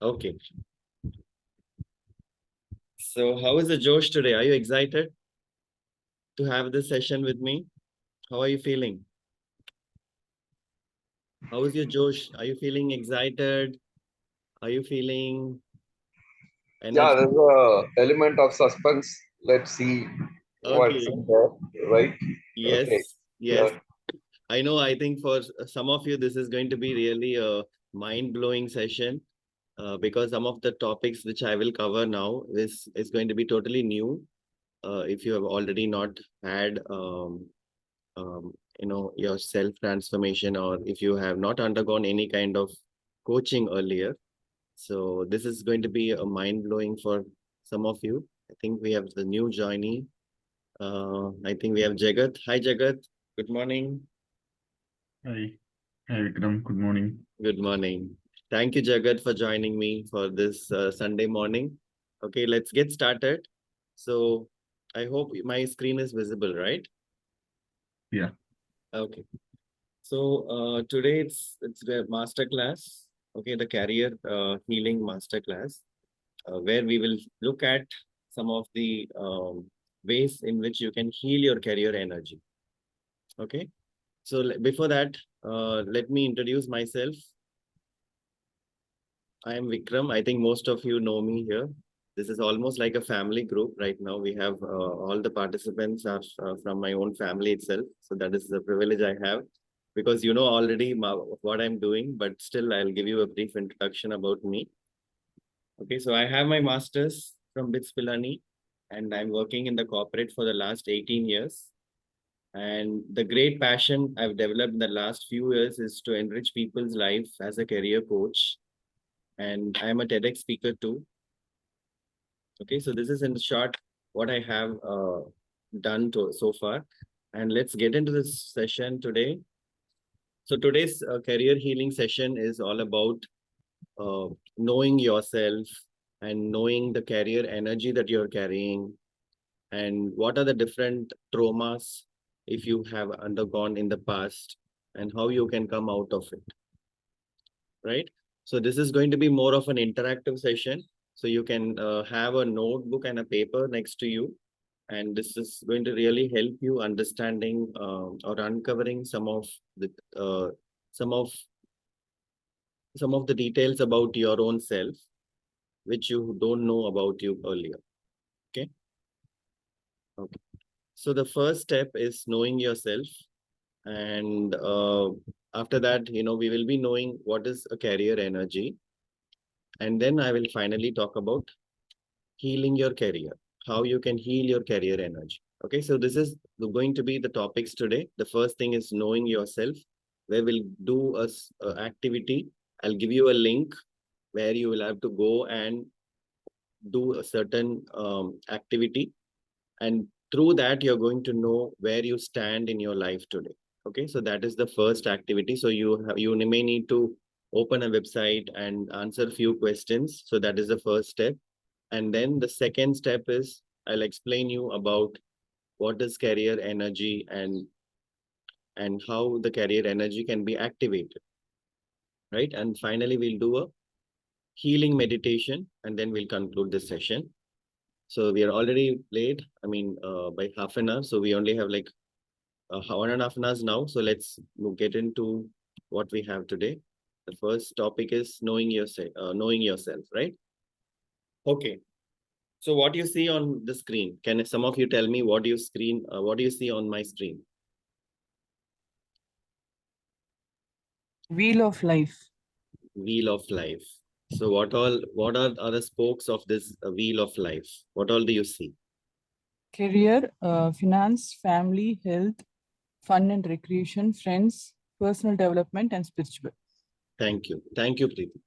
Okay. So how is the Josh today? Are you excited to have this session with me? How are you feeling? How is your Josh? Are you feeling excited? Are you feeling Yeah, energy? there's a element of suspense. Let's see what's Okay. in there, right? Okay. Yes. Yes. Yeah. I know. I think for some of you, this is going to be really a mind-blowing session because some of the topics which I will cover now is going to be totally new. If you have already not had your self transformation, or if you have not undergone any kind of coaching earlier, so this is going to be a mind blowing for some of you. I think we have the new joinee. I think we have Jagat. Hi, Jagat. Good morning. Hi. Hi, Vikram. Good morning. Good morning. Thank you, Jagat, for joining me for this Sunday morning. Okay, let's get started. So I hope my screen is visible, right? Yeah. Okay. So today it's the masterclass, okay, the career healing masterclass, where we will look at some of the ways in which you can heal your career energy. Okay. So before that, let me introduce myself. I am Vikram. I think most of you know me here. This is almost like a family group right now. We have all the participants are from my own family itself. So that is the privilege I have because you know already what I'm doing, but still I'll give you a brief introduction about me. Okay, so I have my master's from BITS Pilani and I'm working in the corporate for the last 18 years. And the great passion I've developed in the last few years is to enrich people's life as a career coach. And I'm a TEDx speaker too. Okay, so this is in short what I have done so far. And let's get into this session today. So today's career healing session is all about knowing yourself and knowing the career energy that you're carrying and what are the different traumas if you have undergone in the past and how you can come out of it, right? So this is going to be more of an interactive session. So you can have a notebook and a paper next to you. And this is going to really help you understanding or uncovering uh, some of some of the details about your own self, which you don't know about you earlier. Okay. Okay. So the first step is knowing yourself. And after that, we will be knowing what is a career energy. And then I will finally talk about healing your career, how you can heal your career energy. Okay, so this is going to be the topics today. The first thing is knowing yourself, where we'll do a activity. I'll give you a link where you will have to go and do a certain activity. And through that, you're going to know where you stand in your life today. Okay, so that is the first activity. So you may need to open a website and answer a few questions. So that is the first step. And then the second step is I'll explain you about what is career energy and how the career energy can be activated, right? And finally, we'll do a healing meditation and then we'll conclude this session. So we are already late, I mean, by half an hour. So we only have like 1.5 hours now. So let's get into what we have today. The first topic is knowing yourself, right? Okay. So what you see on the screen, can some of you tell me what do you see on my screen? Wheel of life. Wheel of life. So what are the spokes of this wheel of life? What all do you see? Career, finance, family, health, fun and recreation, friends, personal development, and spiritual. Thank you. Thank you, Preeti.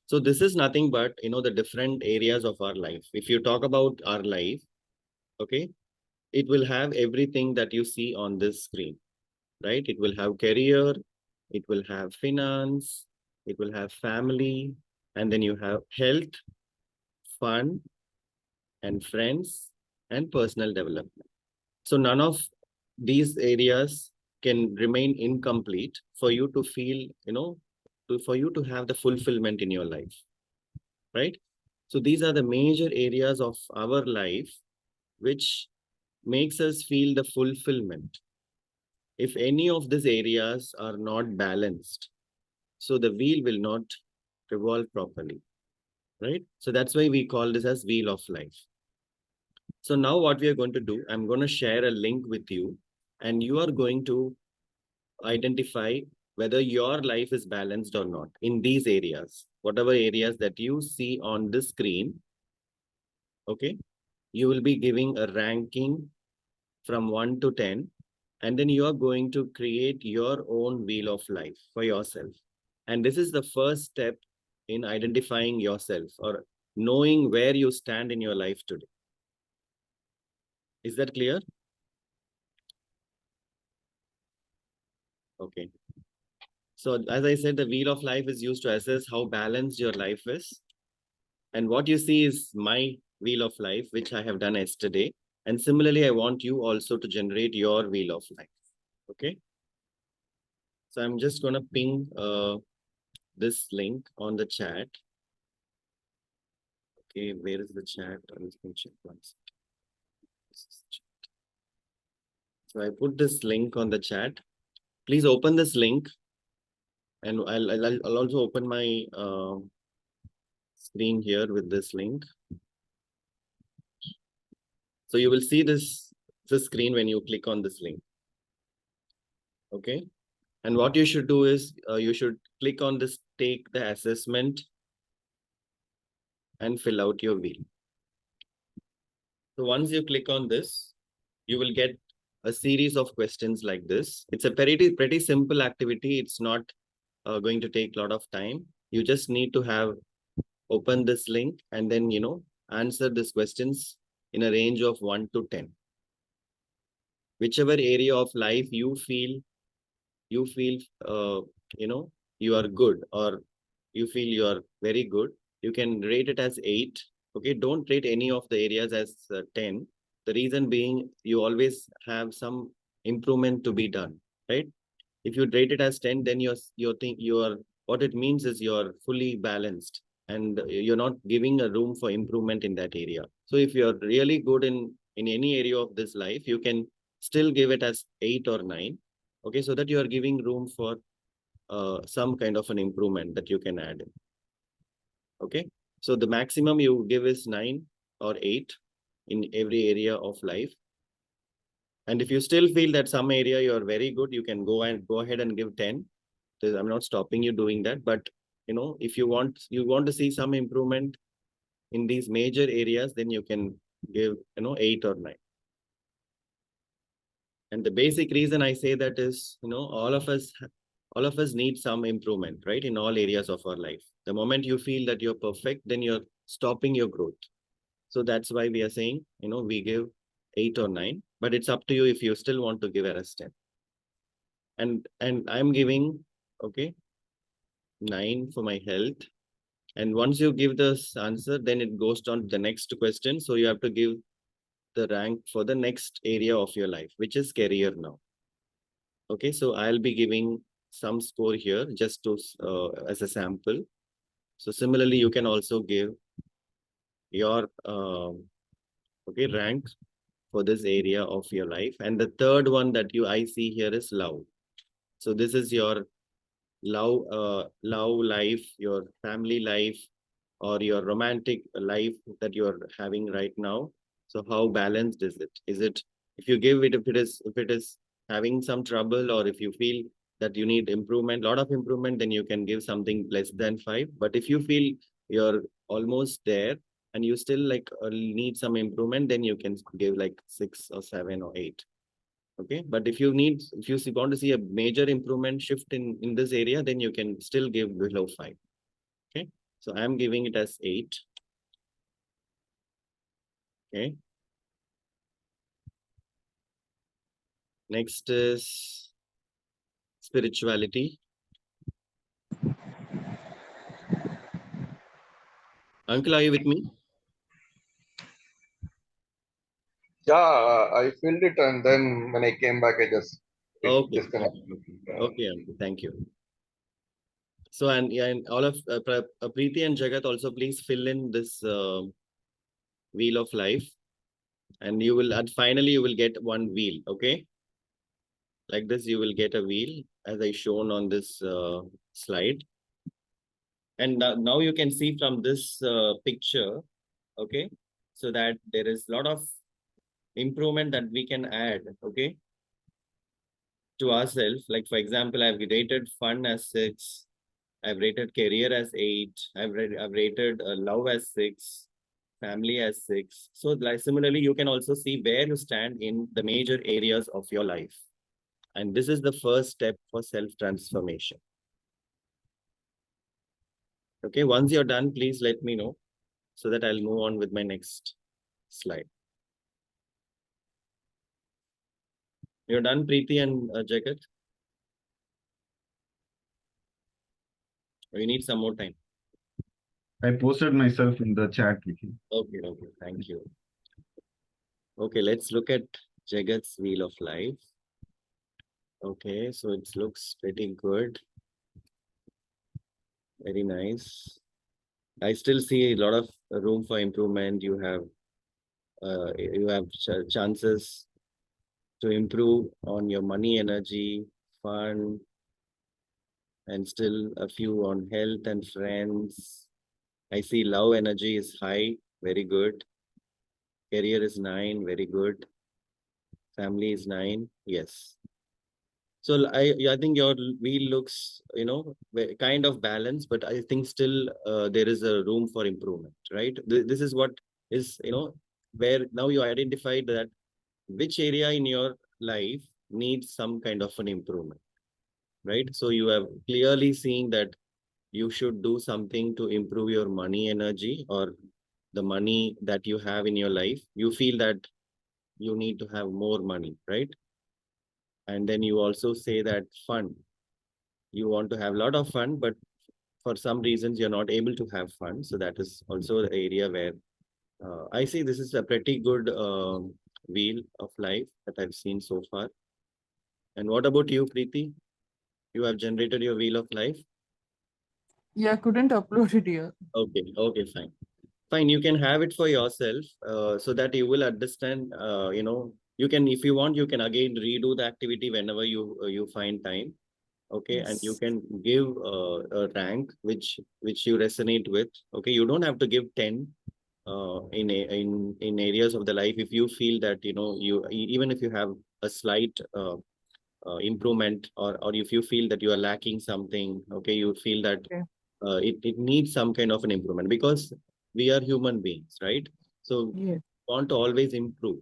So this is nothing but, the different areas of our life. If you talk about our life, okay, it will have everything that you see on this screen, right? It will have career, it will have finance, it will have family, and then you have health, fun, and friends, and personal development. So none of these areas can remain incomplete for you to feel, for you to have the fulfillment in your life. right? So these are the major areas of our life which makes us feel the fulfillment. If any of these areas are not balanced, so the wheel will not revolve properly, right? So that's why we call this as wheel of life. So now what we are going to do, I'm going to share a link with you, and you are going to identify whether your life is balanced or not in these areas, whatever areas that you see on the screen. Okay, you will be giving a ranking from 1 to 10, and then you are going to create your own wheel of life for yourself. And this is the first step in identifying yourself or knowing where you stand in your life today. Is that clear? Okay. So as I said, the wheel of life is used to assess how balanced your life is. And what you see is my wheel of life, which I have done yesterday. And similarly, I want you also to generate your wheel of life. Okay. So I'm just going to ping this link on the chat. Okay, where is the chat? I'm just going to check once. So I put this link on the chat. Please open this link, and I'll also open my screen here with this link. So you will see this screen when you click on this link. Okay. And what you should do is you should click on this, take the assessment, and fill out your wheel. So once you click on this, you will get a series of questions like this. It's a pretty simple activity. It's not going to take a lot of time. You just need to have open this link and then, answer these questions in a range of 1 to 10. Whichever area of life you feel, you are good, or you feel you are very good, you can rate it as 8. Okay, don't rate any of the areas as 10. The reason being, you always have some improvement to be done, right? If you rate it as 10, then what it means is you're fully balanced and you're not giving a room for improvement in that area. So if you're really good in any area of this life, you can still give it as 8 or 9. Okay, so that you are giving room for some kind of an improvement that you can add in. Okay, so the maximum you give is 9 or 8 in every area of life. And if you still feel that some area you're very good, you can go ahead and give 10. I'm not stopping you doing that, but if you want to see some improvement in these major areas, then you can give 8 or 9. And the basic reason I say that is, all of us need some improvement, right? In all areas of our life. The moment you feel that you're perfect, then you're stopping your growth. So that's why we are saying, we give 8 or 9, but it's up to you if you still want to give it as 10. And I'm giving, okay, 9 for my health. And once you give this answer, then it goes on to the next question. So you have to give the rank for the next area of your life, which is career now. Okay, so I'll be giving some score here just to as a sample. So similarly, you can also give your rank for this area of your life. And the third one that I see here is love. So this is your love life, your family life, or your romantic life that you're having right now. So how balanced is it? Is it, if you give it, if it is having some trouble, or if you feel that you need improvement, lot of improvement, then you can give something less than 5. But if you feel you're almost there and you still need some improvement, then you can give like 6 or 7 or 8. Okay, but if you want to see a major improvement shift in this area, then you can still give below 5. Okay, so I'm giving it as 8. Okay, next is spirituality. Uncle, are you with me? Yeah, I filled it, and then when I came back, I just Okay, disconnected. okay, uncle, thank you. So, and yeah, and all of Preeti and Jagat also please fill in this wheel of life, and you will, and finally you will get one wheel. Okay, like this, you will get a wheel as I shown on this slide. And now you can see from this picture, okay, so that there is a lot of improvement that we can add, okay, to ourselves. Like for example, I've rated fun as 6, I've rated career as 8, I've rated love as 6, family as 6. So like similarly, you can also see where you stand in the major areas of your life. And this is the first step for self-transformation. Okay, once you're done, please let me know so that I'll move on with my next slide. You're done, Preeti and Jagat? Or you need some more time? I posted myself in the chat, Vicky. Okay, okay, thank you. Okay, let's look at Jagat's wheel of life. Okay, so it looks pretty good. Very nice. I still see a lot of room for improvement. You have chances to improve on your money, energy, fun, and still a few on health and friends. I see love energy is high, very good. Career is 9, very good. Family is 9, yes. So I think your wheel looks, kind of balanced, but I think still there is a room for improvement, right? This is what is, where now you identified that which area in your life needs some kind of an improvement, right? So you have clearly seen that you should do something to improve your money energy or the money that you have in your life. You feel that you need to have more money, right? And then you also say that fun, you want to have a lot of fun, but for some reasons you're not able to have fun. So that is also the area where I see this is a pretty good wheel of life that I've seen so far. And what about you, Preeti? You have generated your wheel of life? Yeah, couldn't upload it here. Okay, okay, fine. Fine, you can have it for yourself so that you will understand, you can, if you want, you can again redo the activity whenever you find time. Okay, and you Yes. can give a rank which you resonate with. Okay, you don't have to give 10 in areas of the life. If you feel that even if you have a slight improvement, or if you feel that you are lacking something, okay, you feel that Okay. it needs some kind of an improvement, because we are human beings, right? So Yes. want to always improve.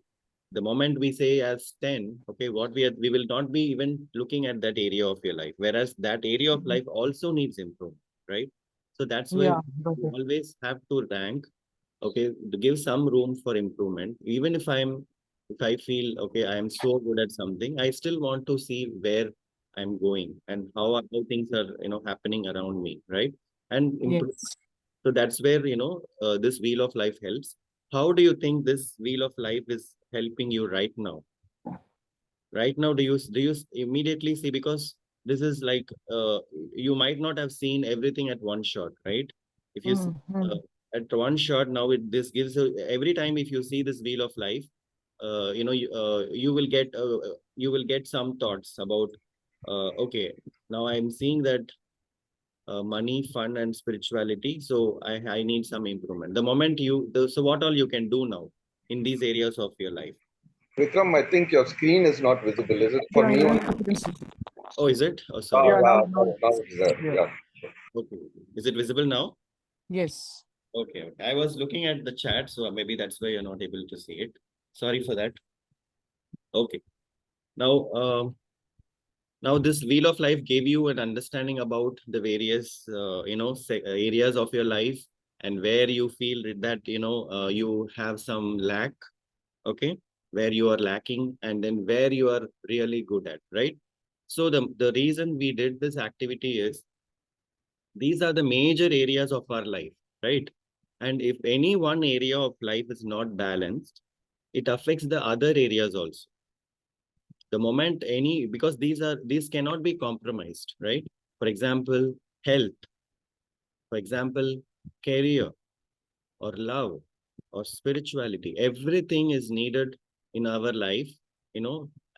The moment we say as 10, okay, we will not be even looking at that area of your life, whereas that area of life also needs improvement, right? So that's why Yeah, got we it. always have to rank, okay, to give some room for improvement. Even if I feel okay, I am so good at something, I still want to see where I'm going and how things are happening around me, right? And improve. Yes. So that's where this wheel of life helps. How do you think this wheel of life is helping you right now? Right now, do you immediately see, because this is like you might not have seen everything at one shot, right? If you see Mm-hmm. at one shot, now this gives you, every time if you see this wheel of life, you will get some thoughts about okay, now I'm seeing that money, fun, and spirituality. So I need some improvement. The moment so what all you can do now in these areas of your life? Vikram, I think your screen is not visible. Is it for Yeah, me even only? I couldn't see. Oh, is it? Oh, Ah, sorry. Yeah, now yeah, it's not. now it's there. Yeah. Yeah. Okay. Is it visible now? Yes. Okay, okay. I was looking at the chat, so maybe that's why you're not able to see it. Sorry for that. Okay. Now, now this wheel of life gave you an understanding about the various, areas of your life, and where you feel that, you have some lack, okay, where you are lacking, and then where you are really good at, right? So the reason we did this activity is, these are the major areas of our life, right? And if any one area of life is not balanced, it affects the other areas also. The moment any, because these cannot be compromised, right? For example, health, for example, career or love or spirituality. Everything is needed in our life,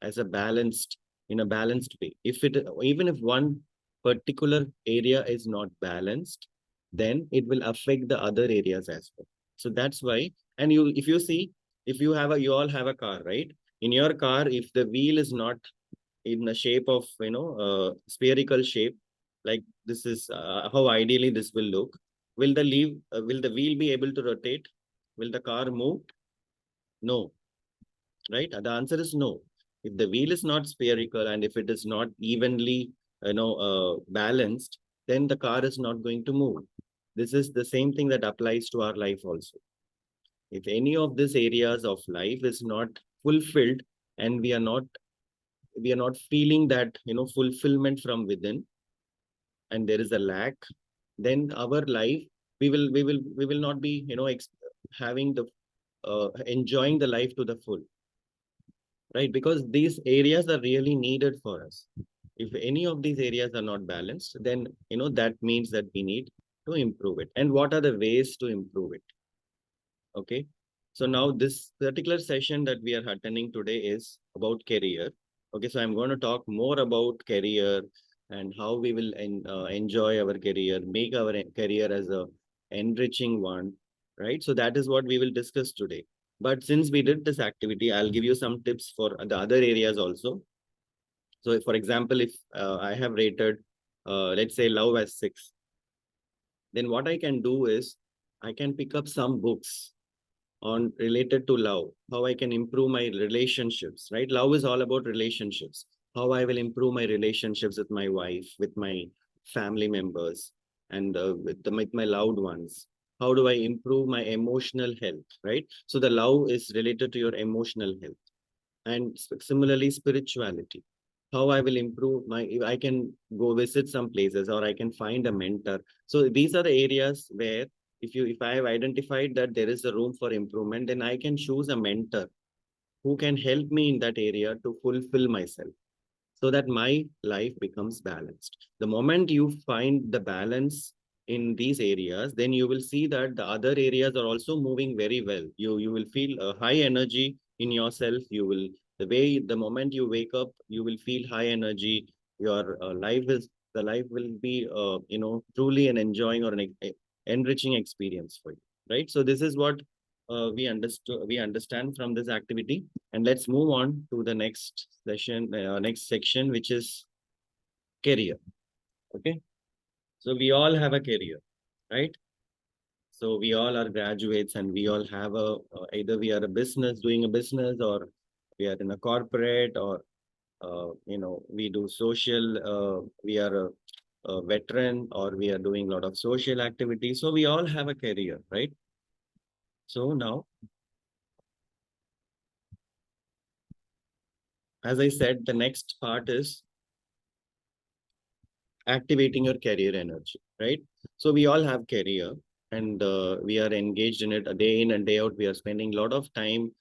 as a balanced, in a balanced way. Even if one particular area is not balanced, then it will affect the other areas as well. So that's why, and if you see, if you all have a car, right? In your car, if the wheel is not in the shape of, spherical shape, like this is how ideally this will look, will the wheel be able to rotate? Will the car move? No, right? The answer is no. If the wheel is not spherical and if it is not evenly, balanced, then the car is not going to move. This is the same thing that applies to our life also. If any of these areas of life is not fulfilled, and we are not feeling that, fulfillment from within, and there is a lack, then our life, we will not be, having the enjoying the life to the full, right? Because these areas are really needed for us. If any of these areas are not balanced, then, that means that we need to improve it. And what are the ways to improve it? Okay. So now this particular session that we are attending today is about career. Okay, so I'm going to talk more about career and how we will enjoy our career, make our career as a enriching one, right? So that is what we will discuss today. But since we did this activity, I'll give you some tips for the other areas also. So for example, if I have rated, let's say love as 6, then what I can do is I can pick up some books on related to love, how I can improve my relationships, right? Love is all about relationships, how I will improve my relationships with my wife, with my family members, and with my loved ones. How do I improve my emotional health, right? So the love is related to your emotional health. And similarly, spirituality, how I will improve my, if I can go visit some places or I can find a mentor. So these are the areas where if I have identified that there is a room for improvement, then I can choose a mentor who can help me in that area to fulfill myself, so that my life becomes balanced. The moment you find the balance in these areas, then you will see that the other areas are also moving very well. You will feel a high energy in yourself. The moment you wake up, you will feel high energy. Your life will be, truly an enjoying or enriching experience for you, right? So this is what we understand from this activity. And let's move on to the next section, which is career. Okay. So we all have a career, right? So we all are graduates and we all have either we are doing a business, or we are in a corporate, or, we do we are a veteran, or we are doing a lot of social activities. So we all have a career, right? So now, as I said, the next part is activating your career energy, right? So we all have career, and we are engaged in it a day in and day out. We are spending a lot of time,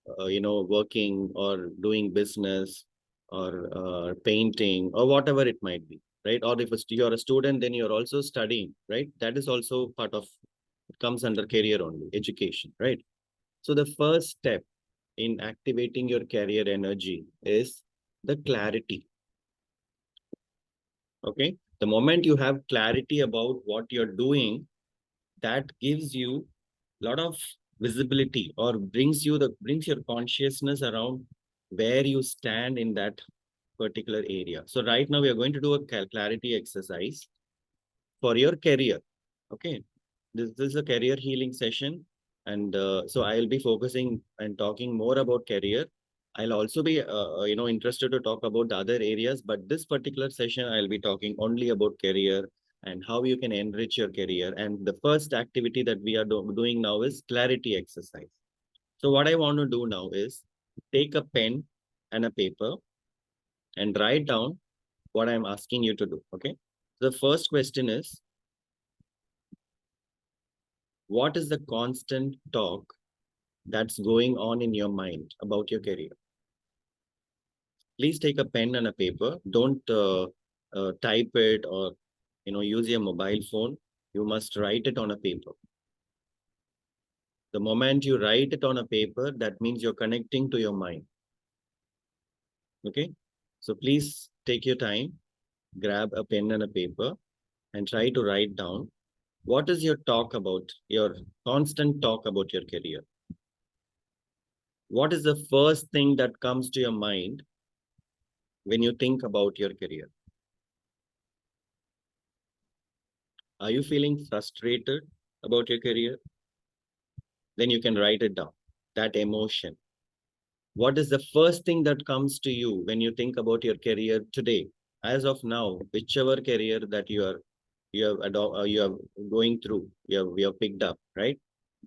working or doing business, or painting, or whatever it might be, right? Or if you're a student, then you're also studying, right? That is also part of, it comes under career only, education, right? So the first step in activating your career energy is the clarity. Okay. The moment you have clarity about what you're doing, that gives you a lot of visibility, or brings your consciousness around where you stand in that particular area. So right now we are going to do a clarity exercise for your career. Okay. This is a career healing session. And so I'll be focusing and talking more about career. I'll also be, interested to talk about the other areas, but this particular session, I'll be talking only about career and how you can enrich your career. And the first activity that we are doing now is clarity exercise. So what I want to do now is take a pen and a paper and write down what I'm asking you to do. Okay. The first question is, what is the constant talk that's going on in your mind about your career? Please take a pen and a paper. Don't type it, or use your mobile phone, you must write it on a paper. The moment you write it on a paper, that means you're connecting to your mind. Okay. So please take your time, grab a pen and a paper and try to write down what is your talk about, your constant talk about your career. What is the first thing that comes to your mind when you think about your career? Are you feeling frustrated about your career? Then you can write it down, that emotion. What is the first thing that comes to you when you think about your career today? As of now, whichever career that you are going through, you have picked up, right?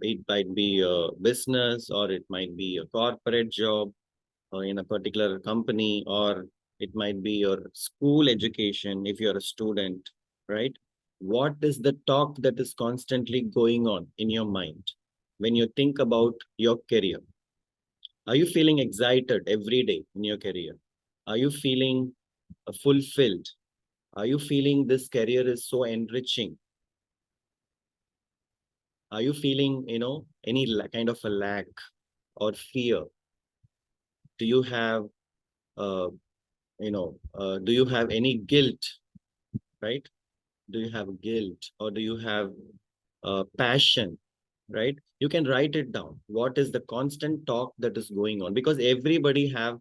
It might be a business, or it might be a corporate job, or in a particular company, or it might be your school education if you're a student, right? What is the talk that is constantly going on in your mind when you think about your career? Are you feeling excited every day in your career? Are you feeling fulfilled? Are you feeling this career is so enriching? Are you feeling, any kind of a lack or fear? Do you have, do you have any guilt, right? Do you have guilt, or do you have passion, right? You can write it down. What is the constant talk that is going on? Because everybody have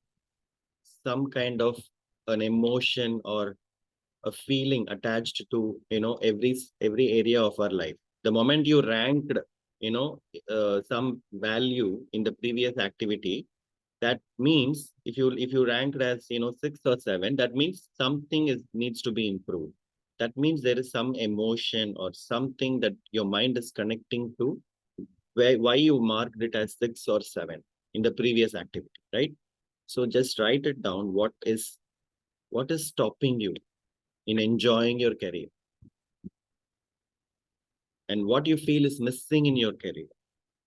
some kind of an emotion or a feeling attached to every area of our life. The moment you ranked some value in the previous activity, that means if you ranked as 6 or 7, that means something is needs to be improved. That means there is some emotion or something that your mind is connecting to, why you marked it as 6 or 7 in the previous activity, right? So just write it down. What is stopping you in enjoying your career, and what you feel is missing in your career?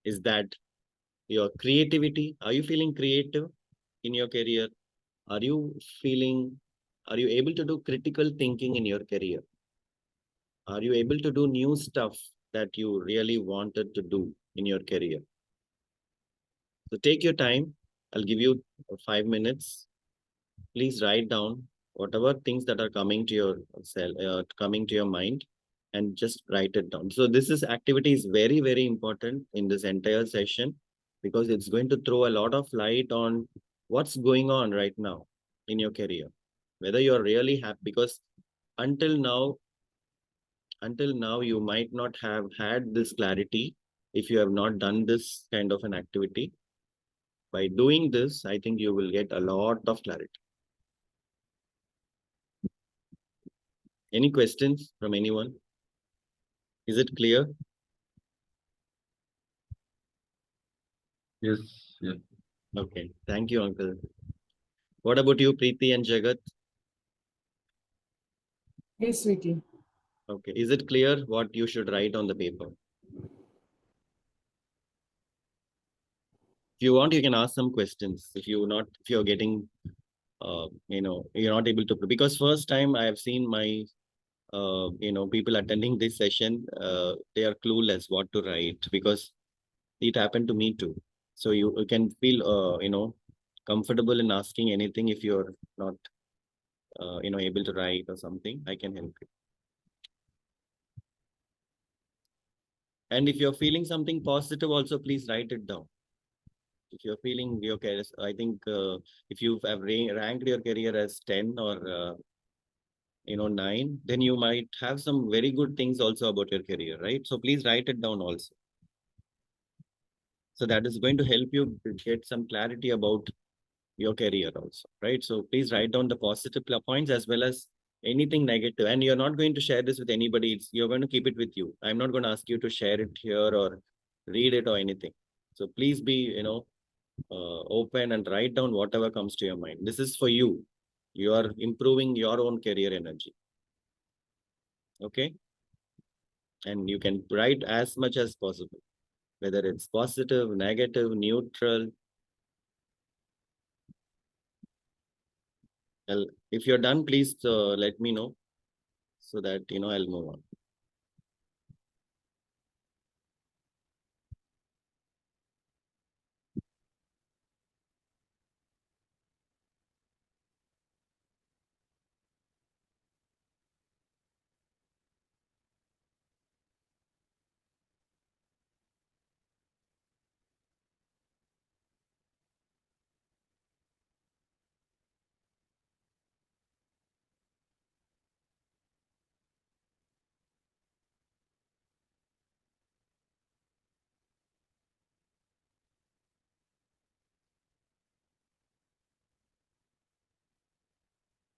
Is that your creativity? Are you feeling creative in your career? Are you feeling, are you able to do critical thinking in your career? Are you able to do new stuff that you really wanted to do in your career? So take your time. I'll give you 5 minutes. Please write down whatever things that are coming to your coming to your mind, and just write it down. So this is activity is very, very important in this entire session, because it's going to throw a lot of light on what's going on right now in your career, whether you're really happy. Because until now, you might not have had this clarity if you have not done this kind of an activity. By doing this, I think you will get a lot of clarity. Any questions from anyone? Is it clear? Yes, yeah. Okay, thank you, uncle. What about you, Preeti and Jagat? Yes, sweetie. Okay, is it clear what you should write on the paper? If you want, you can ask some questions. If you're getting, you're not able to, because first time I have seen my, people attending this session, they are clueless what to write, because it happened to me too. So you can feel, comfortable in asking anything. If you're not, able to write or something, I can help you. And if you're feeling something positive also, please write it down. If you're feeling your career, I think if you have ranked your career as 10 or 9, then you might have some very good things also about your career, right? So please write it down also. So that is going to help you get some clarity about your career also, right? So please write down the positive points as well as anything negative. And you're not going to share this with anybody. You're going to keep it with you. I'm not going to ask you to share it here or read it or anything. So please be, open and write down whatever comes to your mind. This is for you. You are improving your own career energy. Okay. And you can write as much as possible, whether it's positive, negative, neutral. Well, if you're done, please let me know. so that, I'll move on.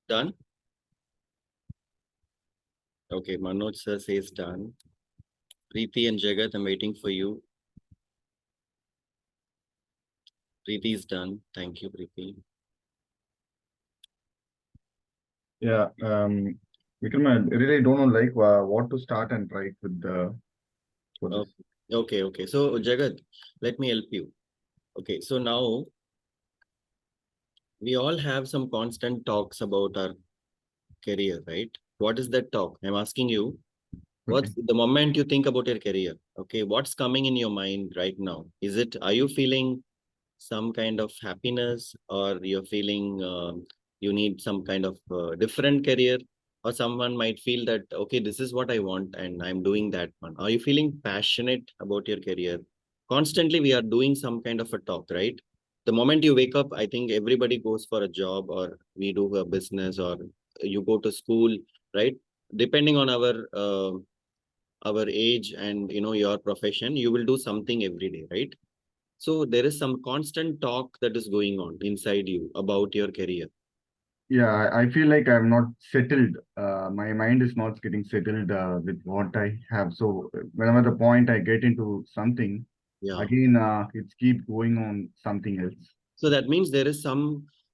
Done? Okay, Manoj sir says done. Preeti and Jagat, I'm waiting for you. Preeti is done. Thank you, Preeti. Yeah, Vikram, I really don't know like what to start and write with the for this. Okay. So, Jagat, let me help you. Okay, so now we all have some constant talks about our career, right? What is that talk? I'm asking you, what's the moment you think about your career? Okay, what's coming in your mind right now? Are you feeling some kind of happiness, or you're feeling you need some kind of different career, or someone might feel that, okay, this is what I want and I'm doing that one? Are you feeling passionate about your career? Constantly we are doing some kind of a talk, right? The moment you wake up, I think everybody goes for a job, or we do a business, or you go to school, right? Depending on our age and your profession, you will do something every day, right? So there is some constant talk that is going on inside you about your career. Yeah, I feel like I'm not settled. My mind is not getting settled with what I have. So whenever the point I get into something, Yeah. again, it's keep going on something else. So that means there is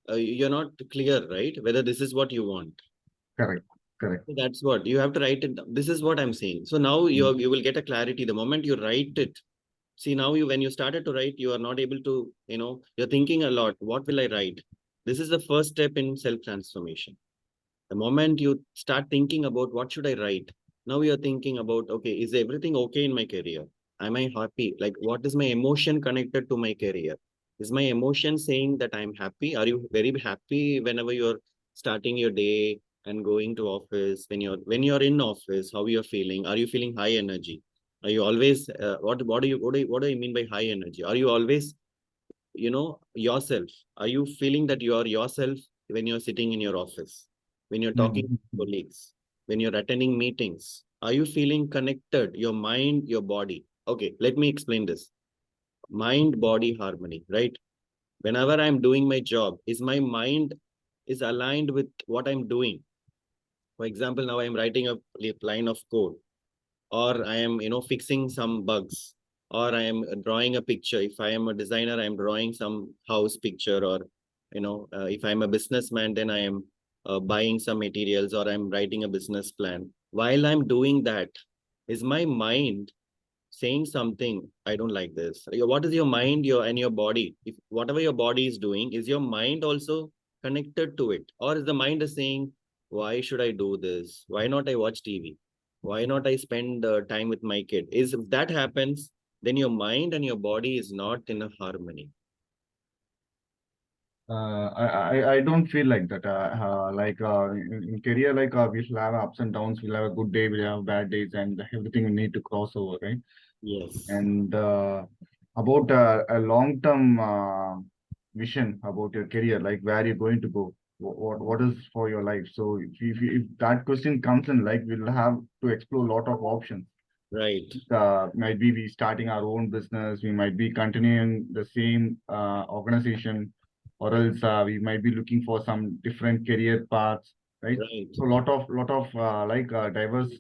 you're not clear, right? Whether this is what you want. Correct, correct. So that's what you have to write it down. This is what I'm saying. So now you will get a clarity the moment you write it. See, now when you started to write, you are not able to, you're thinking a lot. What will I write? This is the first step in self-transformation. The moment you start thinking about what should I write, now you're thinking about, okay, is everything okay in my career? Am I happy? Like, what is my emotion connected to my career? Is my emotion saying that I'm happy? Are you very happy whenever you're starting your day and going to office? When you're in office, how you're feeling? Are you feeling high energy? Are you always what do you mean by high energy? Are you always yourself? Are you feeling that you are yourself when you're sitting in your office, when you're talking to Mhm. colleagues, when you're attending meetings? Are you feeling connected, your mind, your body? Okay, let me explain this. Mind body harmony, right? Whenever I'm doing my job, is my mind is aligned with what I'm doing? For example, now I'm writing a line of code, or I am, fixing some bugs, or I am drawing a picture. If I am a designer, I'm drawing some house picture, or, if I'm a businessman, then I am buying some materials, or I'm writing a business plan. While I'm doing that, is my mind saying something? I don't like this. What is your mind, and your body? If whatever your body is doing, is your mind also connected to it? Or is the mind is saying, why should I do this? Why not I watch TV? Why not I spend time with my kid? If that happens, then your mind and your body is not in a harmony. I don't feel like that. In career, like we'll have ups and downs. We'll have a good day. We'll have bad days, and everything we need to cross over, right? Yes. And about a long-term vision about your career, like where you're going to go, what is for your life. So if that question comes in, like we'll have to explore a lot of options. Right. Might be we starting our own business, we might be continuing the same organization, or else we might be looking for some different career paths, right? Right. So lot of diverse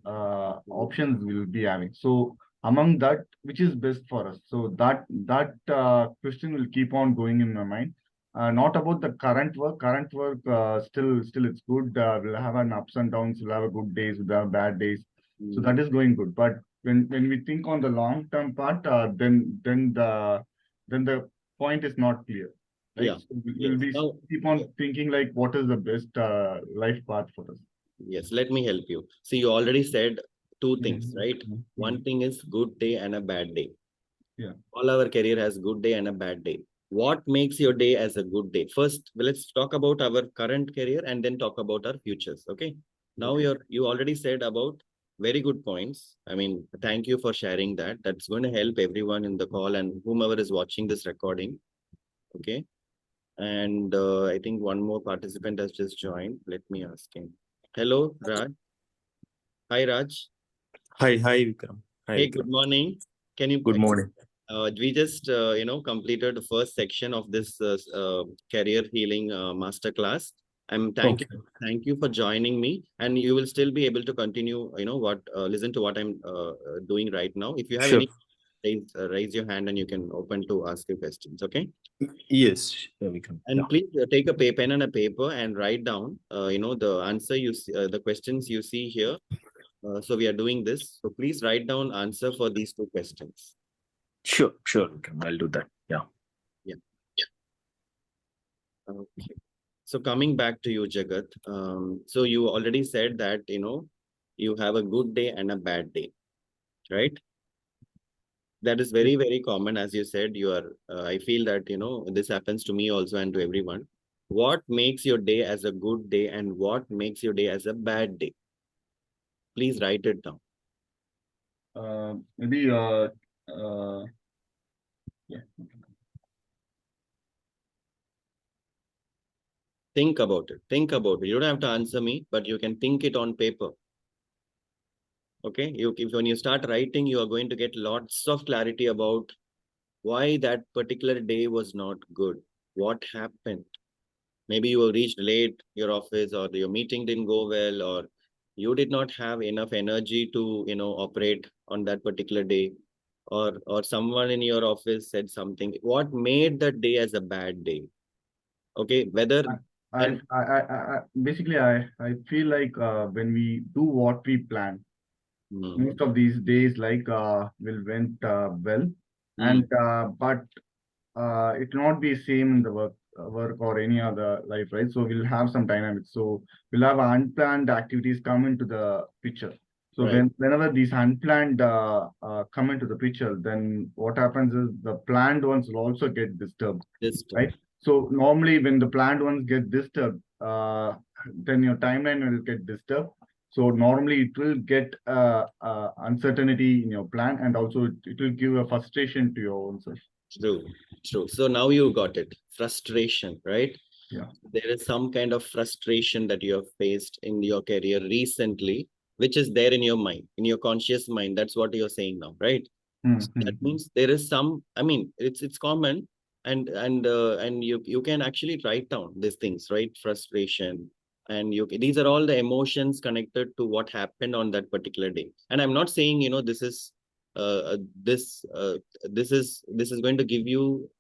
options we'll be having. So among that, which is best for us? So that question will keep on going in my mind. Not about the current work. Current work still it's good. We'll have an ups and downs. We'll have a good days. We'll have bad days. So that is going good. But when we think on the long term part, then the point is not clear, right? Yeah. So we'll Yes. be Now, keep on thinking like what is the best life path for us. Yes, let me help you. See, you already said two things, right? Mhm. One thing is good day and a bad day. Yeah. All our career has good day and a bad day. What makes your day as a good day? First, let's talk about our current career and then talk about our futures. Okay. Now Okay. you already said about very good points. I mean, thank you for sharing that. That's going to help everyone in the call and whomever is watching this recording. Okay. And I think one more participant has just joined. Let me ask him. Hello, Raj. Hi, Raj. Hi, Vikram. Hi, Hey, good Vikram. morning. Can you Good morning. we just completed the first section of this career healing masterclass. I'm Okay. thank you for joining me, and you will still be able to continue. What listen to what I'm doing right now. If you have Sure. any, raise your hand, and you can open to ask your questions. Okay. Yes, Vikram. Yeah. And please take a pen and a paper and write down. The answer the questions you see here. So we are doing this. So please write down answer for these two questions. Sure, Vikram. I'll do that. Yeah. Yeah. Okay. So coming back to you, Jagat. So you already said that, you have a good day and a bad day, right? That is very, very common. As you said, I feel that, this happens to me also and to everyone. What makes your day as a good day and what makes your day as a bad day? Please write it down. Maybe yeah. Think about it. Think about it. You don't have to answer me, but you can think it on paper. Okay. When you start writing, you are going to get lots of clarity about why that particular day was not good. What happened? Maybe you reached late your office, or your meeting didn't go well, or you did not have enough energy to, operate on that particular day, or someone in your office said something. What made that day as a bad day? Okay. Whether and Basically, I feel like when we do what we plan, Hmm. most of these days will went well, Hmm. and but it will not be same in the work or any other life, right? So we'll have some dynamics. So we'll have unplanned activities come into the picture. So Right. whenever these unplanned come into the picture, then what happens is the planned ones will also get disturbed, This right? So normally when the planned ones get disturbed, then your timeline will get disturbed. So normally it will get uncertainty in your plan, and also it will give a frustration to your own self. True, true. So now you got it. Frustration, right? Yeah. There is some kind of frustration that you have faced in your career recently, which is there in your mind, in your conscious mind. That's what you're saying now, right? So that Mm-hmm. means there is some, I mean, it's common, and you can actually write down these things, right? Frustration. And these are all the emotions connected to what happened on that particular day. And I'm not saying, uh, this this is going to give you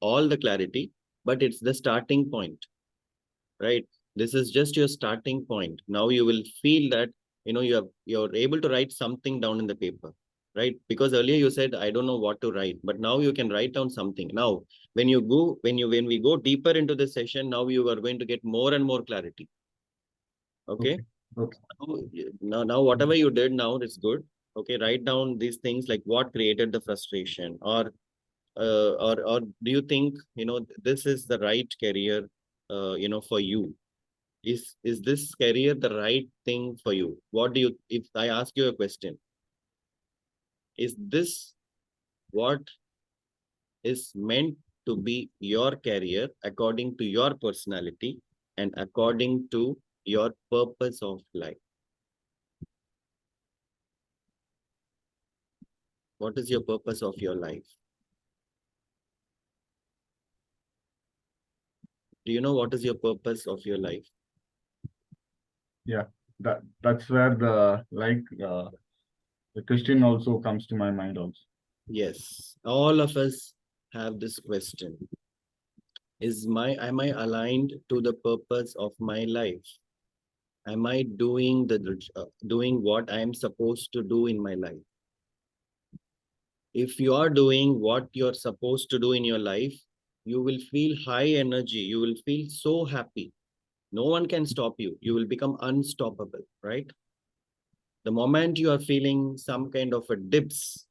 all the clarity, but it's the starting point, right? This is just your starting point. Now you will feel that, you're able to write something down in the paper, right? Because earlier you said, I don't know what to write, but now you can write down something. Now, when we go deeper into the session, now you are going to get more and more clarity. Okay. Okay. Okay. Now whatever you did now is good. Okay, write down these things, like what created the frustration, or do you think, this is the right career, for you? Is this career the right thing for you? What do you, if I ask you a question, is this what is meant to be your career according to your personality and according to your purpose of life? What is your purpose of your life? Do you know what is your purpose of your life? Yeah. That's where the question also comes to my mind also. Yes, all of us have this question. Am I aligned to the purpose of my life? Am I doing what I am supposed to do in my life? If you are doing what you're supposed to do in your life, you will feel high energy. You will feel so happy. No one can stop you. You will become unstoppable, right? The moment you are feeling some kind of a dips,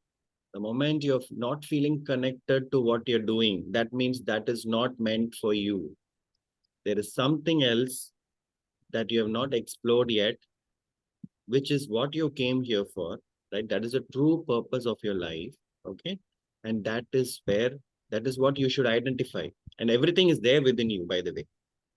the moment you're not feeling connected to what you're doing, that means that is not meant for you. There is something else that you have not explored yet, which is what you came here for, right? That is the true purpose of your life, okay? And that is what you should identify. And everything is there within you, by the way.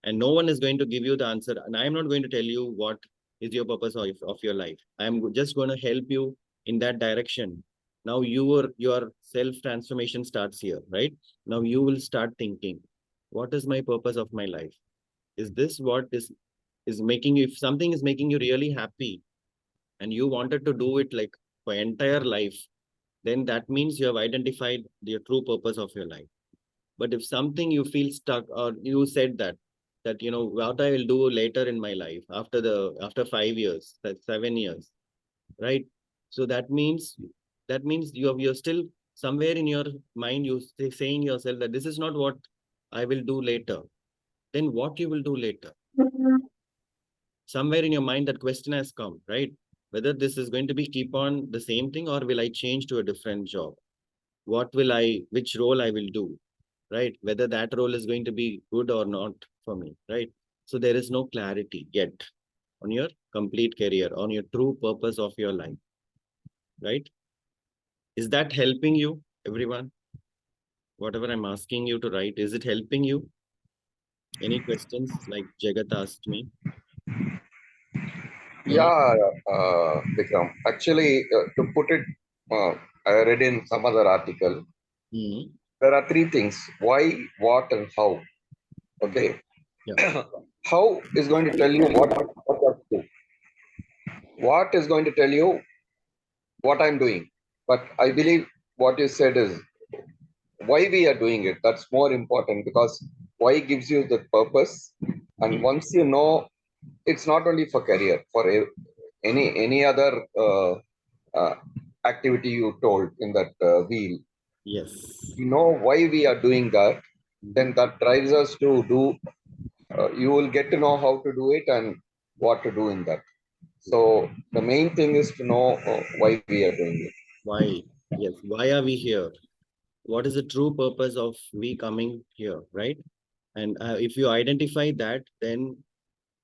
And no one is going to give you the answer. And I'm not going to tell you what is your purpose of your life. I'm just going to help you in that direction. Now your self-transformation starts here, right? Now you will start thinking, what is my purpose of my life? Is this what is making you, if something is making you really happy and you wanted to do it like for entire life, then that means you have identified the true purpose of your life. But if something you feel stuck, or you said that what I will do later in my life after 5 years, that's 7 years, right? So that means you're still somewhere in your mind, saying yourself that this is not what I will do later. Then what you will do later? Somewhere in your mind that question has come, right? Whether this is going to be keep on the same thing, or will I change to a different job? Which role I will do, right? Whether that role is going to be good or not for me, right? So there is no clarity yet on your complete career, on your true purpose of your life, right? Is that helping you, everyone? Whatever I'm asking you to write, is it helping you? Any questions like Jagat asked me? Yeah, Vikram. Actually, to put it, I read in some other article, Mm-hmm. there are three things: why, what, and how. Okay. Yeah. How is going to tell you what to do. What is going to tell you what I'm doing. But I believe what you said is why we are doing it. That's more important, because why gives you the purpose. And once you know, it's not only for career, for any other uh, activity you told in that wheel. Yes. You know why we are doing that, then that drives us to do. You will get to know how to do it and what to do in that. So the main thing is to know why we are doing it. Why? Yes. Why are we here? What is the true purpose of we coming here, right? And if you identify that, then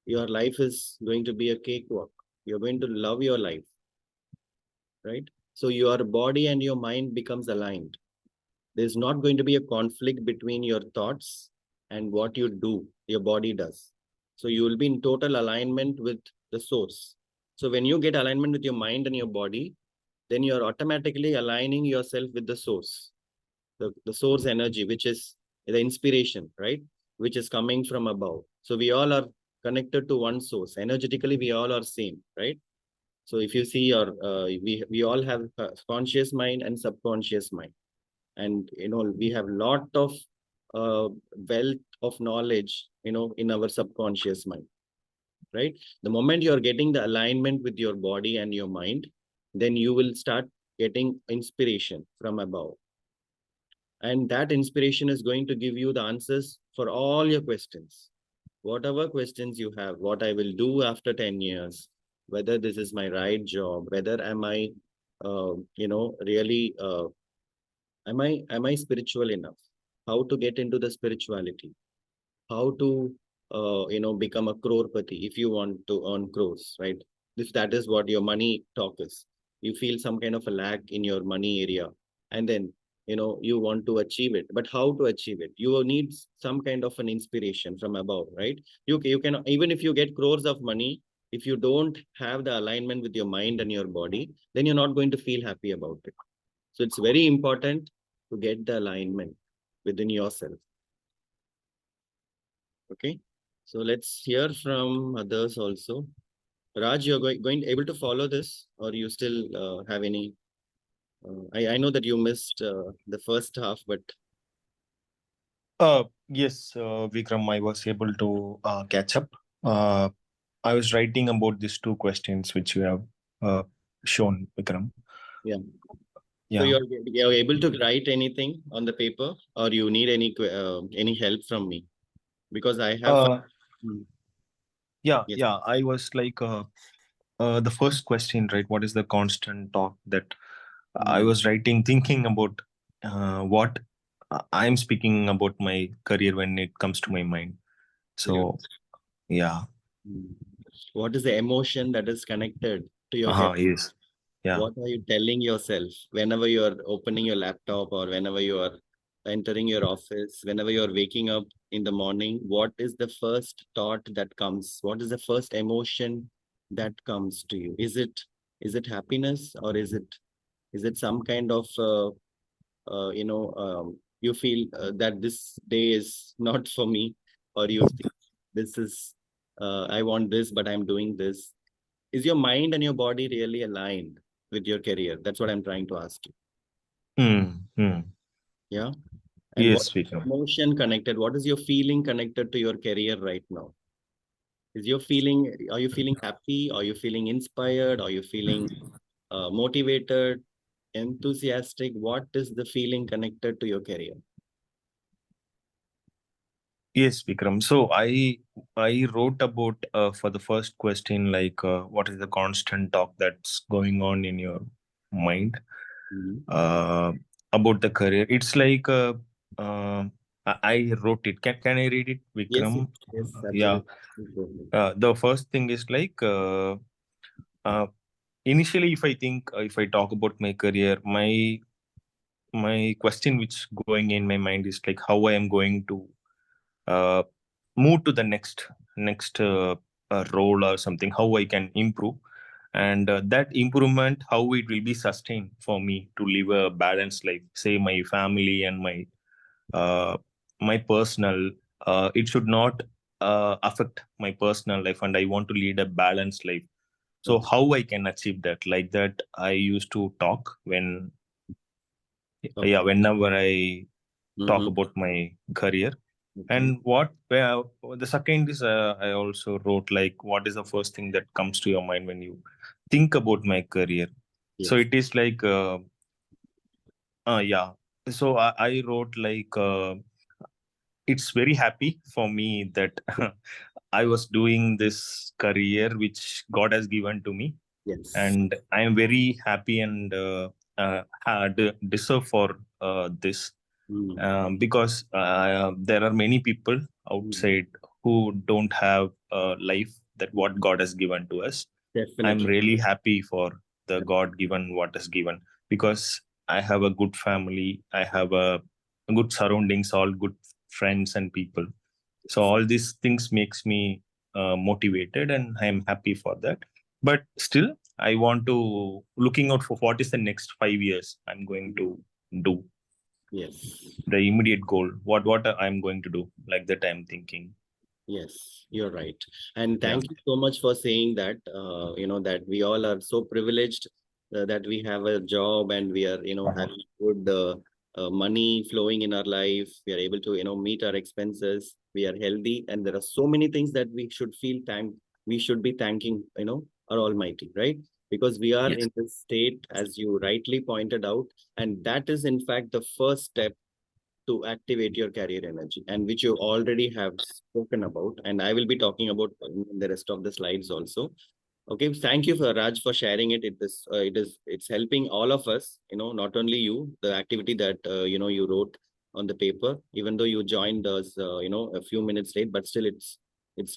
your life is going to be a cakewalk. You're going to love your life, right? So your body and your mind becomes aligned. There's not going to be a conflict between your thoughts and what you do, your body does. So you will be in total alignment with the source. So when you get alignment with your mind and your body, then you're automatically aligning yourself with the source, the source energy, which is the inspiration, right? Which is coming from above. So we all are connected to one source. Energetically, we all are same, right? So if you see, we all have a conscious mind and subconscious mind. And, we have lot of wealth of knowledge, in our subconscious mind, right? The moment you're getting the alignment with your body and your mind, then you will start getting inspiration from above. And that inspiration is going to give you the answers for all your questions. Whatever questions you have, what I will do after 10 years, whether this is my right job, whether am I, really, am I spiritual enough? How to get into the spirituality? How to, become a crorepati if you want to earn crores, right? If that is what your money talk is. You feel some kind of a lack in your money area, and then, you want to achieve it. But how to achieve it? You will need some kind of an inspiration from above, right? You can, even if you get crores of money, if you don't have the alignment with your mind and your body, then you're not going to feel happy about it. So it's very important to get the alignment within yourself. Okay. So let's hear from others also. Raj, you're going able to follow this, or you still have any? I know that you missed the first half, but Yes, Vikram, I was able to catch up. Uh, I was writing about these two questions which you have shown, Vikram. yeah. So Yeah. you're able to write anything on the paper, or you need any help from me? Because I have. Uh, Hmm. Yeah, Yes. yeah. I was like the first question, right? What is the constant talk that I Mm, was writing, thinking about what I'm speaking about my career when it comes to my mind. absolutely. So yeah. Mm. What is the emotion that is connected to your career? Yes. Yeah. What are you telling yourself whenever you are opening your laptop or whenever you are entering your office, whenever you are waking up in the morning? What is the first thought that comes? What is the first emotion that comes to you? Is it happiness, or is it some kind of you feel that this day is not for me, or you think this is I want this but I'm doing this? Is your mind and your body really aligned with your career? That's what I'm trying to ask you. Hmm. Yeah. And what Yes, Vikram. emotion connected? What is your feeling connected to your career right now? Are you feeling happy? Are you feeling inspired? Are you feeling motivated, enthusiastic? What is the feeling connected to your career? Yes, Vikram. So I wrote about for the first question, like what is the constant talk that's going on in your mind Mhm. uh, about the career. It's like uh, I wrote it. Can I read it, Yes, yes, Vikram? yes, Yeah. absolutely. Please go ahead. The first thing is like uh, initially, if I talk about my career, my question which going in my mind is like how I am going to uh, move to the next role or something, how I can improve, and that improvement, how it will be sustained for me to live a balanced life, say my family and uh, my personal, it should not affect my personal life, and I want to lead a balanced life. So Okay. how I can achieve that, like that I used to talk when, yeah, Okay. whenever I talk Mm-hmm. about my career. Okay. And what the second is, I also wrote like what is the first thing that comes to your mind when you think about my career. So Yes. it is like yeah. So I wrote like it's very happy for me that I was doing this career which God has given to me, Yes. and I am very happy and had deserve for this, Mm. because there are many people Mm. outside who don't have a life that what God has given to us. I'm Definitely. really happy for the God given what is given, because I have a good family, I have a good surroundings, all good friends and people. So all these things makes me motivated, and I am happy for that. But still, I want to looking out for what is the next 5 years I'm going to do, Yes. the immediate goal, what I'm going to do, like that I'm thinking. Yes, you're right. And Yeah. thank you so much for saying that, that we all are so privileged that we have a job and we are, having good money flowing in our life. We are able to, meet our expenses. We are healthy. And there are so many things that we should be thanking, our Almighty, right? Because we are Yes. in this state, as you rightly pointed out. And that is, in fact, the first step to activate your career energy, and which you already have spoken about, and I will be talking about in the rest of the slides also. Okay, thank you for Raj for sharing it. It's helping all of us, not only you, the activity that you wrote on the paper, even though you joined us a few minutes late, but still it's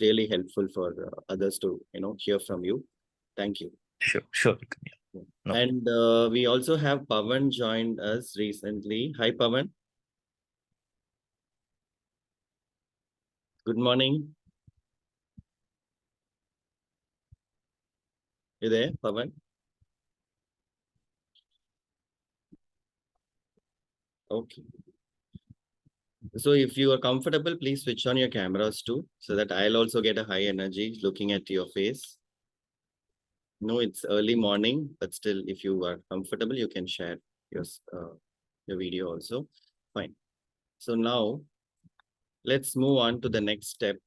really helpful for others to hear from you. Thank you. Sure. Yeah. No. And we also have Pavan joined us recently. Hi Pavan, good morning. You there, Pavan? Okay. So if you are comfortable, please switch on your cameras too, so that I'll also get a high energy looking at your face. No, it's early morning, but still, if you are comfortable, you can share your your video also. Fine. So now let's move on to the next step.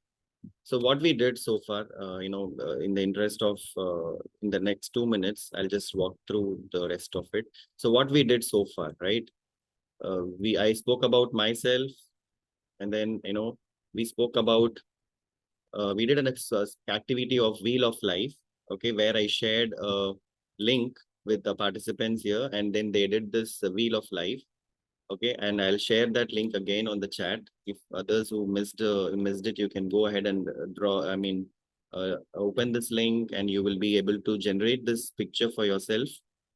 So what we did so far, in the interest of in the next 2 minutes, I'll just walk through the rest of it. So what we did so far, right? I spoke about myself, and then we spoke about we did an activity of Wheel of Life, okay, where I shared a link with the participants here, and then they did this Wheel of Life. Okay, and I'll share that link again on the chat. If others who missed it, you can go ahead and open this link, and you will be able to generate this picture for yourself.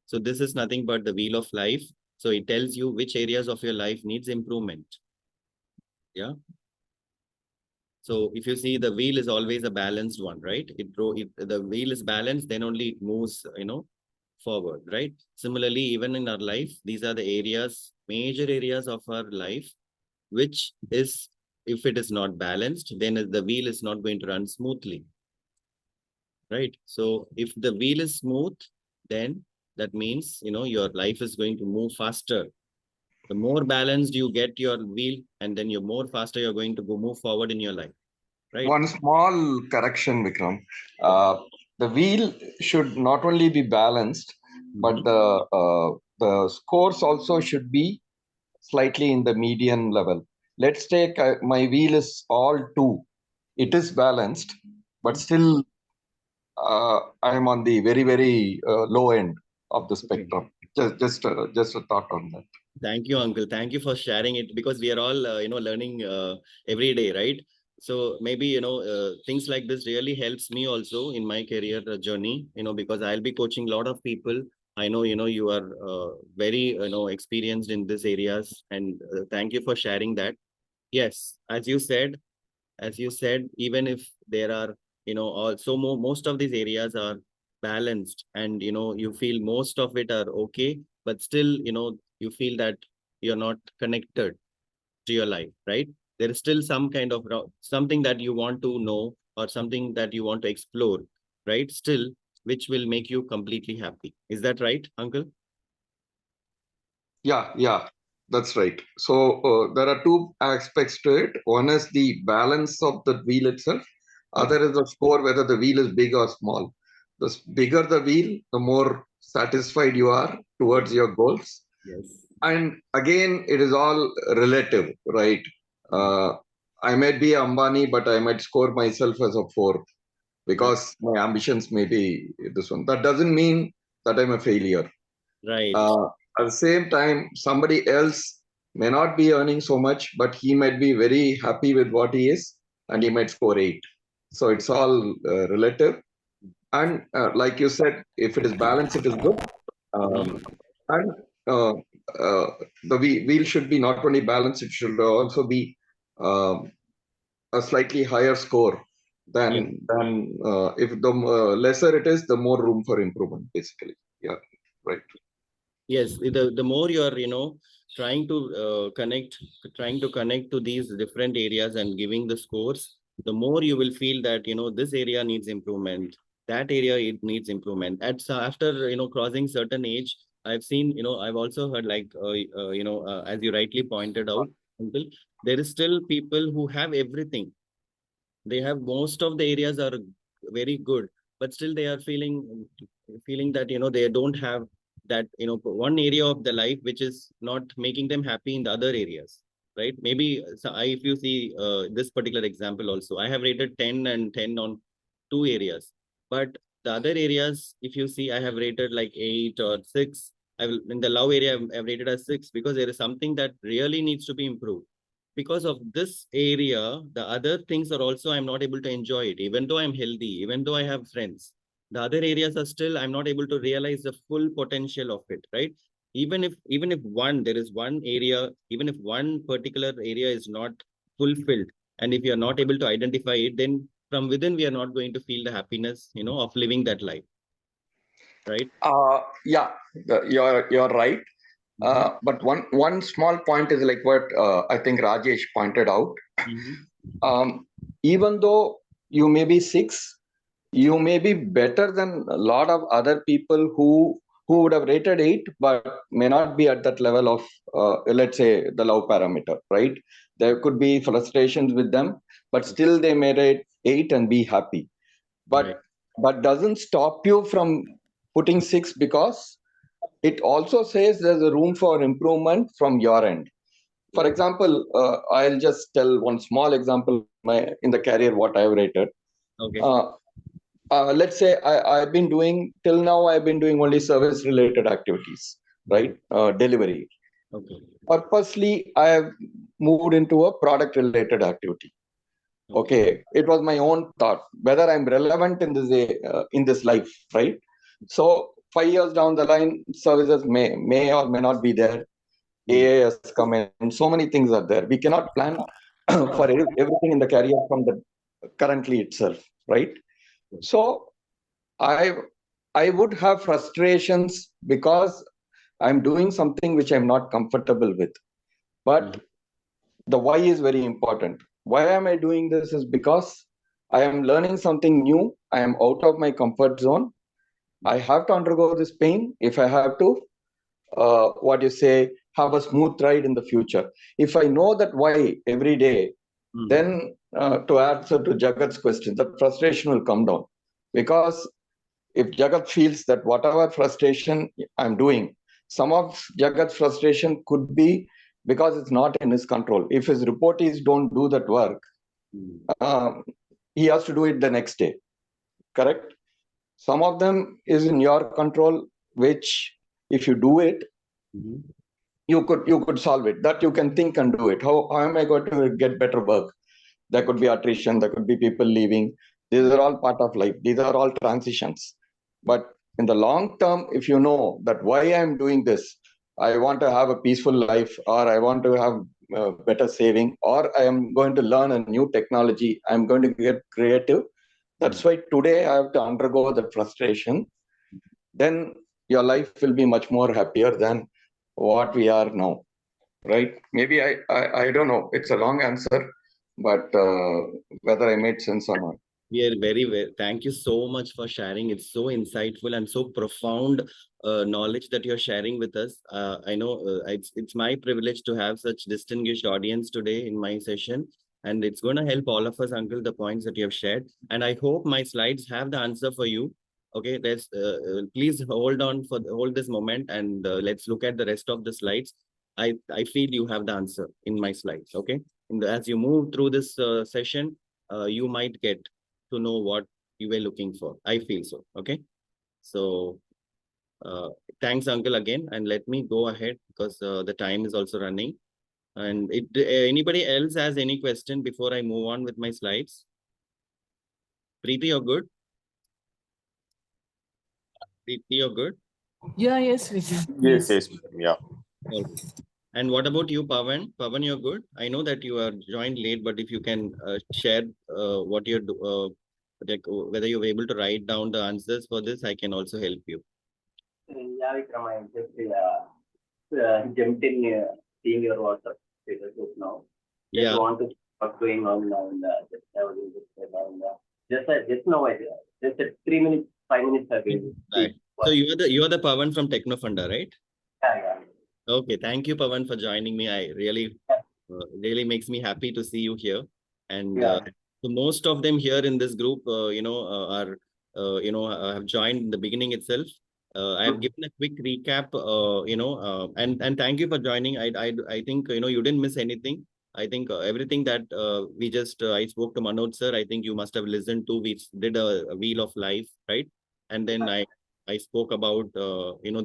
So this is nothing but the Wheel of Life. So it tells you which areas of your life needs improvement. Yeah. So if you see, the wheel is always a balanced one, right? The wheel is balanced, then only it moves, forward, right? Similarly, even in our life, these are the areas, major areas of our life, which is, if it is not balanced, then the wheel is not going to run smoothly, right? So if the wheel is smooth, then that means, your life is going to move faster. The more balanced you get your wheel, and then you're more faster you're going to move forward in your life, right? One small correction, Vikram. The wheel should not only be balanced, but the scores also should be slightly in the median level. Let's take my wheel is all 2. It is balanced, but still I am on the very, very low end of the spectrum. Just a thought on that. Thank you, Uncle. Thank you for sharing it, because we are all, learning every day, right? So maybe, things like this really helps me also in my career journey, because I'll be coaching a lot of people. I know, you are very, experienced in these areas, and thank you for sharing that. Yes, as you said, even if there are, also most of these areas are balanced, and, you feel most of it are okay, but still, you feel that you're not connected to your life, right? There is still some kind of something that you want to know, or something that you want to explore, right? Still, which will make you completely happy. Is that right, Uncle? Yeah, that's right. So there are 2 aspects to it. One is the balance of the wheel itself. Other is the score, whether the wheel is big or small. The bigger the wheel, the more satisfied you are towards your goals. Yes. And again, it is all relative, right? I might be Ambani, but I might score myself as a 4 because my ambitions may be this one. That doesn't mean that I'm a failure. Right. At the same time, somebody else may not be earning so much, but he might be very happy with what he is, and he might score 8. So it's all relative. And like you said, if it is balanced, it is good. And uh, the wheel should be not only balanced, it should also be a slightly higher score than if the lesser it is, the more room for improvement, basically. Yeah, right. Yes, the more you're, trying to connect to these different areas and giving the scores, the more you will feel that, this area needs improvement, that area it needs improvement. After, crossing certain age, I've seen, I've also heard, like, as you rightly pointed out, Uncle, there is still people who have everything. They have most of the areas are very good, but still they are feeling that, they don't have that, one area of the life which is not making them happy in the other areas, right? Maybe, so if you see this particular example also, I have rated 10 and 10 on 2 areas, but the other areas, if you see, I have rated like 8 or 6. In the love area, I've rated as 6, because there is something that really needs to be improved. Because of this area, the other things are also, I'm not able to enjoy it, even though I'm healthy, even though I have friends. The other areas are still, I'm not able to realize the full potential of it, right? Even if there is one area, even if one particular area is not fulfilled, and if you're not able to identify it, then from within, we are not going to feel the happiness, of living that life, right? Yeah, you're right. But one small point is like what I think Rajesh pointed out. Even though you may be 6, you may be better than a lot of other people who would have rated 8, but may not be at that level of let's say the love parameter, right? There could be frustrations with them, but still they may rate 8 and be happy. But Right. but doesn't stop you from putting 6, because it also says there's a room for improvement from your end. For example, I'll just tell one small example in the career what I've rated. Okay. Let's say I've been doing till now, I've been doing only service related activities, right? Delivery. Okay. Purposely, I have moved into a product related activity. Okay, it was my own thought whether I'm relevant in this life, right? So 5 years down the line, services may or may not be there. AI has come in, so many things are there. We cannot plan for everything in the career from the currently itself, right? So I would have frustrations because I'm doing something which I'm not comfortable with. But the why is very important. Why am I doing this is because I am learning something new. I am out of my comfort zone. I have to undergo this pain if I have to, have a smooth ride in the future. If I know that why every day, then to answer to Jagat's question, the frustration will come down. Because if Jagat feels that whatever frustration I'm doing, some of Jagat's frustration could be because it's not in his control. If his reportees don't do that work, he has to do it the next day. Correct? Some of them is in your control, which if you do it, you could solve it. That you can think and do it. How am I going to get better work? There could be attrition, there could be people leaving. These are all part of life. These are all transitions. But in the long term, if you know that why I'm doing this, I want to have a peaceful life, or I want to have better saving, or I am going to learn a new technology, I'm going to get creative. That's why today I have to undergo the frustration. Then your life will be much more happier than what we are now, right? Maybe I don't know. It's a long answer, but whether I made sense or not. We are very. Thank you so much for sharing. It's so insightful and so profound knowledge that you're sharing with us. I know it's my privilege to have such distinguished audience today in my session, and it's going to help all of us, Uncle, the points that you have shared. And I hope my slides have the answer for you. Okay, let's please hold this moment, and let's look at the rest of the slides. I feel you have the answer in my slides. Okay, as you move through this session, you might get to know what you were looking for. I feel so. Okay. So thanks, Uncle, again. And let me go ahead because the time is also running. And anybody else has any question before I move on with my slides? Preeti, you're good? Preeti, you're good? Yeah, yes, Vijay. Yes. Yeah. Okay. And what about you, Pavan? Pavan, you're good? I know that you are joined late, but if you can share what you're whether you're able to write down the answers for this, I can also help you. Yeah, Vikram, I just jumped in seeing your WhatsApp status just now. Just want to see what's going on now and just have a little bit and just now I just 3 minutes, 5 minutes ago. Right. So you're the Pavan from Technofunda, right? Yeah. Okay, thank you, Pavan, for joining me. I really makes me happy to see you here. And so most of them here in this group, have joined in the beginning itself. I have given a quick recap, and thank you for joining. I think you didn't miss anything. I think everything that we just I spoke to Manoj sir. I think you must have listened to. We did a wheel of life, right? And then I spoke about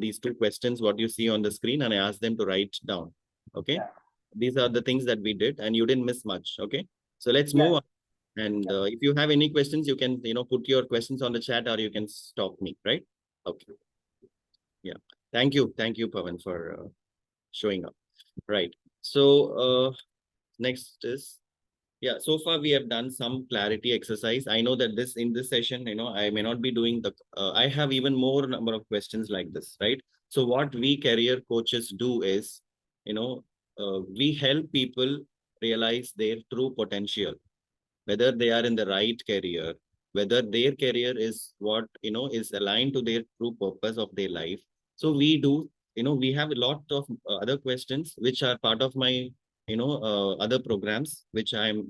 these two questions, what you see on the screen, and I asked them to write down. Okay, these are the things that we did, and you didn't miss much. Okay, so let's move on. And if you have any questions, you can put your questions on the chat, or you can stop me. Right? Okay. Yeah. Thank you, Pavan, for showing up. Right. So next is. Yeah, so far we have done some clarity exercise. I know that in this session, I may not be doing I have even more number of questions like this, right? So what we career coaches do is, we help people realize their true potential, whether they are in the right career, whether their career is what, is aligned to their true purpose of their life. So we do, we have a lot of other questions, which are part of my other programs which I'm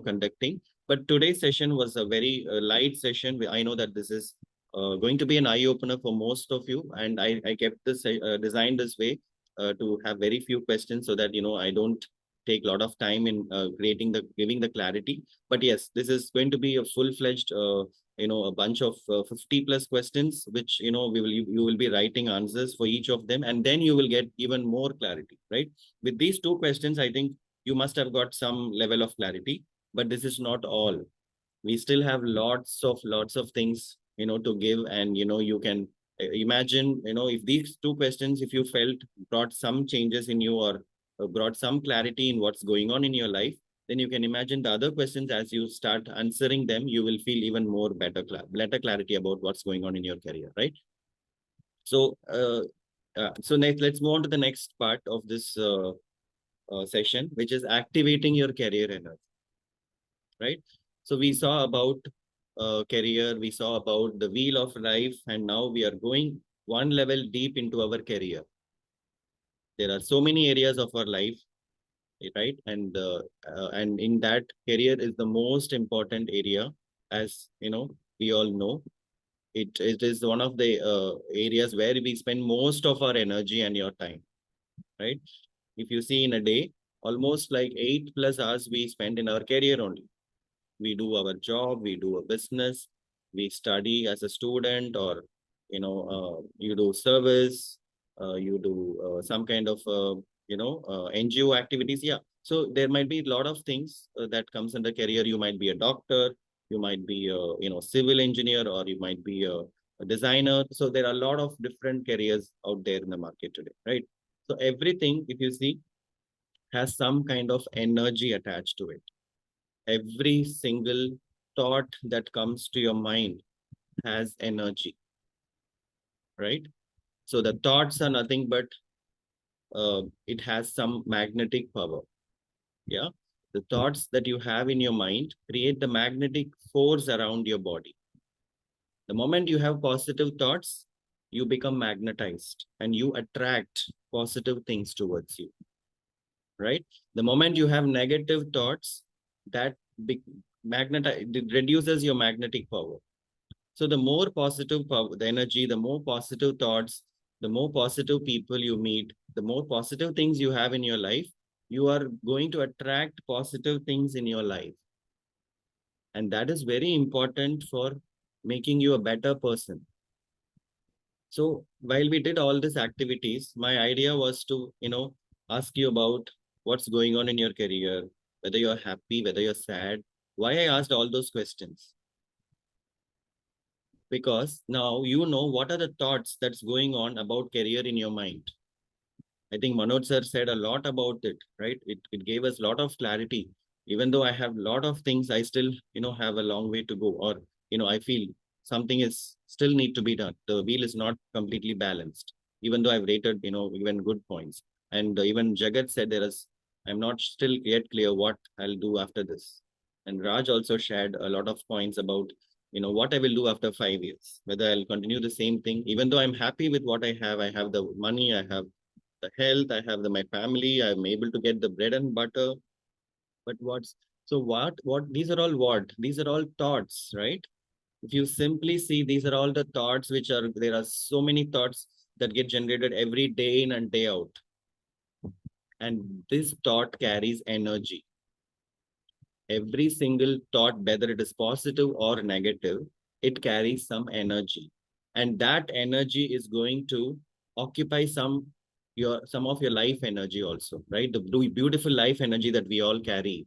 conducting. But today's session was a very light session. I know that this is going to be an eye opener for most of you, and I kept this designed this way to have very few questions so that I don't take a lot of time in giving the clarity. But yes, this is going to be a full-fledged, a bunch of 50 plus questions, which, you will be writing answers for each of them, and then you will get even more clarity, right? With these 2 questions, I think you must have got some level of clarity, but this is not all. We still have lots of things, to give. And, you can imagine, if these 2 questions, if you felt brought some changes in you, or brought some clarity in what's going on in your life, then you can imagine the other questions. As you start answering them, you will feel even more better clarity about what's going on in your career, right? So, next, let's move on to the next part of this session, which is activating your career energy, right? So we saw about career, we saw about the wheel of life, and now we are going one level deep into our career. There are so many areas of our life, right? And in that, career is the most important area. As we all know, it is one of the areas where we spend most of our energy and your time, right? If you see in a day, almost like 8+ hours we spend in our career only. We do our job, we do a business, we study as a student, or you do service, you do some kind of NGO activities. Yeah, so there might be a lot of things that comes under career. You might be a doctor, you might be a civil engineer, or you might be a designer. So there are a lot of different careers out there in the market today, right? So everything, if you see, has some kind of energy attached to it. Every single thought that comes to your mind has energy, right? So the thoughts are nothing but it has some magnetic power. Yeah, the thoughts that you have in your mind create the magnetic force around your body. The moment you have positive thoughts, you become magnetized and you attract positive things towards you, right? The moment you have negative thoughts, that it reduces your magnetic power. So the more positive power, the energy, the more positive thoughts, the more positive people you meet, the more positive things you have in your life, you are going to attract positive things in your life. And that is very important for making you a better person. So while we did all these activities, my idea was to, ask you about what's going on in your career, whether you're happy, whether you're sad. Why I asked all those questions? Because now you know what are the thoughts that's going on about career in your mind. I think Manoj sir said a lot about it, right? It gave us a lot of clarity. Even though I have a lot of things, I still, have a long way to go. Or, I feel something is still need to be done. The wheel is not completely balanced, even though I've rated, even good points. And even Jagat said I'm not still yet clear what I'll do after this. And Raj also shared a lot of points about, what I will do after 5 years, whether I'll continue the same thing. Even though I'm happy with what I have the money, I have the health, I have my family, I'm able to get the bread and butter. But these are all thoughts, right? If you simply see, these are all the thoughts there are so many thoughts that get generated every day in and day out. And this thought carries energy. Every single thought, whether it is positive or negative, it carries some energy. And that energy is going to occupy some of your life energy also, right? The beautiful life energy that we all carry.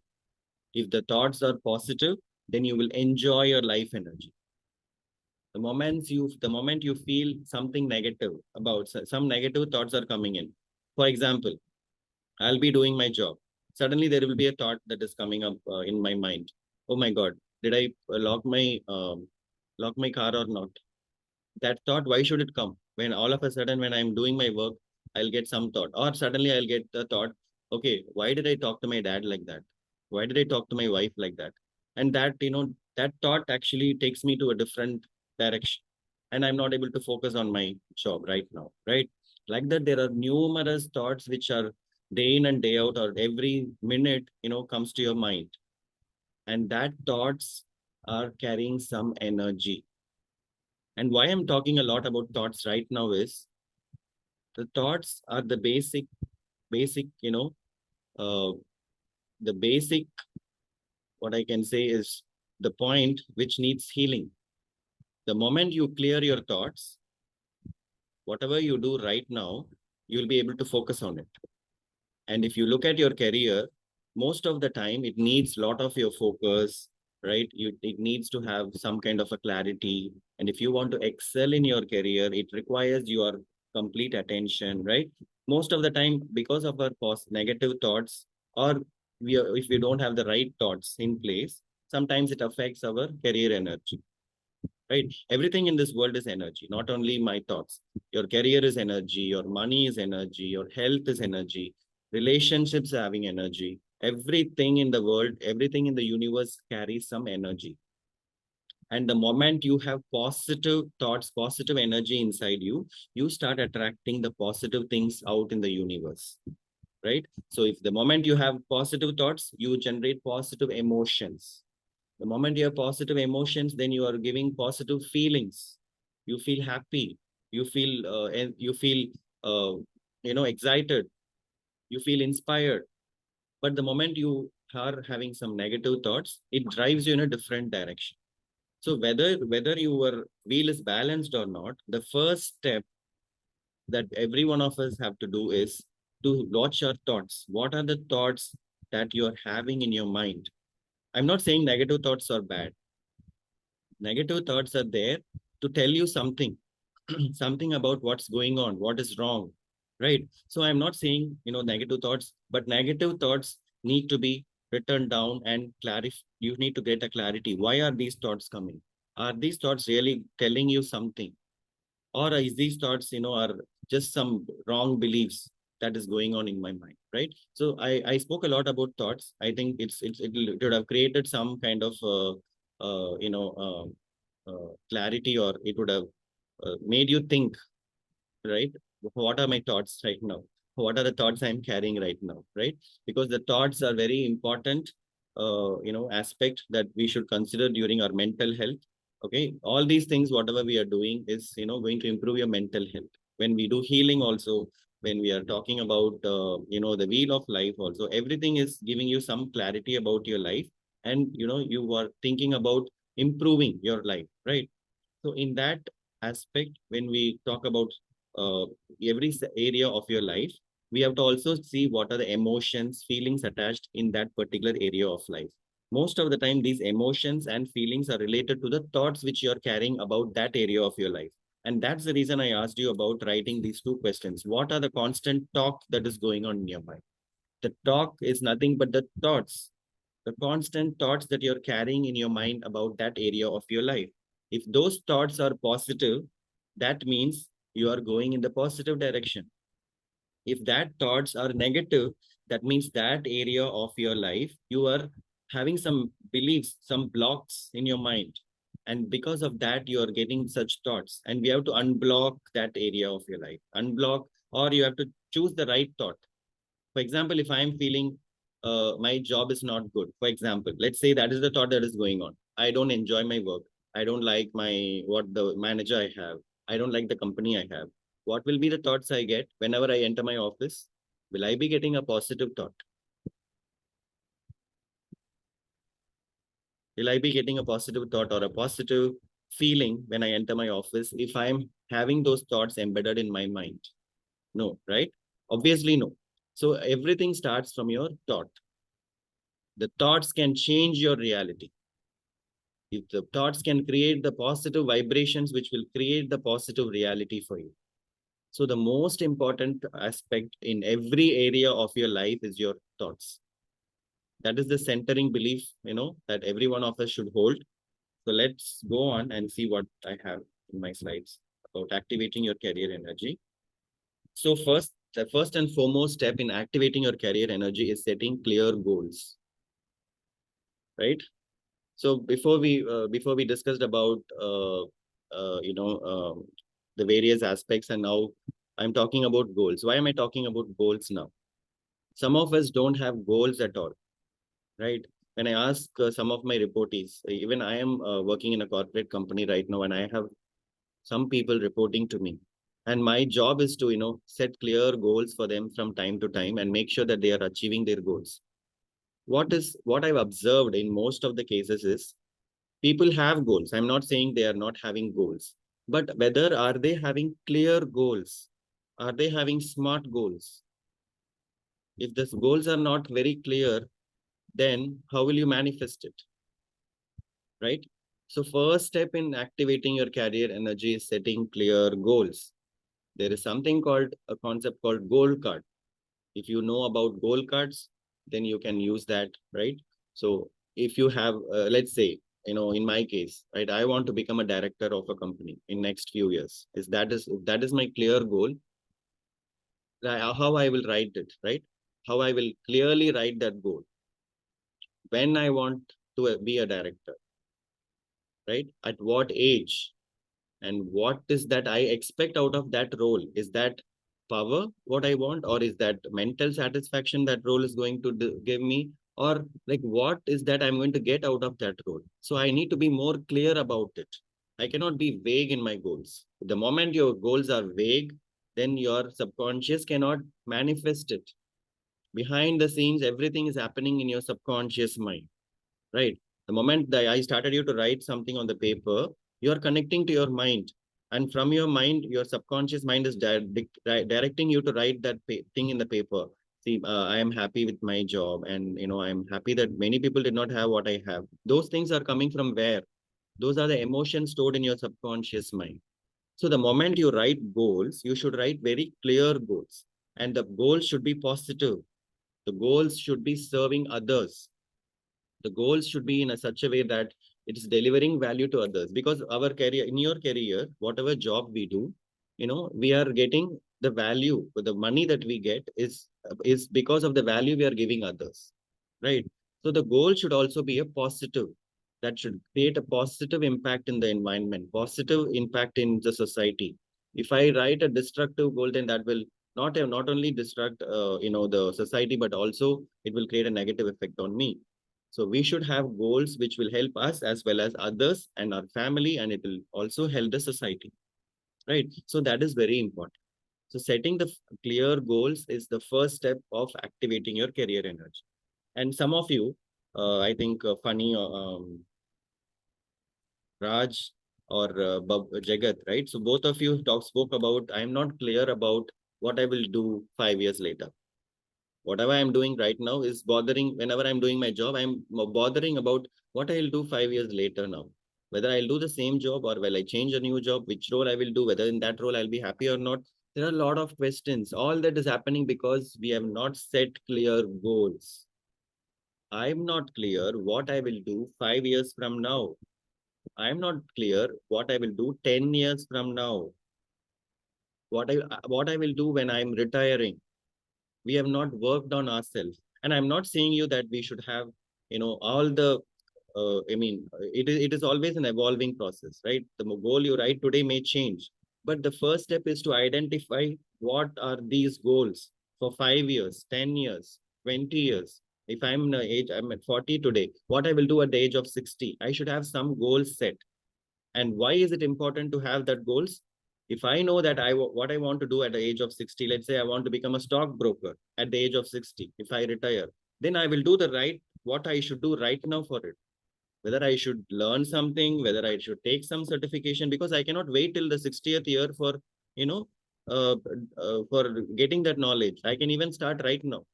If the thoughts are positive, then you will enjoy your life energy. The moment you feel something negative, about some negative thoughts are coming in. For example, I'll be doing my job. Suddenly there will be a thought that is coming up in my mind. Oh my God, did I lock my car or not? That thought, why should it come? When all of a sudden, when I'm doing my work, I'll get some thought. Or suddenly I'll get the thought, okay, why did I talk to my dad like that? Why did I talk to my wife like that? And that thought actually takes me to a different direction. And I'm not able to focus on my job right now, right? Like that, there are numerous thoughts which are day in and day out, or every minute, comes to your mind. And that thoughts are carrying some energy. And why I'm talking a lot about thoughts right now is the thoughts are the basic, uh, the basic, what I can say is the point which needs healing. The moment you clear your thoughts, whatever you do right now, you'll be able to focus on it. And if you look at your career, most of the time it needs a lot of your focus, right? It needs to have some kind of a clarity. And if you want to excel in your career, it requires your complete attention, right? Most of the time, because of our negative thoughts, or if we don't have the right thoughts in place, sometimes it affects our career energy, right? Everything in this world is energy, not only my thoughts. Your career is energy, your money is energy, your health is energy, relationships are having energy. Everything in the world, everything in the universe carries some energy. And the moment you have positive thoughts, positive energy inside you, you start attracting the positive things out in the universe, right? So if the moment you have positive thoughts, you generate positive emotions. The moment you have positive emotions, then you are giving positive feelings. You feel happy. You feel, excited. You feel inspired. But the moment you are having some negative thoughts, it drives you in a different direction. So whether your wheel is balanced or not, the first step that every one of us have to do is to watch your thoughts. What are the thoughts that you are having in your mind? I'm not saying negative thoughts are bad. Negative thoughts are there to tell you something, something about what's going on, what is wrong, right? So I'm not saying, negative thoughts, but negative thoughts need to be written down and clarify. You need to get a clarity. Why are these thoughts coming? Are these thoughts really telling you something? Or is these thoughts, are just some wrong beliefs that is going on in my mind, right? So I spoke a lot about thoughts. I think it would have created some kind of clarity, or it would have made you think, right? What are my thoughts right now? What are the thoughts I'm carrying right now, right? Because the thoughts are very important, aspect that we should consider during our mental health. Okay, all these things, whatever we are doing, is going to improve your mental health. When we do healing, also, when we are talking about the wheel of life, also, everything is giving you some clarity about your life, and you are thinking about improving your life, right? So in that aspect, when we talk about every area of your life, we have to also see what are the emotions, feelings attached in that particular area of life. Most of the time, these emotions and feelings are related to the thoughts which you are carrying about that area of your life. And that's the reason I asked you about writing these two questions. What are the constant talk that is going on in your mind? The talk is nothing but the thoughts, the constant thoughts that you're carrying in your mind about that area of your life. If those thoughts are positive, that means you are going in the positive direction. If that thoughts are negative, that means that area of your life, you are having some beliefs, some blocks in your mind. And because of that, you are getting such thoughts. And we have to unblock that area of your life. Unblock, or you have to choose the right thought. For example, if I'm feeling my job is not good, for example, let's say that is the thought that is going on. I don't enjoy my work. I don't like what the manager I have. I don't like the company I have. What will be the thoughts I get whenever I enter my office? Will I be getting a positive thought? Will I be getting a positive thought or a positive feeling when I enter my office if I'm having those thoughts embedded in my mind? No, right? Obviously, no. So everything starts from your thought. The thoughts can change your reality. If the thoughts can create the positive vibrations, which will create the positive reality for you. So the most important aspect in every area of your life is your thoughts. That is the centering belief, that every one of us should hold. So let's go on and see what I have in my slides about activating your career energy. So the first and foremost step in activating your career energy is setting clear goals, right? So before we discussed about the various aspects, and now I'm talking about goals. Why am I talking about goals now? Some of us don't have goals at all, right? When I ask some of my reportees, even I am working in a corporate company right now, and I have some people reporting to me, and my job is to set clear goals for them from time to time and make sure that they are achieving their goals. what I've observed in most of the cases is people have goals. I'm not saying they are not having goals, but whether are they having clear goals? Are they having smart goals? If these goals are not very clear, then how will you manifest it? Right? So first step in activating your career energy is setting clear goals. There is something called a concept called goal card. If you know about goal cards, then you can use that, right? So if you have, let's say, in my case, right, I want to become a director of a company in next few years. If that is my clear goal, how I will write it, right? How I will clearly write that goal. When I want to be a director, right? At what age? And what is that I expect out of that role? Is that power what I want, or is that mental satisfaction that role is going to give me, or like what is that I'm going to get out of that role? So I need to be more clear about it. I cannot be vague in my goals. The moment your goals are vague, then your subconscious cannot manifest it. Behind the scenes, everything is happening in your subconscious mind, right? The moment that I started you to write something on the paper, you are connecting to your mind. And from your mind, your subconscious mind is directing you to write that thing in the paper. See, I am happy with my job, and I am happy that many people did not have what I have. Those things are coming from where? Those are the emotions stored in your subconscious mind. So the moment you write goals, you should write very clear goals. And the goals should be positive. The goals should be serving others. The goals should be in such a way that it is delivering value to others, because our career, in your career, whatever job we do, we are getting the value. The money that we get is because of the value we are giving others, right? So the goal should also be a positive, that should create a positive impact in the environment, positive impact in the society. If I write a destructive goal, then that will not only destruct the society, but also it will create a negative effect on me. So we should have goals which will help us as well as others and our family, and it will also help the society, right? So that is very important. So setting the clear goals is the first step of activating your career energy. And some of you, I think Funny, Raj or Jagat, right? So both of you spoke about, I'm not clear about what I will do 5 years later. Whatever I'm doing right now is bothering. Whenever I'm doing my job, I'm bothering about what I'll do 5 years later now. Whether I'll do the same job or will I change a new job, which role I will do, whether in that role I'll be happy or not. There are a lot of questions. All that is happening because we have not set clear goals. I'm not clear what I will do 5 years from now. I'm not clear what I will do 10 years from now. What I will do when I'm retiring. We have not worked on ourselves. And I'm not saying you that we should have all the it is always an evolving process, right? The goal you write today may change, but the first step is to identify what are these goals for 5 years, 10 years, 20 years. If I'm at 40 today, what I will do at the age of 60, I should have some goals set. And why is it important to have that goals? If I know that what I want to do at the age of 60, let's say I want to become a stockbroker at the age of 60, if I retire, then I will do what I should do right now for it. Whether I should learn something, whether I should take some certification, because I cannot wait till the 60th year you know, for getting that knowledge. I can even start right now.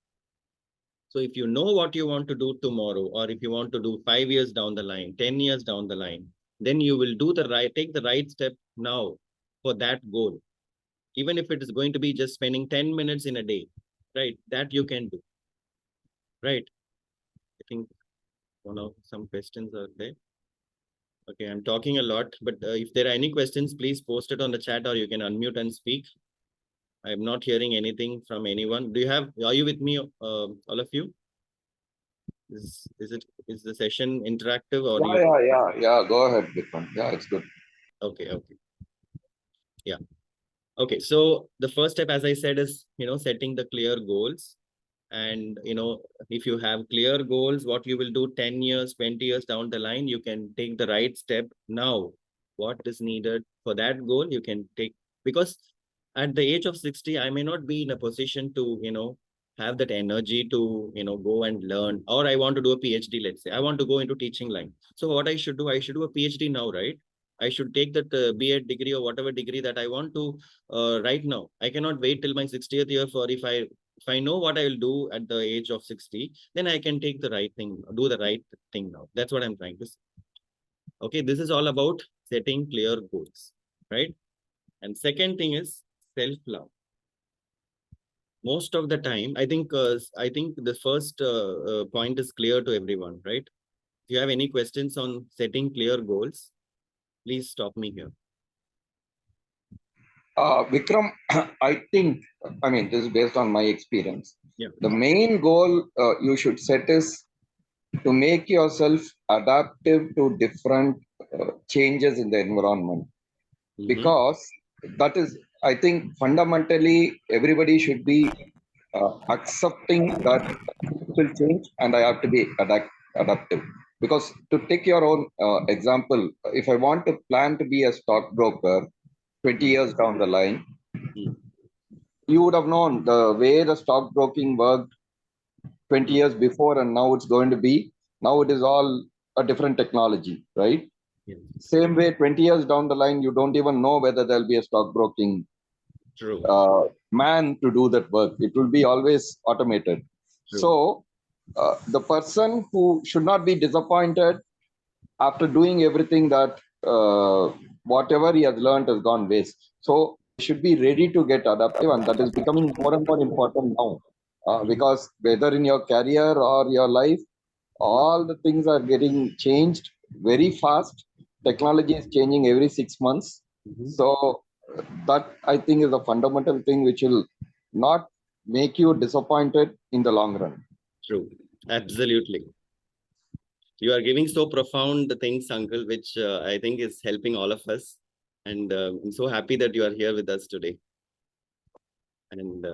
So if you know what you want to do tomorrow, or if you want to do 5 years down the line, 10 years down the line, then you will take the right step now for that goal. Even if it is going to be just spending 10 minutes in a day, right? That you can do, right? I think some questions are there. Okay, I'm talking a lot, but if there are any questions, please post it on the chat, or you can unmute and speak. I'm not hearing anything from anyone. Are you with me, all of you? Is the session interactive, or Yeah. Go ahead, Vikram. Yeah, it's good. Okay. Yeah. Okay. So the first step, as I said, is setting the clear goals. And if you have clear goals, what you will do 10 years, 20 years down the line, you can take the right step now. What is needed for that goal, you can take, because at the age of 60, I may not be in a position to have that energy to, go and learn, or I want to do a PhD, let's say, I want to go into teaching line. So what I should do, I should do a PhD now, right? I should take that B.Ed degree or whatever degree that I want to right now. I cannot wait till my 60th year for if I know what I will do at the age of 60, then I can take the right thing, do the right thing now. That's what I'm trying to say. Okay, this is all about setting clear goals, right? And second thing is self-love. Most of the time, I think the first point is clear to everyone, right? If you have any questions on setting clear goals, please stop me here. Vikram, I think, this is based on my experience. Yeah. The main goal you should set is to make yourself adaptive to different changes in the environment. Because that is, I think, fundamentally, everybody should be accepting that things will change and I have to be adaptive. Because to take your own example, if I want to plan to be a stockbroker 20 years down the line, you would have known the way the stockbroking worked 20 years before and now it's going to be. Now it is all a different technology, right? Yeah. Same way, 20 years down the line, you don't even know whether there'll be a stockbroking man to do that work. It will be always automated. True. So the person who should not be disappointed after doing everything that whatever he has learned has gone waste. So he should be ready to get adaptive, and that is becoming more and more important now. Because whether in your career or your life, all the things are getting changed very fast. Technology is changing every 6 months. So that I think is a fundamental thing which will not make you disappointed in the long run. True. Absolutely. You are giving so profound things, Uncle, which I think is helping all of us. And I'm so happy that you are here with us today. And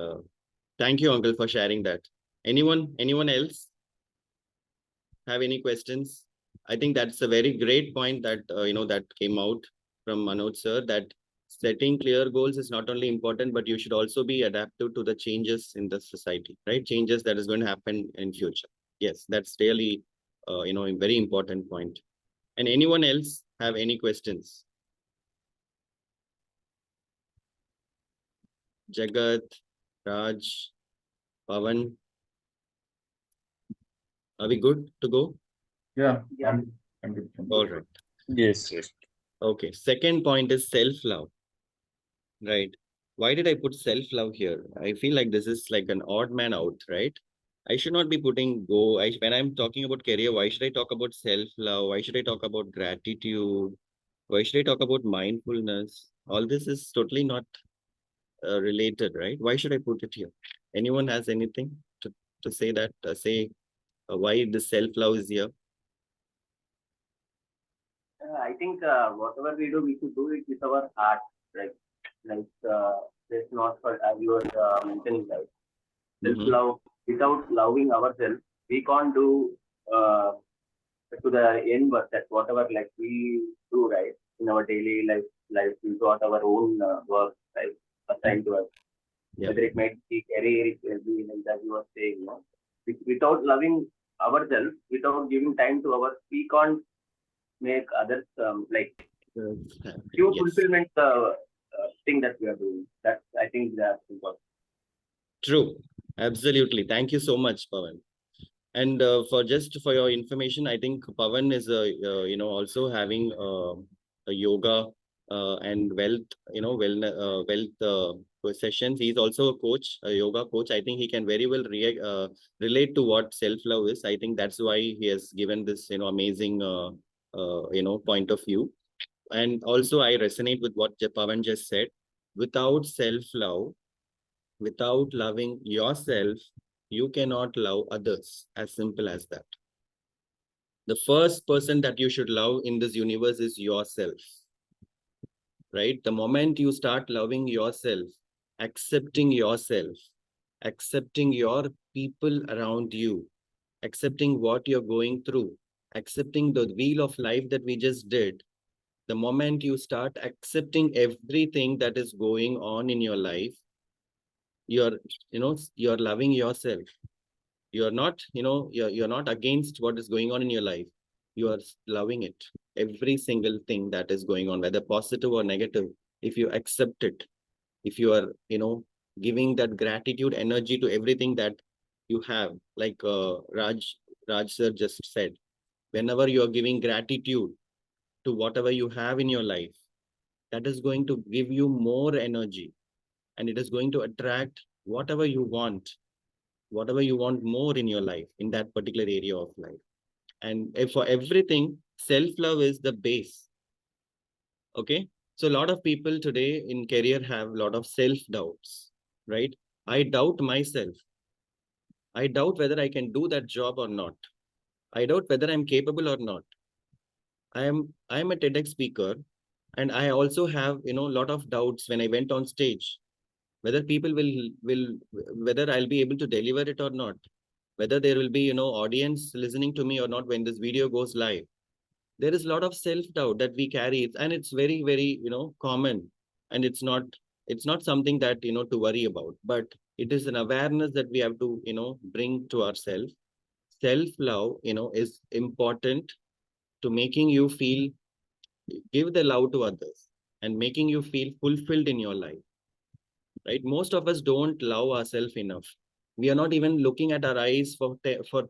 thank you, Uncle, for sharing that. Anyone else have any questions? I think that's a very great point that, that came out from Manoj sir, that setting clear goals is not only important, but you should also be adaptive to the changes in the society, right? Changes that is going to happen in future. Yes, that's really, a very important point. And anyone else have any questions? Jagat, Raj, Pavan, are we good to go? Yeah. Yeah. I'm good. All right. Yes. Okay. Second point is self-love. Right. Why did I put self-love here? I feel like this is like an odd man out, right? I should not be putting go. When I'm talking about career, why should I talk about self-love? Why should I talk about gratitude? Why should I talk about mindfulness? All this is totally not related, right? Why should I put it here? Anyone has anything to say that? Why the self-love is here? I think whatever we do, we should do it with our heart, right? It's not for as you were mentioning, right? Self-love, without loving ourselves, we can't do to the end work that whatever like we do, right, in our daily life we got our own work, right, assigned to us. Yeah. Whether it might be career, it will be like that you were saying, without loving ourselves, without giving time to ours, we can't make others give fulfillment thing that we are doing. That's, I think, that's important. True. Absolutely. Thank you so much, Pavan. And for your information, I think Pavan is also having a yoga and wealth, sessions. He's also a coach, a yoga coach. I think he can very well relate to what self-love is. I think that's why he has given this, amazing, point of view. And also I resonate with what Pavan just said. Without self-love, without loving yourself, you cannot love others. As simple as that. The first person that you should love in this universe is yourself. Right? The moment you start loving yourself, accepting your people around you, accepting what you're going through, accepting the wheel of life that we just did, the moment you start accepting everything that is going on in your life, you're, you're loving yourself. You're not, you're not against what is going on in your life. You are loving it. Every single thing that is going on, whether positive or negative, if you accept it, if you are, giving that gratitude energy to everything that you have, like Raj sir just said, whenever you are giving gratitude to whatever you have in your life, that is going to give you more energy, and it is going to attract whatever you want more in your life, in that particular area of life. And for everything, self-love is the base. Okay. So a lot of people today in career have a lot of self-doubts, right? I doubt myself. I doubt whether I can do that job or not. I doubt whether I'm capable or not. I'm a TEDx speaker, and I also have, a lot of doubts when I went on stage, whether people will whether I'll be able to deliver it or not, whether there will be, audience listening to me or not when this video goes live. There is a lot of self-doubt that we carry, and it's very, very, common, and it's not something that, to worry about, but it is an awareness that we have to, bring to ourselves. Self-love, is important to making you feel, give the love to others and making you feel fulfilled in your life, right? Most of us don't love ourselves enough. We are not even looking at our eyes for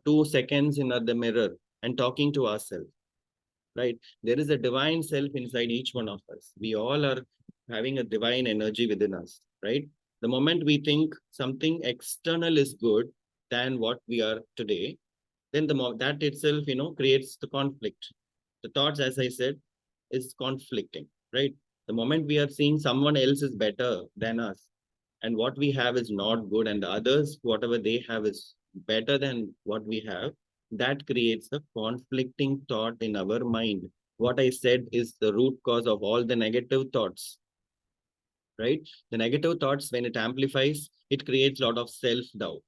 2 seconds in the mirror and talking to ourselves, right? There is a divine self inside each one of us. We all are having a divine energy within us, right? The moment we think something external is good than what we are today, then that itself, creates the conflict. The thoughts, as I said, is conflicting, right? The moment we are seeing someone else is better than us, and what we have is not good, and the others, whatever they have is better than what we have, that creates a conflicting thought in our mind. What I said is the root cause of all the negative thoughts, right? The negative thoughts, when it amplifies, it creates a lot of self-doubt.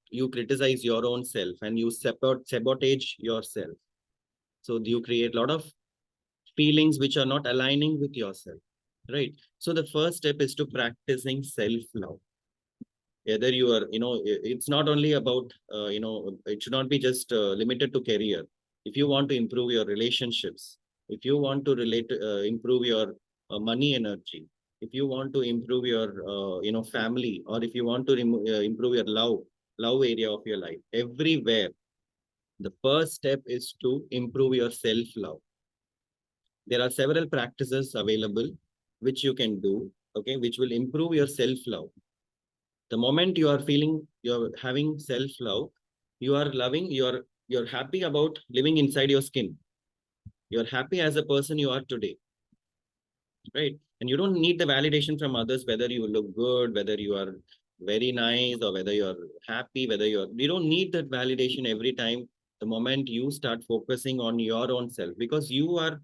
You criticize your own self, and you sabotage yourself. So you create a lot of feelings which are not aligning with yourself, right? So the first step is to practicing self-love. Whether you are, it's not only about, it should not be just limited to career. If you want to improve your relationships, if you want to improve your money energy, if you want to improve your, family, or if you want to improve your love area of your life, everywhere, the first step is to improve your self-love. There are several practices available which you can do, okay, which will improve your self-love. The moment you are feeling, you're having self-love, you are loving, you're happy about living inside your skin. You're happy as a person you are today, right? And you don't need the validation from others, whether you look good, whether you are very nice, or whether you're happy, you don't need that validation every time. The moment you start focusing on your own self, because you are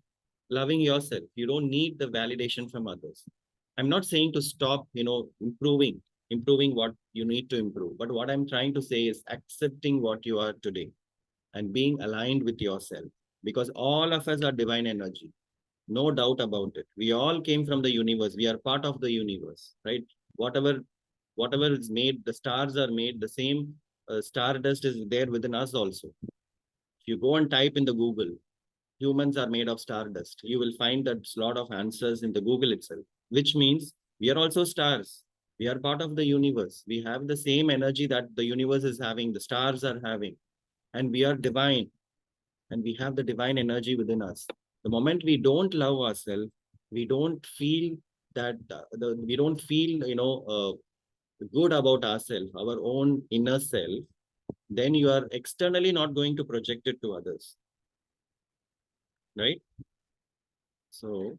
loving yourself, you don't need the validation from others. I'm not saying to stop, improving what you need to improve. But what I'm trying to say is accepting what you are today and being aligned with yourself, because all of us are divine energy. No doubt about it. We all came from the universe. We are part of the universe, right? Whatever is made, the stars are made, the same stardust is there within us also. If you go and type in the Google, humans are made of stardust, you will find that a lot of answers in the Google itself, which means we are also stars. We are part of the universe. We have the same energy that the universe is having, the stars are having, and we are divine, and we have the divine energy within us. The moment we don't love ourselves, we don't feel that we don't feel, good about ourselves, our own inner self, then you are externally not going to project it to others, right? So,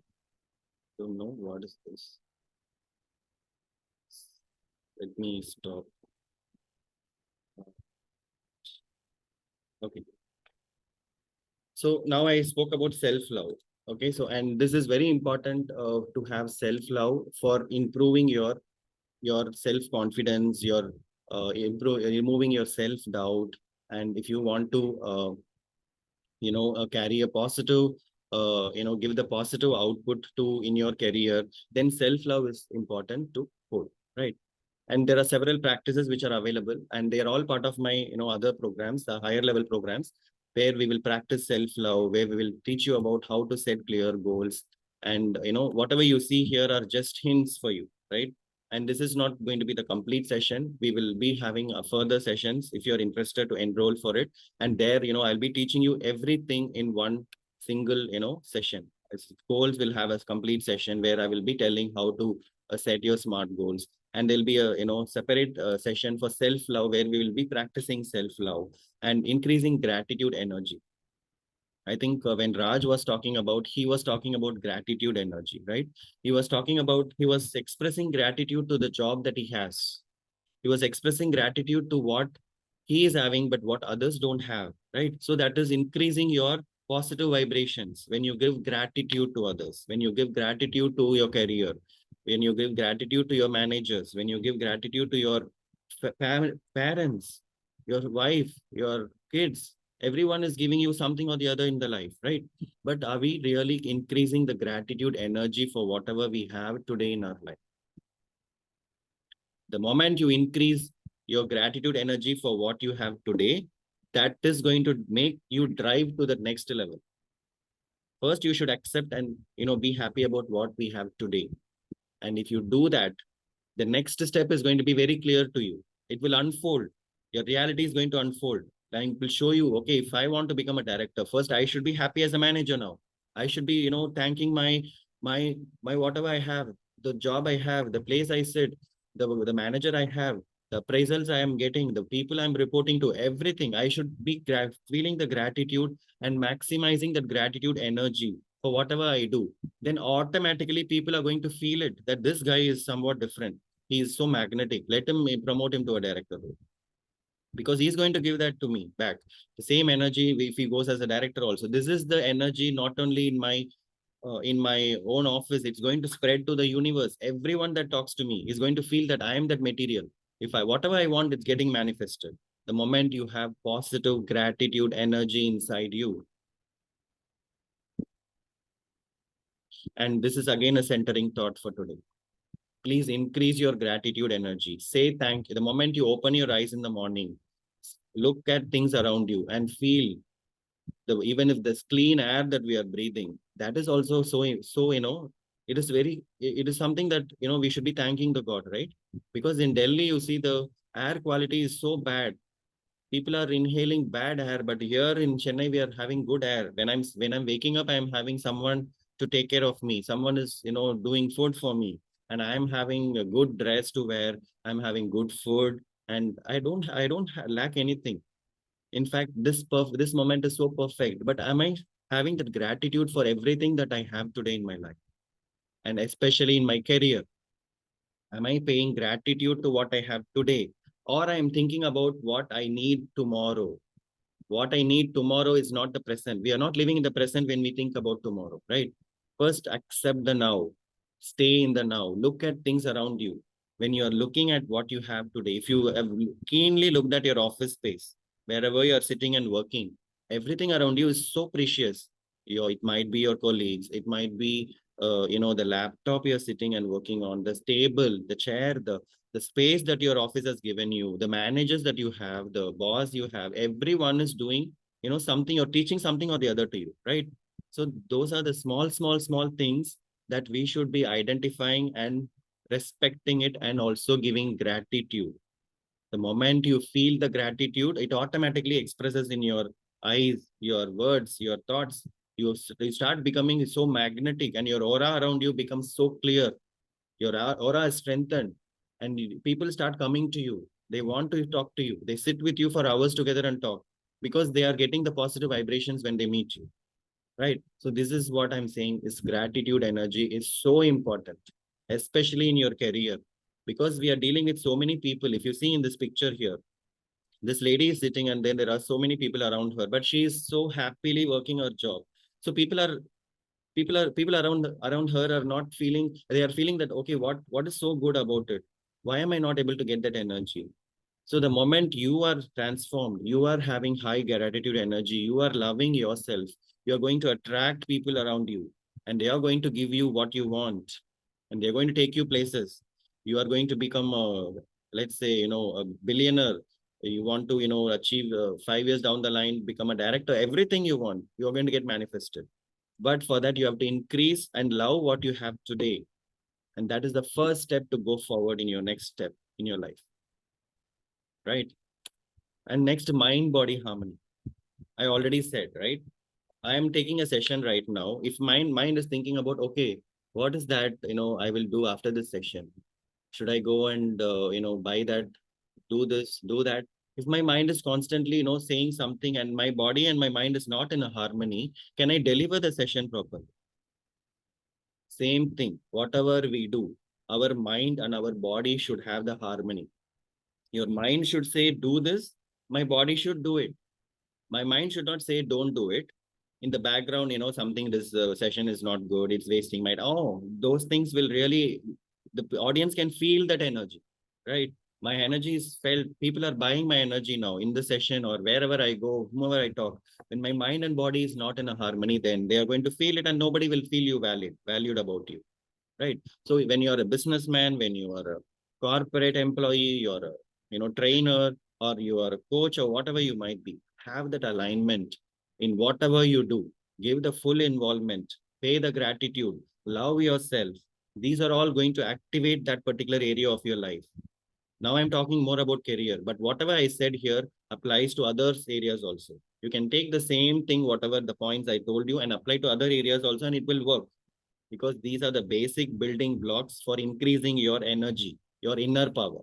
don't know what is this. Let me stop. Okay. So now I spoke about self-love. Okay. So, and this is very important to have self-love for improving your self-confidence, your removing your self-doubt. And if you want to, carry a positive, give the positive output to in your career, then self-love is important to hold, right? And there are several practices which are available, and they are all part of my, other programs, the higher level programs, where we will practice self-love, where we will teach you about how to set clear goals. And, whatever you see here are just hints for you, right? And this is not going to be the complete session. We will be having further sessions if you're interested to enroll for it. And there, I'll be teaching you everything in one single, session. Goals will have a complete session where I will be telling how to set your SMART goals. And there'll be a, separate session for self-love where we will be practicing self-love and increasing gratitude energy. I think when Raj was talking about, he was talking about gratitude energy, right? He was expressing gratitude to the job that he has. He was expressing gratitude to what he is having, but what others don't have, right? So that is increasing your positive vibrations when you give gratitude to others, when you give gratitude to your career, when you give gratitude to your managers, when you give gratitude to your parents, your wife, your kids. Everyone is giving you something or the other in the life, right? But are we really increasing the gratitude energy for whatever we have today in our life? The moment you increase your gratitude energy for what you have today, that is going to make you drive to the next level. First, you should accept and, be happy about what we have today. And if you do that, the next step is going to be very clear to you. It will unfold. Your reality is going to unfold. And it will show you, okay, if I want to become a director, first I should be happy as a manager now. I should be, thanking my whatever I have, the job I have, the place I sit, the manager I have, the appraisals I am getting, the people I'm reporting to, everything. I should be feeling the gratitude and maximizing that gratitude energy for whatever I do. Then automatically people are going to feel it that this guy is somewhat different. He is so magnetic. Let him promote him to a director role. Because he's going to give that to me back. The same energy if he goes as a director also. This is the energy not only in my own office, it's going to spread to the universe. Everyone that talks to me is going to feel that I am that material. If whatever I want, it's getting manifested. The moment you have positive gratitude energy inside you. And this is again a centering thought for today. Please increase your gratitude energy. Say thank you. The moment you open your eyes in the morning, look at things around you and feel even if this clean air that we are breathing, that is also so it is something that we should be thanking the God, right? Because in Delhi you see the air quality is so bad. People are inhaling bad air, but here in Chennai we are having good air. When I'm waking up, I'm having someone to take care of me. Someone is doing food for me, and I'm having a good dress to wear. I'm having good food, and I don't lack anything. In fact, this moment is so perfect. But am I having that gratitude for everything that I have today in my life, and especially in my career? Am I paying gratitude to what I have today, or I am thinking about what I need tomorrow? What I need tomorrow is not the present. We are not living in the present when we think about tomorrow, right? First, accept the now. Stay in the now. Look at things around you. When you are looking at what you have today, if you have keenly looked at your office space, wherever you are sitting and working, everything around you is so precious. It might be your colleagues. It might be, the laptop you're sitting and working on, the table, the chair, the space that your office has given you, the managers that you have, the boss you have, everyone is doing, something or teaching something or the other to you, right? So those are the small things that we should be identifying and respecting it and also giving gratitude. The moment you feel the gratitude, it automatically expresses in your eyes, your words, your thoughts. You start becoming so magnetic and your aura around you becomes so clear. Your aura is strengthened and people start coming to you. They want to talk to you. They sit with you for hours together and talk because they are getting the positive vibrations when they meet you, right? So this is what I'm saying is gratitude energy is so important, especially in your career, because we are dealing with so many people. If you see in this picture here, this lady is sitting and then there are so many people around her, but she is so happily working her job. So people around her are not feeling, they are feeling that, okay, what is so good about it? Why am I not able to get that energy? So the moment you are transformed, you are having high gratitude energy, you are loving yourself, you are going to attract people around you and they are going to give you what you want and they're going to take you places. You are going to become let's say, a billionaire, you want to, achieve 5 years down the line, become a director, everything you want, you're going to get manifested. But for that, you have to increase and love what you have today. And that is the first step to go forward in your next step in your life. Right? And next, mind body harmony. I already said, right? I am taking a session right now. If my mind is thinking about, okay, what is that, I will do after this session? Should I go and, buy that, do this, do that? If my mind is constantly, saying something and my body and my mind is not in a harmony, can I deliver the session properly? Same thing, whatever we do, our mind and our body should have the harmony. Your mind should say, do this. My body should do it. My mind should not say, don't do it. In the background, something, this session is not good, it's wasting my, those things will really, the audience can feel that energy, right? My energy is felt, people are buying my energy now in the session or wherever I go, whomever I talk. When my mind and body is not in a harmony, then they are going to feel it and nobody will feel you valued about you, right? So when you're a businessman, when you are a corporate employee, you're a, trainer, or you are a coach or whatever you might be, have that alignment in whatever you do. Give the full involvement, pay the gratitude, love yourself. These are all going to activate that particular area of your life. Now I'm talking more about career, but whatever I said here applies to other areas also. You can take the same thing, whatever the points I told you, and apply to other areas also, and it will work, because these are the basic building blocks for increasing your energy, your inner power.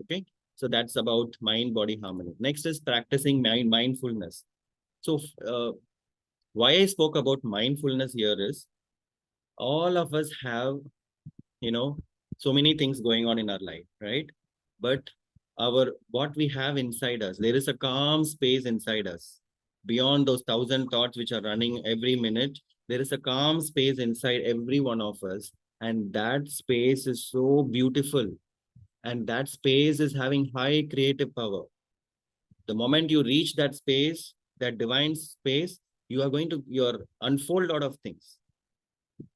Okay, so that's about mind body harmony. Next is practicing mindfulness. So why I spoke about mindfulness here is, all of us have, so many things going on in our life, right? But what we have inside us, there is a calm space inside us. Beyond those 1,000 thoughts which are running every minute, there is a calm space inside every one of us. And that space is so beautiful. And that space is having high creative power. The moment you reach that space, that divine space, you are going to unfold a lot of things.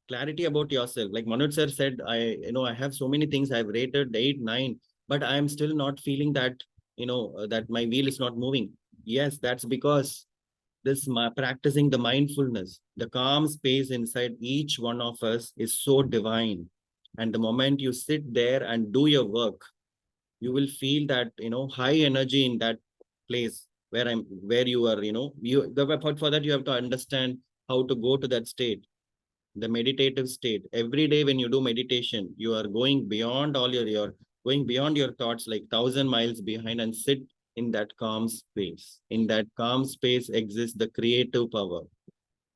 Clarity about yourself. Like Manoj sir said, I have so many things I've rated 8, 9, but I am still not feeling that, that my wheel is not moving. Yes, that's because practicing the mindfulness, the calm space inside each one of us is so divine. And the moment you sit there and do your work, you will feel that, high energy in that place where you are, for that, you have to understand how to go to that state, the meditative state. Every day when you do meditation, you are going beyond all your going beyond your thoughts, like 1,000 miles behind, and sit in that calm space. In that calm space exists the creative power.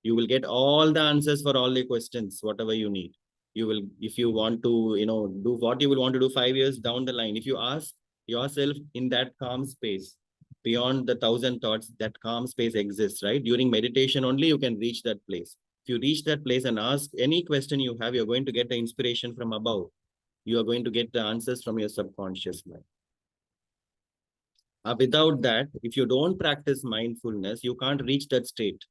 You will get all the answers for all the questions, whatever you need. You will, if you want to, do what you will want to do 5 years down the line, if you ask yourself in that calm space, beyond the 1,000 thoughts, that calm space exists, right? During meditation only, you can reach that place. If you reach that place and ask any question you have, you're going to get the inspiration from above. You are going to get the answers from your subconscious mind. Without that, if you don't practice mindfulness, you can't reach that state.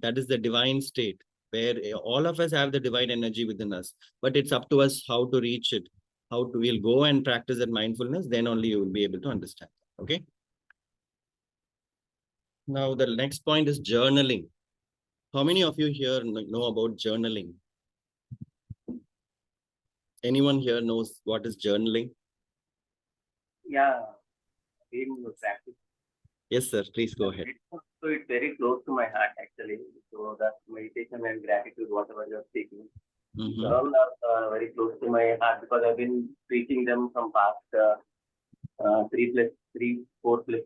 That is the divine state, where all of us have the divine energy within us, but it's up to us how to reach it, we'll go and practice that mindfulness, then only you will be able to understand. Okay. Now, the next point is journaling. How many of you here know about journaling? Anyone here knows what is journaling? Yeah, in practice. Yes, sir. Please go ahead. So it's very close to my heart, actually. So that meditation and gratitude, whatever you're speaking, all are very close to my heart, because I've been teaching them from past 4+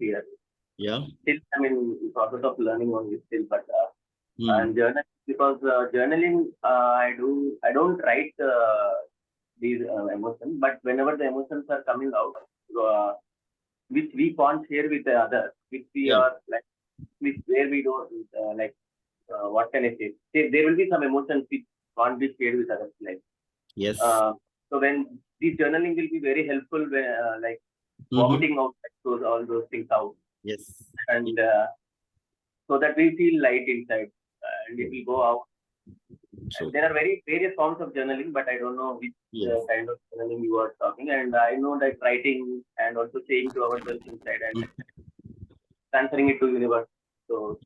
years. Yeah. Still, I'm in process of learning only still, but and journaling, because journaling, I don't write these emotions, but whenever the emotions are coming out, which we can't share with the others, which we are like, where we don't what can I say? There will be some emotions which can't be shared with others, like yes. So when this journaling will be very helpful, when like vomiting out all those things out. Yes. And so that we feel light inside, and it will go out. True. There are various forms of journaling, but I don't know which Yes. kind of journaling you are talking. And I know that writing and also saying to ourselves inside and transferring it to universe. So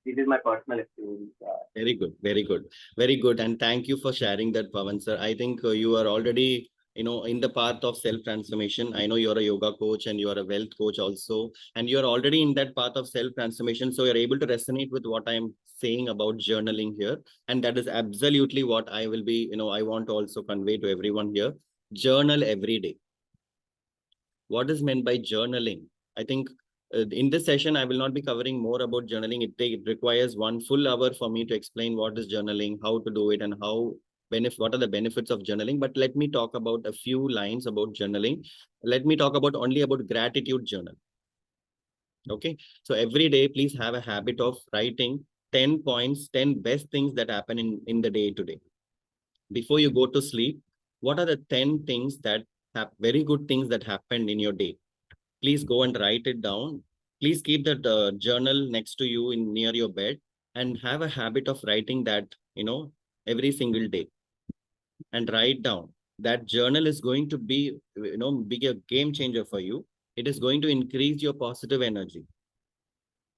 this is my personal experience. Very good, very good, very good. And thank you for sharing that, Pawan sir. I think you are already, in the path of self-transformation. I know you're a yoga coach and you are a wealth coach also, and you're already in that path of self-transformation. So you're able to resonate with what I'm saying about journaling here. And that is absolutely what I will be, I want to also convey to everyone here. Journal every day. What is meant by journaling? I think in this session, I will not be covering more about journaling. It requires 1 full hour for me to explain what is journaling, how to do it, and what are the benefits of journaling. But let me talk about a few lines about journaling. Let me talk only about gratitude journal. Okay. So every day, please have a habit of writing 10 points, 10 best things that happen in the day today. Before you go to sleep, what are the 10 things that have very good things that happened in your day? Please go and write it down. Please keep that journal next to you near your bed and have a habit of writing that, every single day, and write down. That journal is going to be, be a game changer for you. It is going to increase your positive energy,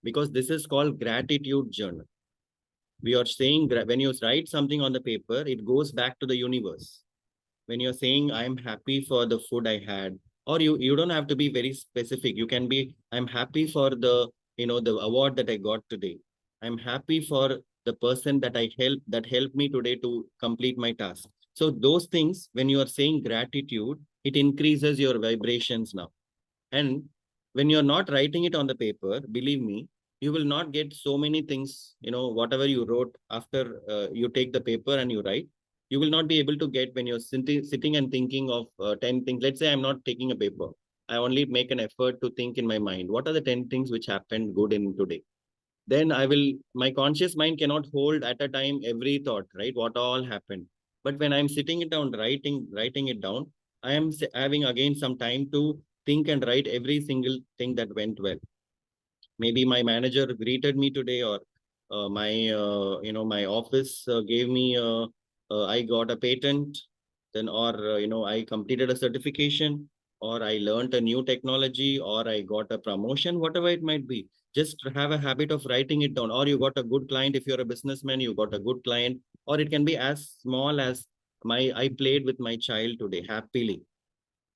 because this is called gratitude journal. We are saying when you write something on the paper, it goes back to the universe. When you're saying, I'm happy for the food I had, or you don't have to be very specific. You can be, I'm happy for the award that I got today. I'm happy for the person that helped me today to complete my task. So those things, when you are saying gratitude, it increases your vibrations now. And when you're not writing it on the paper, believe me, you will not get so many things, whatever you wrote after you take the paper and you write, you will not be able to get when you're sitting and thinking of 10 things. Let's say I'm not taking a paper. I only make an effort to think in my mind. What are the 10 things which happened good in today? Then my conscious mind cannot hold at a time every thought, right? What all happened. But when I'm sitting it down, writing it down, I am having again some time to think and write every single thing that went well. Maybe my manager greeted me today, or my office gave me, I got a patent, then, or, I completed a certification, or I learned a new technology, or I got a promotion, whatever it might be. Just have a habit of writing it down. Or you got a good client. If you're a businessman, you got a good client, or it can be as small as I played with my child today happily.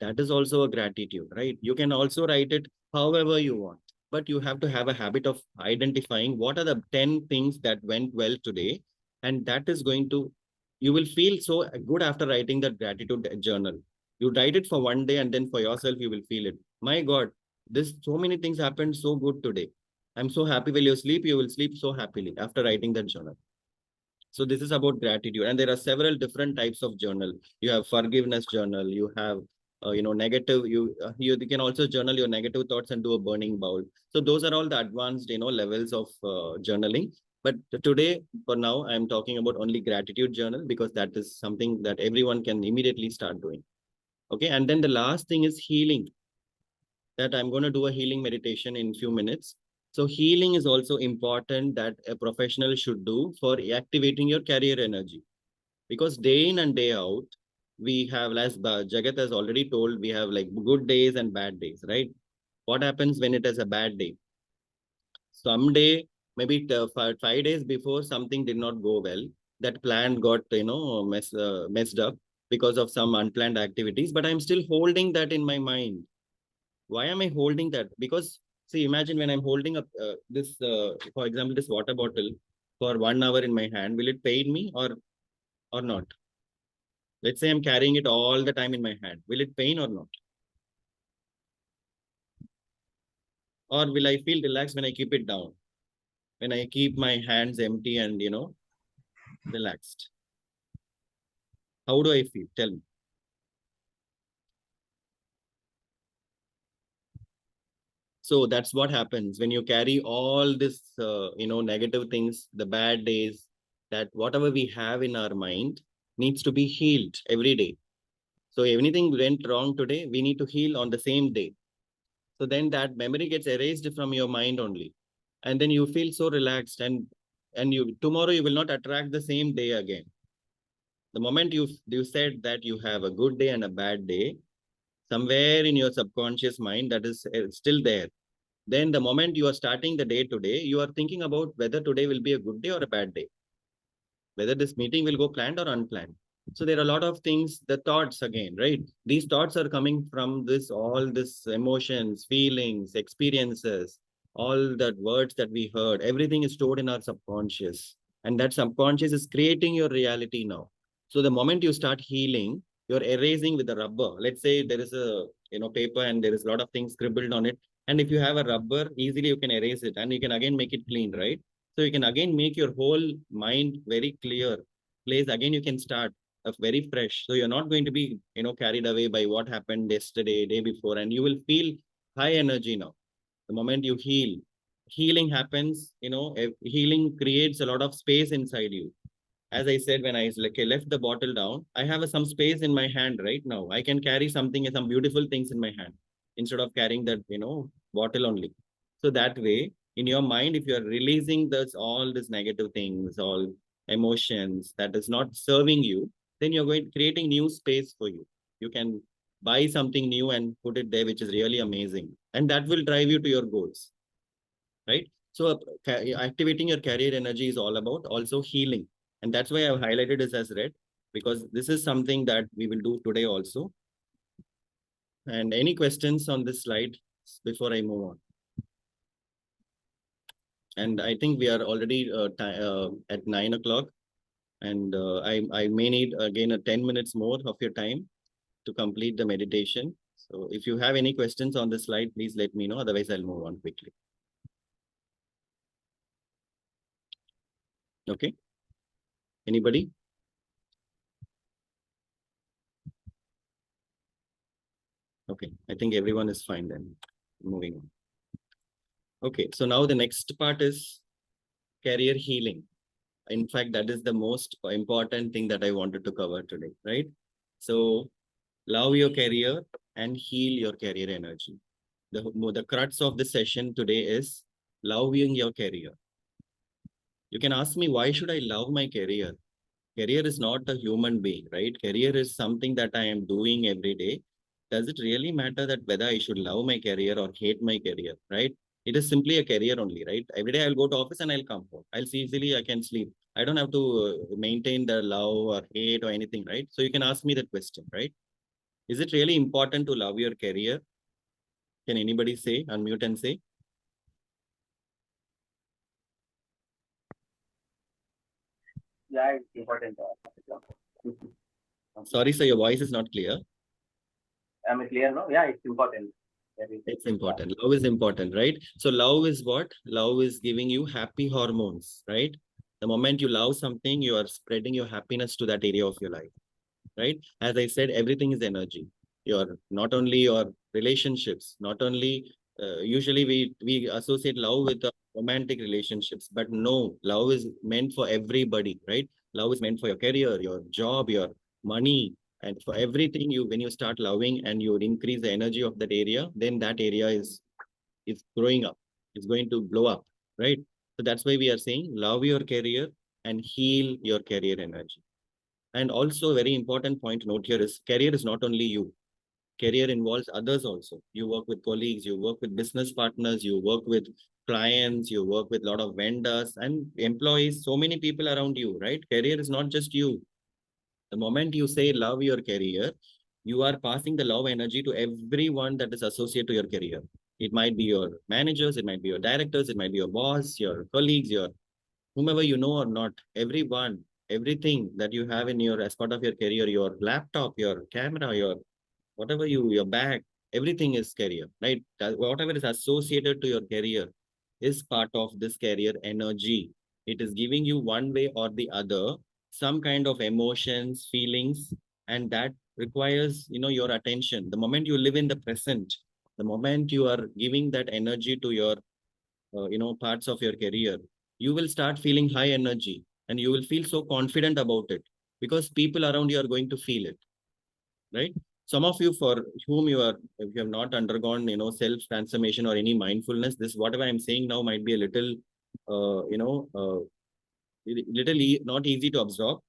That is also a gratitude, right? You can also write it however you want, but you have to have a habit of identifying what are the 10 things that went well today. And that is you will feel so good after writing that gratitude journal. You write it for 1 day, and then for yourself, you will feel it. My God, so many things happened so good today. I'm so happy. When you sleep, you will sleep so happily after writing that journal. So this is about gratitude, and there are several different types of journal. You have forgiveness journal. You have, negative. You can also journal your negative thoughts and do a burning bowl. So those are all the advanced, levels of journaling. But today, for now, I'm talking about only gratitude journal, because that is something that everyone can immediately start doing. Okay, and then the last thing is healing. That I'm going to do a healing meditation in few minutes. So healing is also important that a professional should do for activating your career energy. Because day in and day out, we have, as Jagat has already told, we have like good days and bad days, right? What happens when it is a bad day? Someday, maybe 5 days before, something did not go well. That plan got, messed up because of some unplanned activities, but I'm still holding that in my mind. Why am I holding that? Because, see, imagine when I'm holding up this, for example, this water bottle for 1 hour in my hand, will it pain me or not? Let's say I'm carrying it all the time in my hand. Will it pain or not? Or will I feel relaxed when I keep it down? When I keep my hands empty and, relaxed? How do I feel? Tell me. So that's what happens when you carry all this, negative things, the bad days, that whatever we have in our mind needs to be healed every day. So anything went wrong today, we need to heal on the same day. So then that memory gets erased from your mind only. And then you feel so relaxed. And and tomorrow you will not attract the same day again. The moment you said that you have a good day and a bad day, somewhere in your subconscious mind that is still there. Then the moment you are starting the day today, you are thinking about whether today will be a good day or a bad day, whether this meeting will go planned or unplanned. So there are a lot of things, the thoughts again, right? These thoughts are coming from all this emotions, feelings, experiences, all that words that we heard, everything is stored in our subconscious. And that subconscious is creating your reality now. So the moment you start healing, you're erasing with a rubber. Let's say there is a paper and there is a lot of things scribbled on it. And if you have a rubber, easily you can erase it and you can again make it clean, right? So you can again make your whole mind very clear place. Again, you can start very fresh. So you're not going to be, carried away by what happened yesterday, day before, and you will feel high energy now. The moment you heal, healing happens, healing creates a lot of space inside you. As I said, when I left the bottle down, I have some space in my hand right now. I can carry something, some beautiful things in my hand instead of carrying that, bottle only. So that way, in your mind, if you are releasing all these negative things, all emotions that is not serving you, then you're creating new space for you. You can buy something new and put it there, which is really amazing. And that will drive you to your goals, right? So activating your career energy is all about also healing. And that's why I've highlighted this as red, because this is something that we will do today also. And any questions on this slide before I move on? And I think we are already at 9 o'clock. And I may need again 10 minutes more of your time to complete the meditation. So if you have any questions on this slide, please let me know. Otherwise, I'll move on quickly. Okay. Anybody? Okay, I think everyone is fine then. Moving on. Okay, so now the next part is career healing. In fact, that is the most important thing that I wanted to cover today, right? So love your career and heal your career energy. The crux of the session today is loving your career. You can ask me, why should I love my career? Career is not a human being, right? Career is something that I am doing every day. Does it really matter that whether I should love my career or hate my career, right? It is simply a career only, right? Every day I'll go to office and I'll come home. I'll see easily, I can sleep. I don't have to maintain the love or hate or anything, right? So you can ask me that question, right? Is it really important to love your career? Can anybody say, unmute and say? Yeah, it's important. Sorry, sir, your voice is not clear. Am I clear now? Yeah, it's important. It's important. Love is important, right? So love is what? Love is giving you happy hormones, right? The moment you love something, you are spreading your happiness to that area of your life, right? As I said, everything is energy. Not only your relationships, not only usually we associate love with romantic relationships, but no, love is meant for everybody, right? Love is meant for your career, your job, your money, and for everything. When you start loving and you increase the energy of that area, then that area is growing up. It's going to blow up, right? So that's why we are saying love your career and heal your career energy. And also, a very important point to note here is career is not only you. Career involves others also. You work with colleagues, you work with business partners, you work with clients, you work with a lot of vendors and employees, so many people around you, right? Career is not just you. The moment you say love your career, you are passing the love energy to everyone that is associated to your career. It might be your managers, it might be your directors, it might be your boss, your colleagues, your whomever you know or not, everyone, everything that you have in as part of your career, your laptop, your camera, whatever your bag, everything is career, right? Whatever is associated to your career is part of this career energy. It is giving you one way or the other some kind of emotions, feelings, and that requires your attention. The moment you live in the present, the moment you are giving that energy to your parts of your career, you will start feeling high energy and you will feel so confident about it because people around you are going to feel it, right? Some of you, for whom if you have not undergone self transformation or any mindfulness, this whatever I'm saying now might be a little not easy to absorb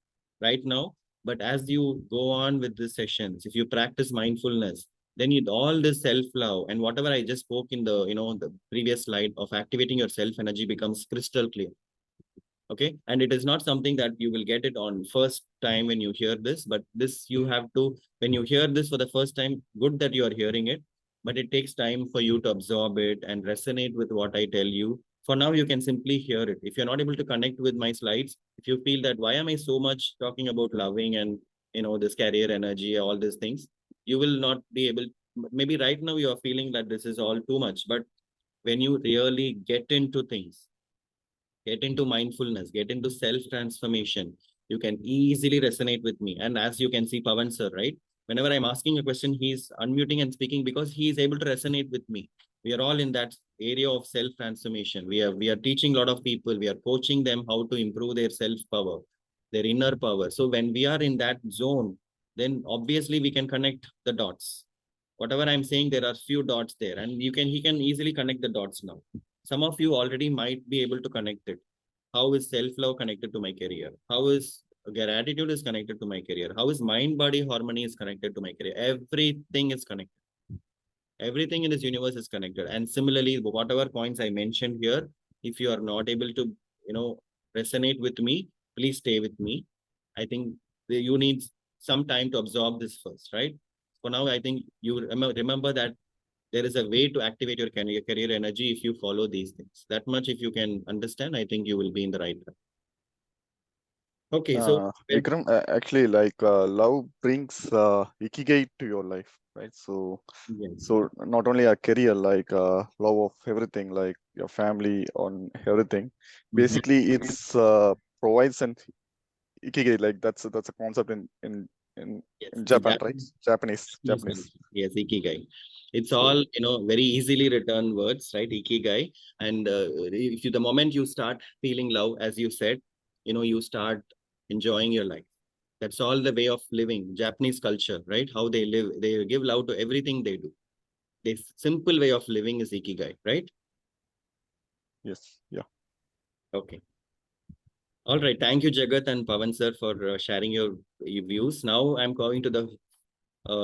right now. But as you go on with these sessions, if you practice mindfulness, then you all this self-love and whatever I just spoke in the the previous slide of activating your self-energy becomes crystal clear. Okay, and it is not something that you will get it on first time when you hear this, but this you have to, when you hear this for the first time, good that you are hearing it, but it takes time for you to absorb it and resonate with what I tell you. For now, you can simply hear it. If you're not able to connect with my slides, if you feel that why am I so much talking about loving and this career energy, all these things, you will not be able, maybe right now you are feeling that this is all too much, but when you really get into things, get into mindfulness, get into self-transformation, you can easily resonate with me. And as you can see, Pavan sir, right? Whenever I'm asking a question, he's unmuting and speaking because he is able to resonate with me. We are all in that area of self-transformation. We are teaching a lot of people, we are coaching them how to improve their self-power, their inner power. So when we are in that zone, then obviously we can connect the dots. Whatever I'm saying, there are few dots there, and he can easily connect the dots now. Some of you already might be able to connect it. How is self-love connected to my career? How is gratitude is connected to my career? How is mind-body harmony is connected to my career? Everything is connected. Everything in this universe is connected. And similarly, whatever points I mentioned here, if you are not able to, resonate with me, please stay with me. I think you need some time to absorb this first, right? For now, I think you remember that there is a way to activate your career energy if you follow these things. That much, if you can understand, I think you will be in the right track. Okay, so Vikram, actually, love brings ikigai to your life, right? So, yes. so not only a career, love of everything, like your family, on everything. Basically, it's provides an ikigai. Like that's a concept in Yes, Japan, right? Japanese. Yes, ikigai. It's all very easily written words, right? Ikigai. And if you, the moment you start feeling love, as you said, you start enjoying your life. That's all the way of living. Japanese culture, right? How they live, they give love to everything they do. This simple way of living is ikigai, right? Yes. Yeah. Okay. All right. Thank you, Jagat and Pavan sir, for sharing your views. Now I'm going to the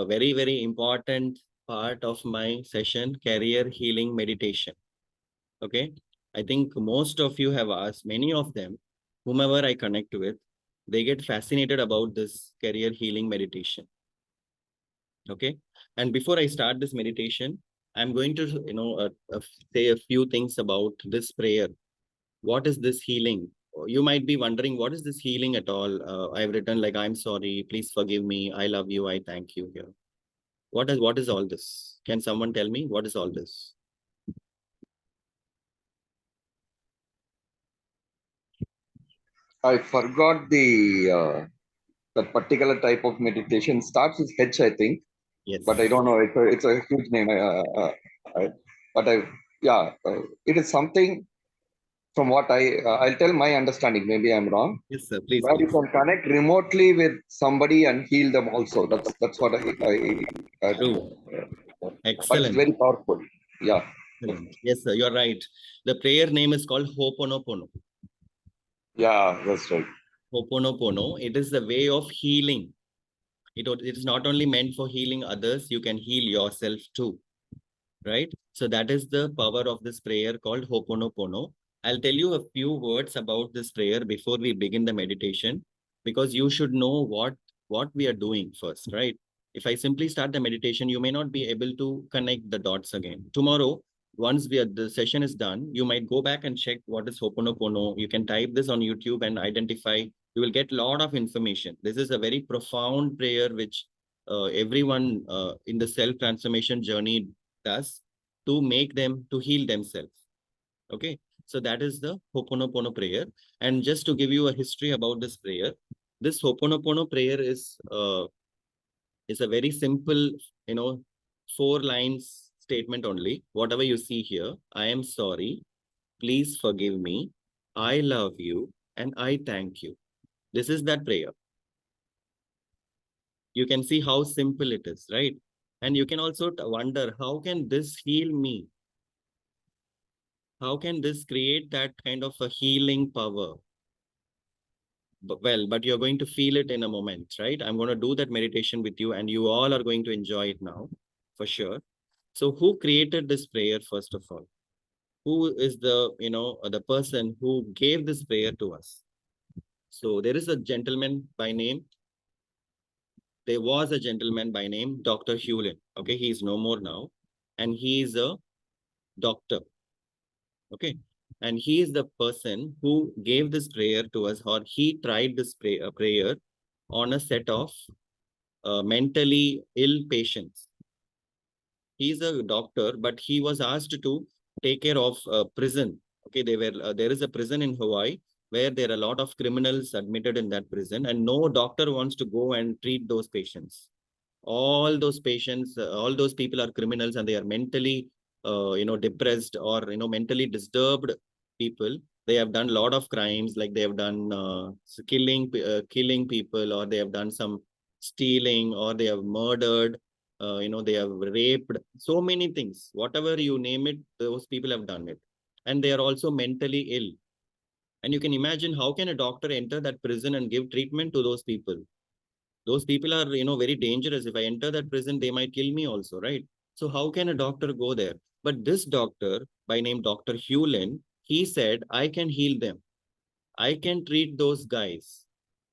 very, very important part of my session, career healing meditation. Okay. I think most of you have asked, many of them, whomever I connect with, they get fascinated about this career healing meditation. Okay. And before I start this meditation, I'm going to, say a few things about this prayer. What is this healing? You might be wondering, what is this healing at all? I've written like, I'm sorry, please forgive me, I love you, I thank you here. What is all this? Can someone tell me what is all this? I forgot the particular type of meditation. Starts with H, I think, Yes. but I don't know. It's a huge name. It is something from what I'll tell my understanding. Maybe I'm wrong. Yes, sir. Please. Where you can connect remotely with somebody and heal them also. That's what I True. but it's Excellent. very powerful. Yeah. Excellent. Yes, sir. You're right. The prayer name is called Ho'oponopono. Yeah, that's right. Ho'oponopono. It is the way of healing. It is not only meant for healing others, you can heal yourself too. Right? So that is the power of this prayer called Ho'oponopono. I'll tell you a few words about this prayer before we begin the meditation, because you should know what we are doing first, right? If I simply start the meditation, you may not be able to connect the dots again. Tomorrow, once the session is done, you might go back and check what is Ho'oponopono. You can type this on YouTube and identify. You will get a lot of information. This is a very profound prayer, which everyone in the self-transformation journey does to make them to heal themselves. Okay, so that is the Ho'oponopono prayer. And just to give you a history about this prayer, this Ho'oponopono prayer is a very simple, 4 lines statement only. Whatever you see here, I am sorry, please forgive me, I love you, and I thank you. This is that prayer. You can see how simple it is, right? And you can also wonder, how can this heal me? How can this create that kind of a healing power? but you're going to feel it in a moment, right? I'm going to do that meditation with you and you all are going to enjoy it now for sure. So who created this prayer, first of all? Who is the, the person who gave this prayer to us? So there is a gentleman by name. There was a gentleman by name Dr. Hewlin. Okay, he is no more now. And he is a doctor. Okay. And he is the person who gave this prayer to us, or he tried this prayer on a set of mentally ill patients. He's a doctor, but he was asked to take care of prison. Okay, there is a prison in Hawaii where there are a lot of criminals admitted in that prison, and no doctor wants to go and treat those patients. All those patients, all those people are criminals, and they are mentally, depressed, or mentally disturbed people. They have done a lot of crimes, like they have done killing people, or they have done some stealing, or they have murdered. They have raped, so many things. Whatever you name it, those people have done it, and they are also mentally ill. And you can imagine, how can a doctor enter that prison and give treatment to those people? Those people are, very dangerous. If I enter that prison, they might kill me also, right? So how can a doctor go there? But this doctor by name Dr. Hewlin, he said, I can heal them. I can treat those guys.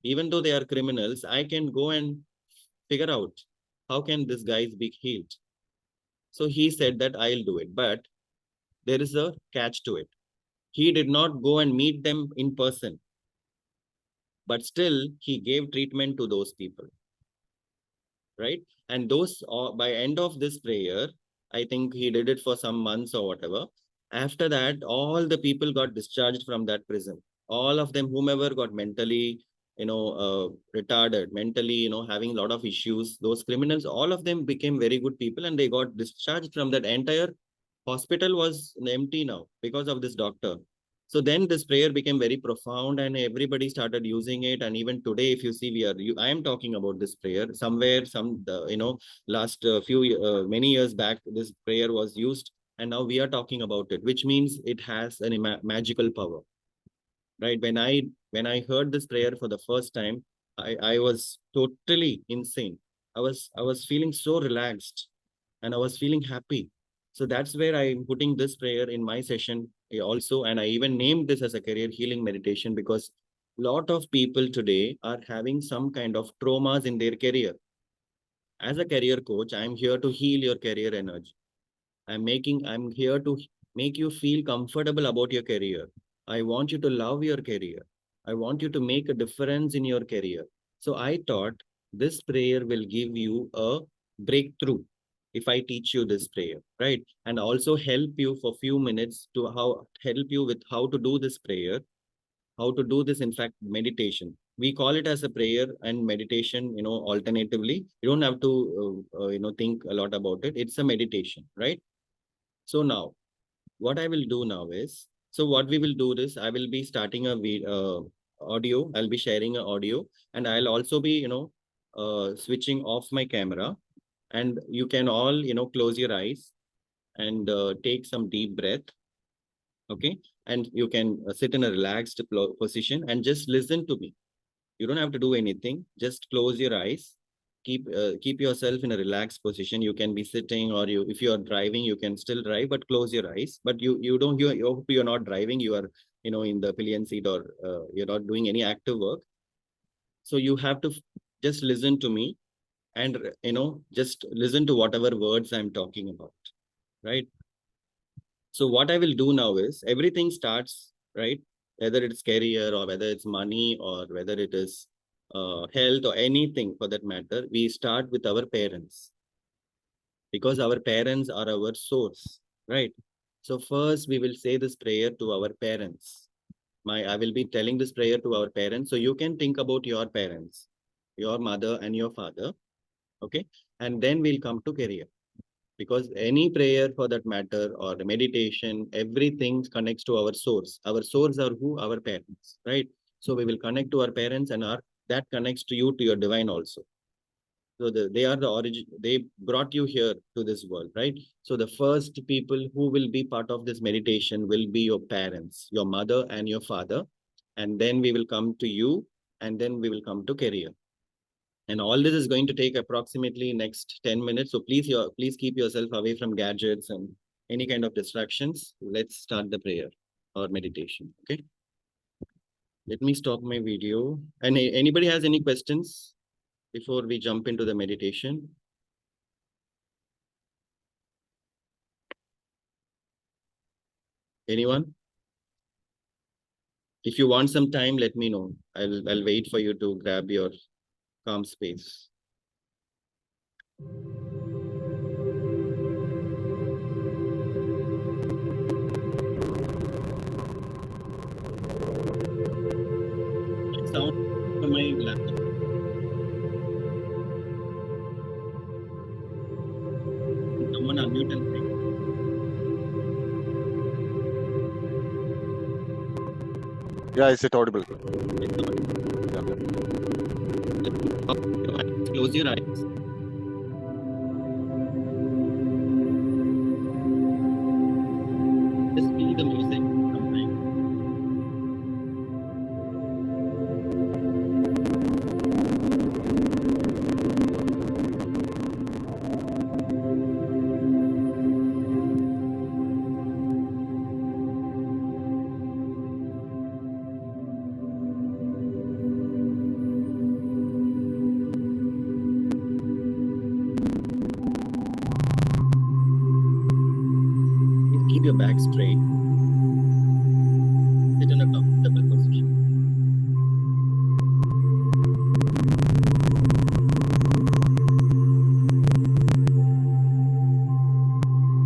Even though they are criminals, I can go and figure out how can these guys be healed. So he said that I'll do it. But there is a catch to it. He did not go and meet them in person, but still he gave treatment to those people. Right? And those, by end of this prayer, I think he did it for some months or whatever. After that, all the people got discharged from that prison. All of them, whomever got mentally, retarded, mentally, having a lot of issues, those criminals, all of them became very good people, and they got discharged from that. Entire hospital was empty now because of this doctor. So then this prayer became very profound, and everybody started using it. And even today, if you see, I am talking about this prayer somewhere, last many years back, this prayer was used, and now we are talking about it, which means it has a magical power, right? When I heard this prayer for the first time, I was totally insane. I was feeling so relaxed, and I was feeling happy. So that's where I'm putting this prayer in my session also. And I even named this as a career healing meditation, because a lot of people today are having some kind of traumas in their career. As a career coach, I'm here to heal your career energy. I'm here to make you feel comfortable about your career. I want you to love your career. I want you to make a difference in your career. So I thought this prayer will give you a breakthrough if I teach you this prayer, right? And also help you for few minutes to help you with how to do this prayer, how to do this, in fact, meditation. We call it as a prayer and meditation, alternatively. You don't have to, think a lot about it. It's a meditation, right? So now, what I will do now is, so what we will do is, I will be starting a audio. I'll be sharing an audio, and I'll also be, switching off my camera, and you can all, close your eyes and take some deep breath. Okay. And you can sit in a relaxed position and just listen to me. You don't have to do anything. Just close your eyes. Keep yourself in a relaxed position. You can be sitting, or if you are driving, you can still drive, but close your eyes. But you hope you're not driving. You are, in the pillion seat, or you're not doing any active work. So you have to just listen to me, and just listen to whatever words I'm talking about, right? So what I will do now is, everything starts, right? Whether it's career, or whether it's money, or whether it is health, or anything for that matter, we start with our parents, because our parents are our source, right? So first we will say this prayer to our parents. I will be telling this prayer to our parents. So you can think about your parents, your mother and your father. Okay. And then we'll come to career. Because any prayer for that matter, or meditation, everything connects to our source. Our source are who? Our parents, right? So we will connect to our parents, and that connects to you, to your divine also. So they are the origin. They brought you here to this world, right? So the first people who will be part of this meditation will be your parents, your mother and your father. And then we will come to you, and then we will come to career. And all this is going to take approximately next 10 minutes. So please keep yourself away from gadgets and any kind of distractions. Let's start the prayer or meditation. Okay. Let me stop my video. And anybody has any questions before we jump into the meditation? Anyone? If you want some time, let me know. I'll wait for you to grab your calm space. Sound from my laptop. Someone unmute and speak. Yeah, is it audible? Close your eyes. Just feel the music sometime. Keep your back straight. Sit in a comfortable position.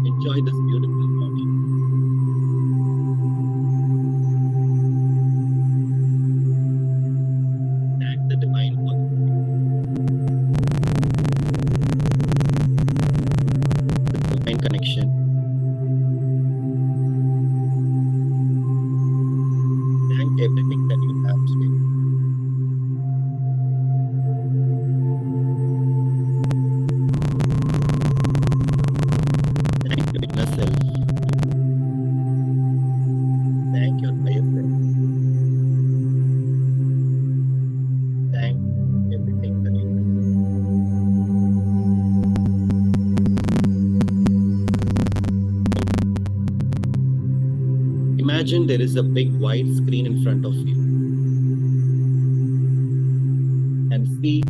Enjoy this beautiful morning. Thank the divine for the divine connection. Thank everything that you have today. Thank your inner self. Thank your higher self. Thank everything that you have. Imagine there is a big white screen in front of you. And see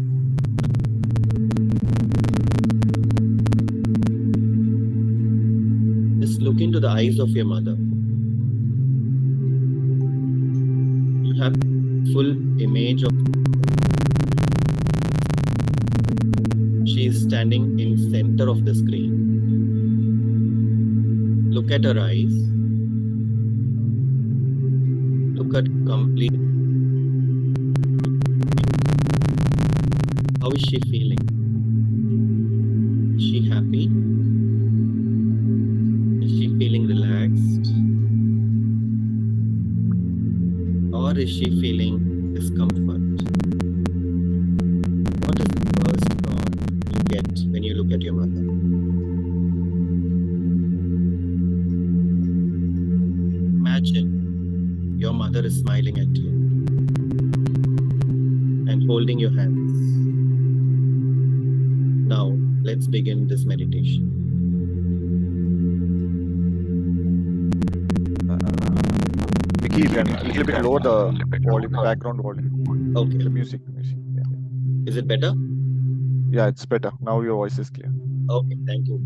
just look into the eyes of your mother. You have full image of she is standing in center of the screen. Look at her eyes. Look at complete. How is she feeling? Is she happy? Is she feeling relaxed? Or is she feeling discomfort? What is the first thought you get when you look at your mother? Imagine your mother is smiling at you and holding your hands. Now, let's begin this meditation. Vicky, you can a little bit lower the volume, background volume. Okay. The music. Yeah. Is it better? Yeah, it's better. Now your voice is clear. Okay, thank you.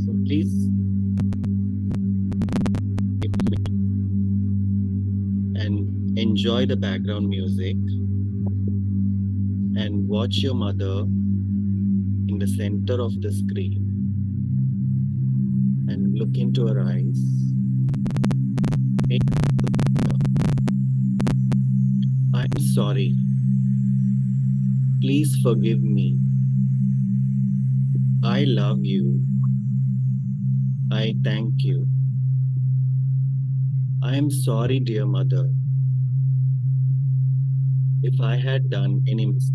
So please and enjoy the background music and watch your mother in the center of the screen and look into her eyes. I'm sorry. Please forgive me. I love you. I thank you. I am sorry, dear mother, if I had done any mistake.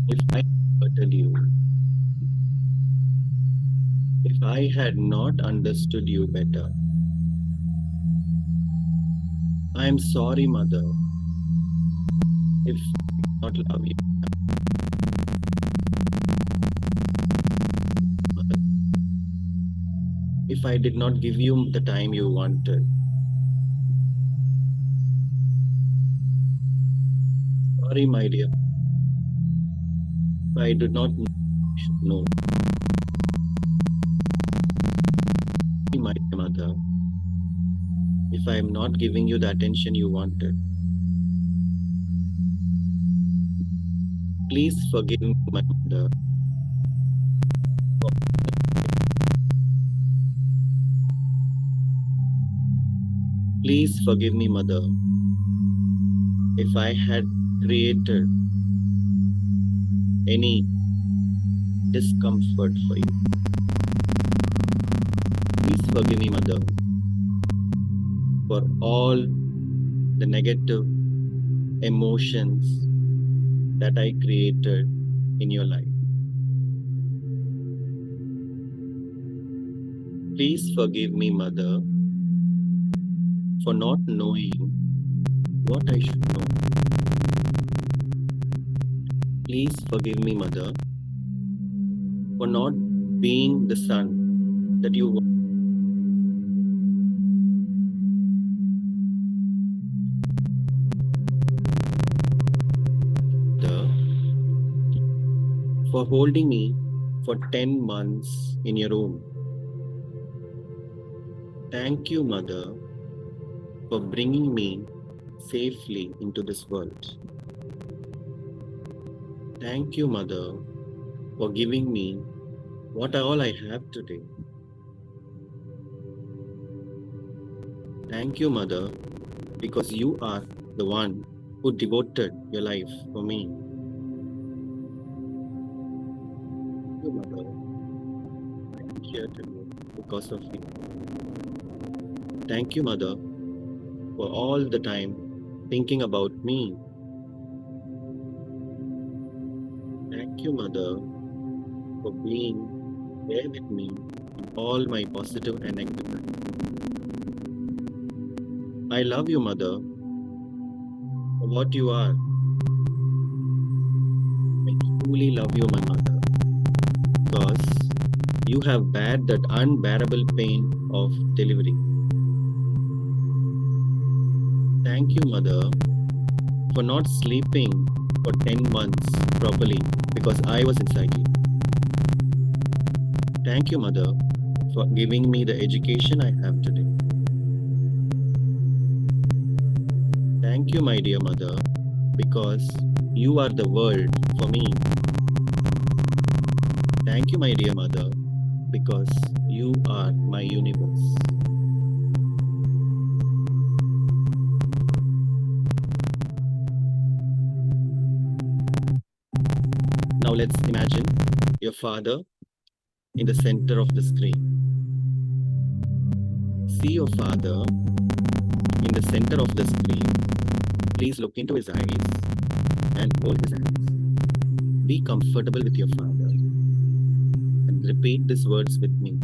If I hurted you. If I had not understood you better. I am sorry, mother, if I did not love you. If I did not give you the time you wanted. Sorry, my dear. If I did not know, you should know. My dear mother, if I am not giving you the attention you wanted. Please forgive me, my mother. Please forgive me, mother, if I had created any discomfort for you. Please forgive me, mother, for all the negative emotions that I created in your life. Please forgive me, mother, for not knowing what I should know. Please forgive me, mother, for not being the son that you want. For holding me for 10 months in your room. Thank you, mother, for bringing me safely into this world. Thank you, mother, for giving me what all I have today. Thank you, mother, because you are the one who devoted your life for me. Thank you, mother. I am here today because of you. Thank you, mother, for all the time thinking about me. Thank you, mother, for being there with me in all my positive and negative times. I love you, mother, for what you are. I truly love you, my mother, because you have bared that unbearable pain of delivery. Thank you, mother, for not sleeping for 10 months properly because I was inside you. Thank you, mother, for giving me the education I have today. Thank you, my dear mother, because you are the world for me. Thank you, my dear mother, because you are my universe. Now let's imagine your father in the center of the screen. See your father in the center of the screen. Please look into his eyes and hold his hands. Be comfortable with your father and repeat these words with me.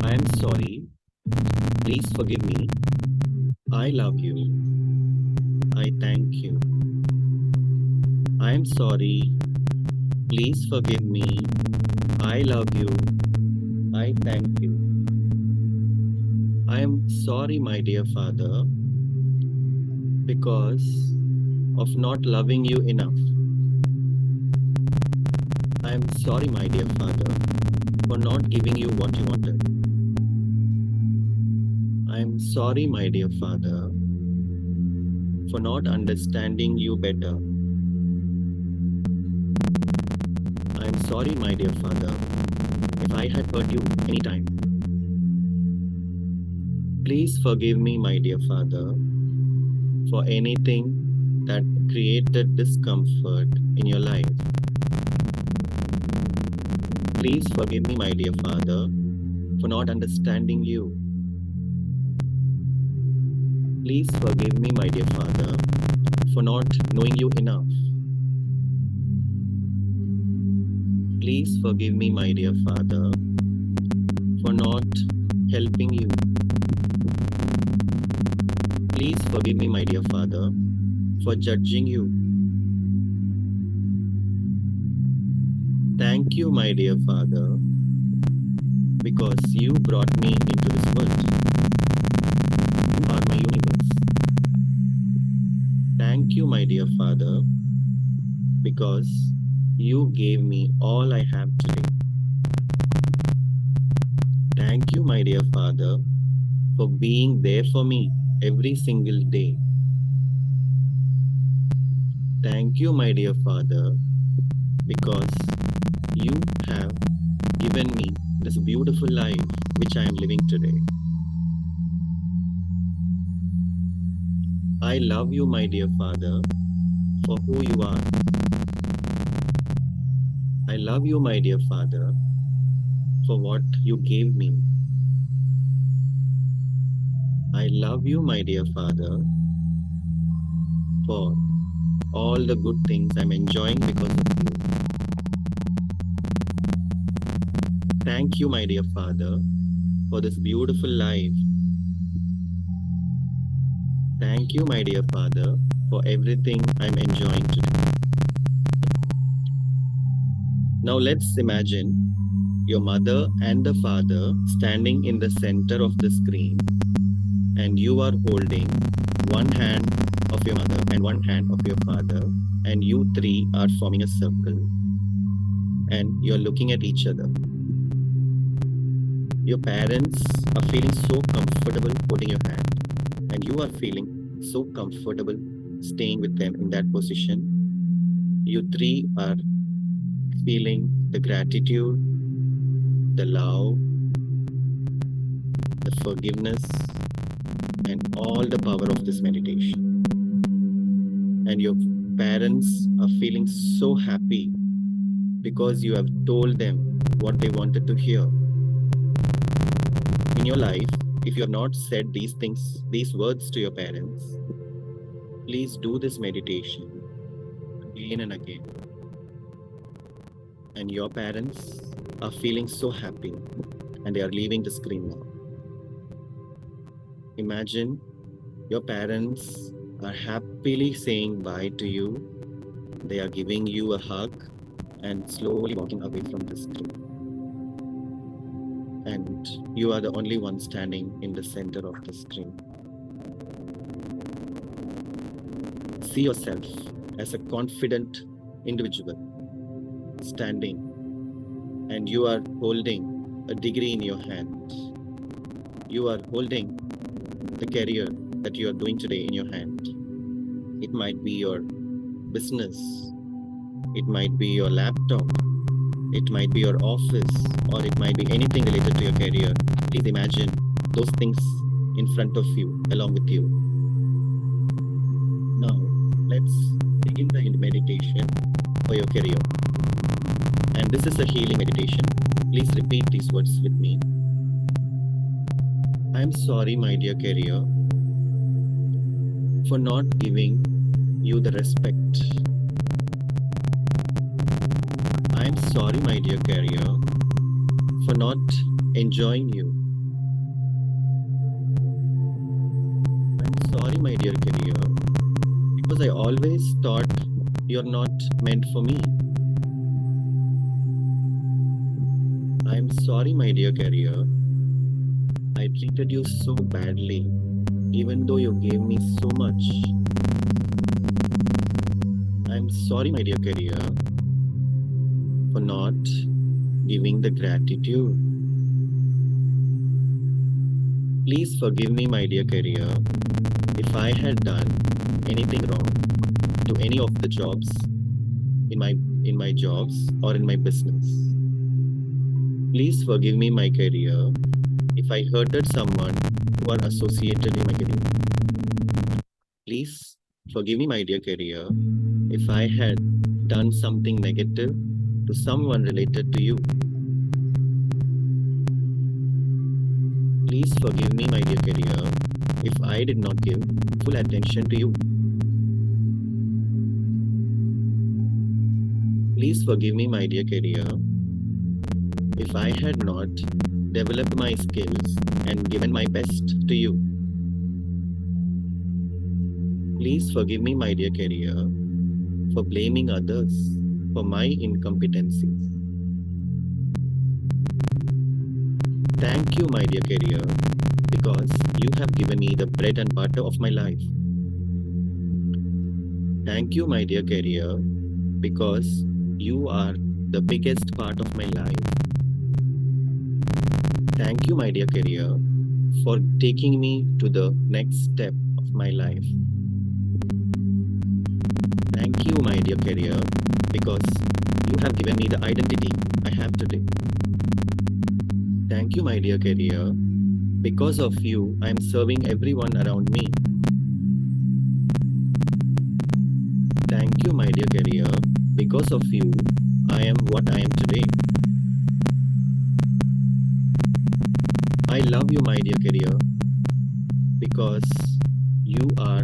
I am sorry. Please forgive me. I love you. I thank you. I am sorry. Please forgive me. I love you. I thank you. I am sorry, my dear father, because of not loving you enough. I am sorry, my dear father, for not giving you what you wanted. I am sorry, my dear father, for not understanding you better. I am sorry, my dear father, if I had hurt you any time. Please forgive me, my dear father, for anything that created discomfort in your life. Please forgive me, my dear father, for not understanding you. Please forgive me, my dear father, for not knowing you enough. Please forgive me, my dear father, for not not helping you. Please forgive me, my dear Father, for judging you. Thank you, my dear Father, because you brought me into this world. You are my universe. Thank you, my dear Father, because you gave me all I have today. Thank you, my dear Father, for being there for me every single day. Thank you, my dear Father, because you have given me this beautiful life which I am living today. I love you, my dear Father, for who you are. I love you, my dear Father, for what you gave me. I love you, my dear Father, for all the good things I'm enjoying because of you. Thank you, my dear Father, for this beautiful life. Thank you, my dear Father, for everything I'm enjoying today. Now let's imagine your mother and the father standing in the center of the screen, and you are holding one hand of your mother and one hand of your father, and you three are forming a circle, and you're looking at each other. Your parents are feeling so comfortable holding your hand, and you are feeling so comfortable staying with them in that position. You three are feeling the gratitude, the love, the forgiveness, and all the power of this meditation. And your parents are feeling so happy because you have told them what they wanted to hear. In your life, if you have not said these things, these words to your parents, please do this meditation again and again. And your parents are feeling so happy, and they are leaving the screen now. Imagine your parents are happily saying bye to you. They are giving you a hug and slowly walking away from the screen. And you are the only one standing in the center of the screen. See yourself as a confident individual standing, and you are holding a degree in your hand. You are holding the career that you are doing today in your hand. It might be your business, it might be your laptop, it might be your office, or it might be anything related to your career. Please imagine those things in front of you, along with you. Now, let's begin the meditation for your career. And this is a healing meditation. Please repeat these words with me. I'm sorry, my dear career, for not giving you the respect. I'm sorry, my dear career, for not enjoying you. I'm sorry, my dear career, because I always thought you're not meant for me. I'm sorry, my dear career, I treated you so badly, even though you gave me so much. I'm sorry, my dear career, for not giving the gratitude. Please forgive me, my dear career, if I had done anything wrong to any of the jobs in my jobs or in my business. Please forgive me, my career, if I hurted someone who are associated in my career. Please forgive me, my dear career, if I had done something negative to someone related to you. Please forgive me, my dear career, if I did not give full attention to you. Please forgive me, my dear career, if I had not developed my skills, and given my best to you. Please forgive me, my dear career, for blaming others for my incompetency. Thank you, my dear career, because you have given me the bread and butter of my life. Thank you, my dear career, because you are the biggest part of my life. Thank you, my dear career, for taking me to the next step of my life. Thank you, my dear career, because you have given me the identity I have today. Thank you, my dear career, because of you, I am serving everyone around me. Thank you, my dear career, because of you, I am what I am today. I love you, my dear career, because you are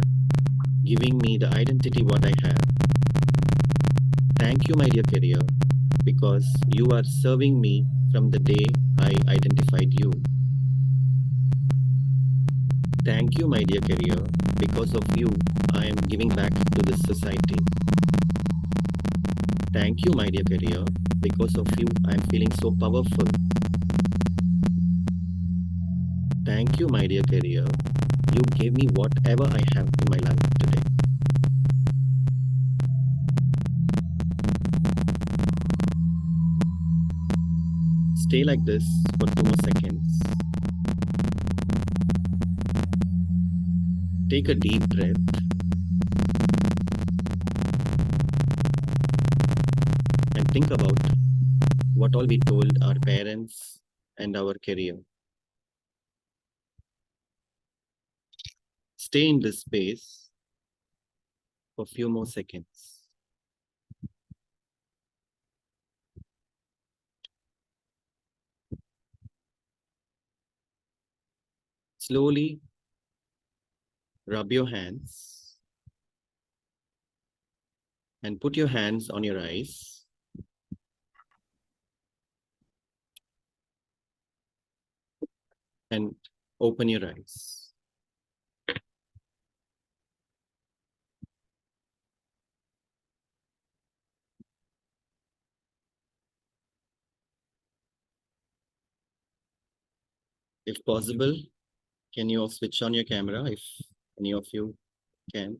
giving me the identity what I have. Thank you, my dear career, because you are serving me from the day I identified you. Thank you, my dear career, because of you, I am giving back to this society. Thank you, my dear career, because of you, I am feeling so powerful. Thank you, my dear career. You gave me whatever I have in my life today. Stay like this for 2 more seconds. Take a deep breath. And think about what all we told our parents and our career. Stay in this space for a few more seconds. Slowly rub your hands and put your hands on your eyes. And open your eyes. If possible, can you switch on your camera if any of you can?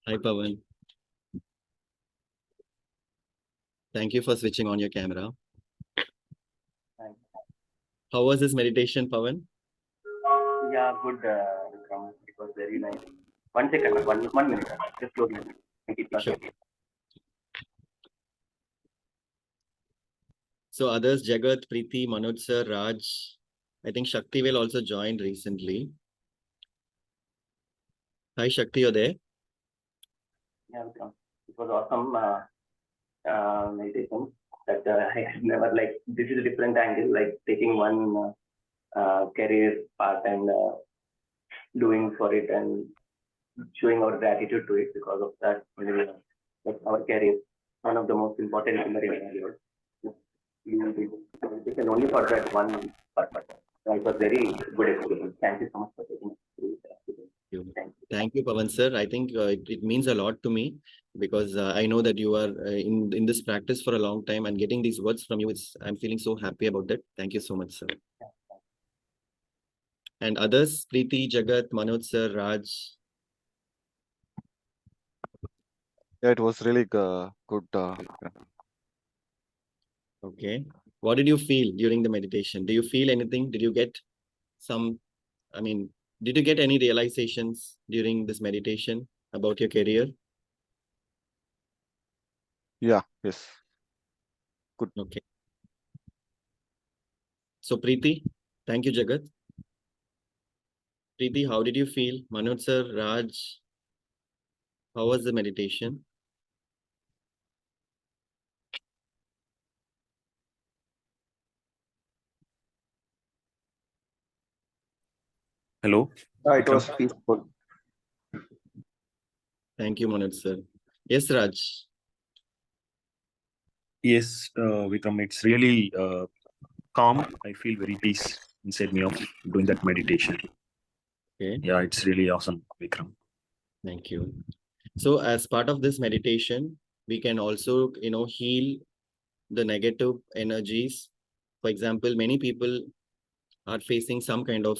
Hi, Pawan. Thank you for switching on your camera. Thanks. How was this meditation, Pawan? Yeah, good, Vikram. It was very nice. 1 second, 1 minute. Just close it. Make it plus. Sure. So others, Jagat, Preeti, Manoj sir, Raj, I think Shakti will also join recently. Hi, Shakti, you're there? Yeah, Vikram. It was awesome meditation that I had never like. This is a different angle, like taking one career path and doing for it and showing our gratitude to it because of that. That's our career, one of the most important number in our life. You can only for that one purpose. It was very good experience. Thank you so much for taking us through that. Thank you. Thank you, Pawan sir. I think it means a lot to me because I know that you are in this practice for a long time, and getting these words from you, I'm feeling so happy about that. Thank you so much, sir. And others, Preeti, Jagat, Manoj sir, Raj. Yeah, it was really good. Okay. What did you feel during the meditation? Do you feel anything? Did you get some, did you get any realizations during this meditation about your career? Yeah, yes. Good. Okay. So Preeti, thank you, Jagat. Preeti, how did you feel? Manoj sir, Raj, how was the meditation? Hello. It Vikram? was peaceful. Thank you, Manoj sir. Yes, Raj. Yes, Vikram, it's really calm. I feel very peace inside me of doing that meditation. Okay, Yeah, it's really awesome, Vikram. thank you. So as part of this meditation, we can also, heal the negative energies. For example, many people are facing some kind of,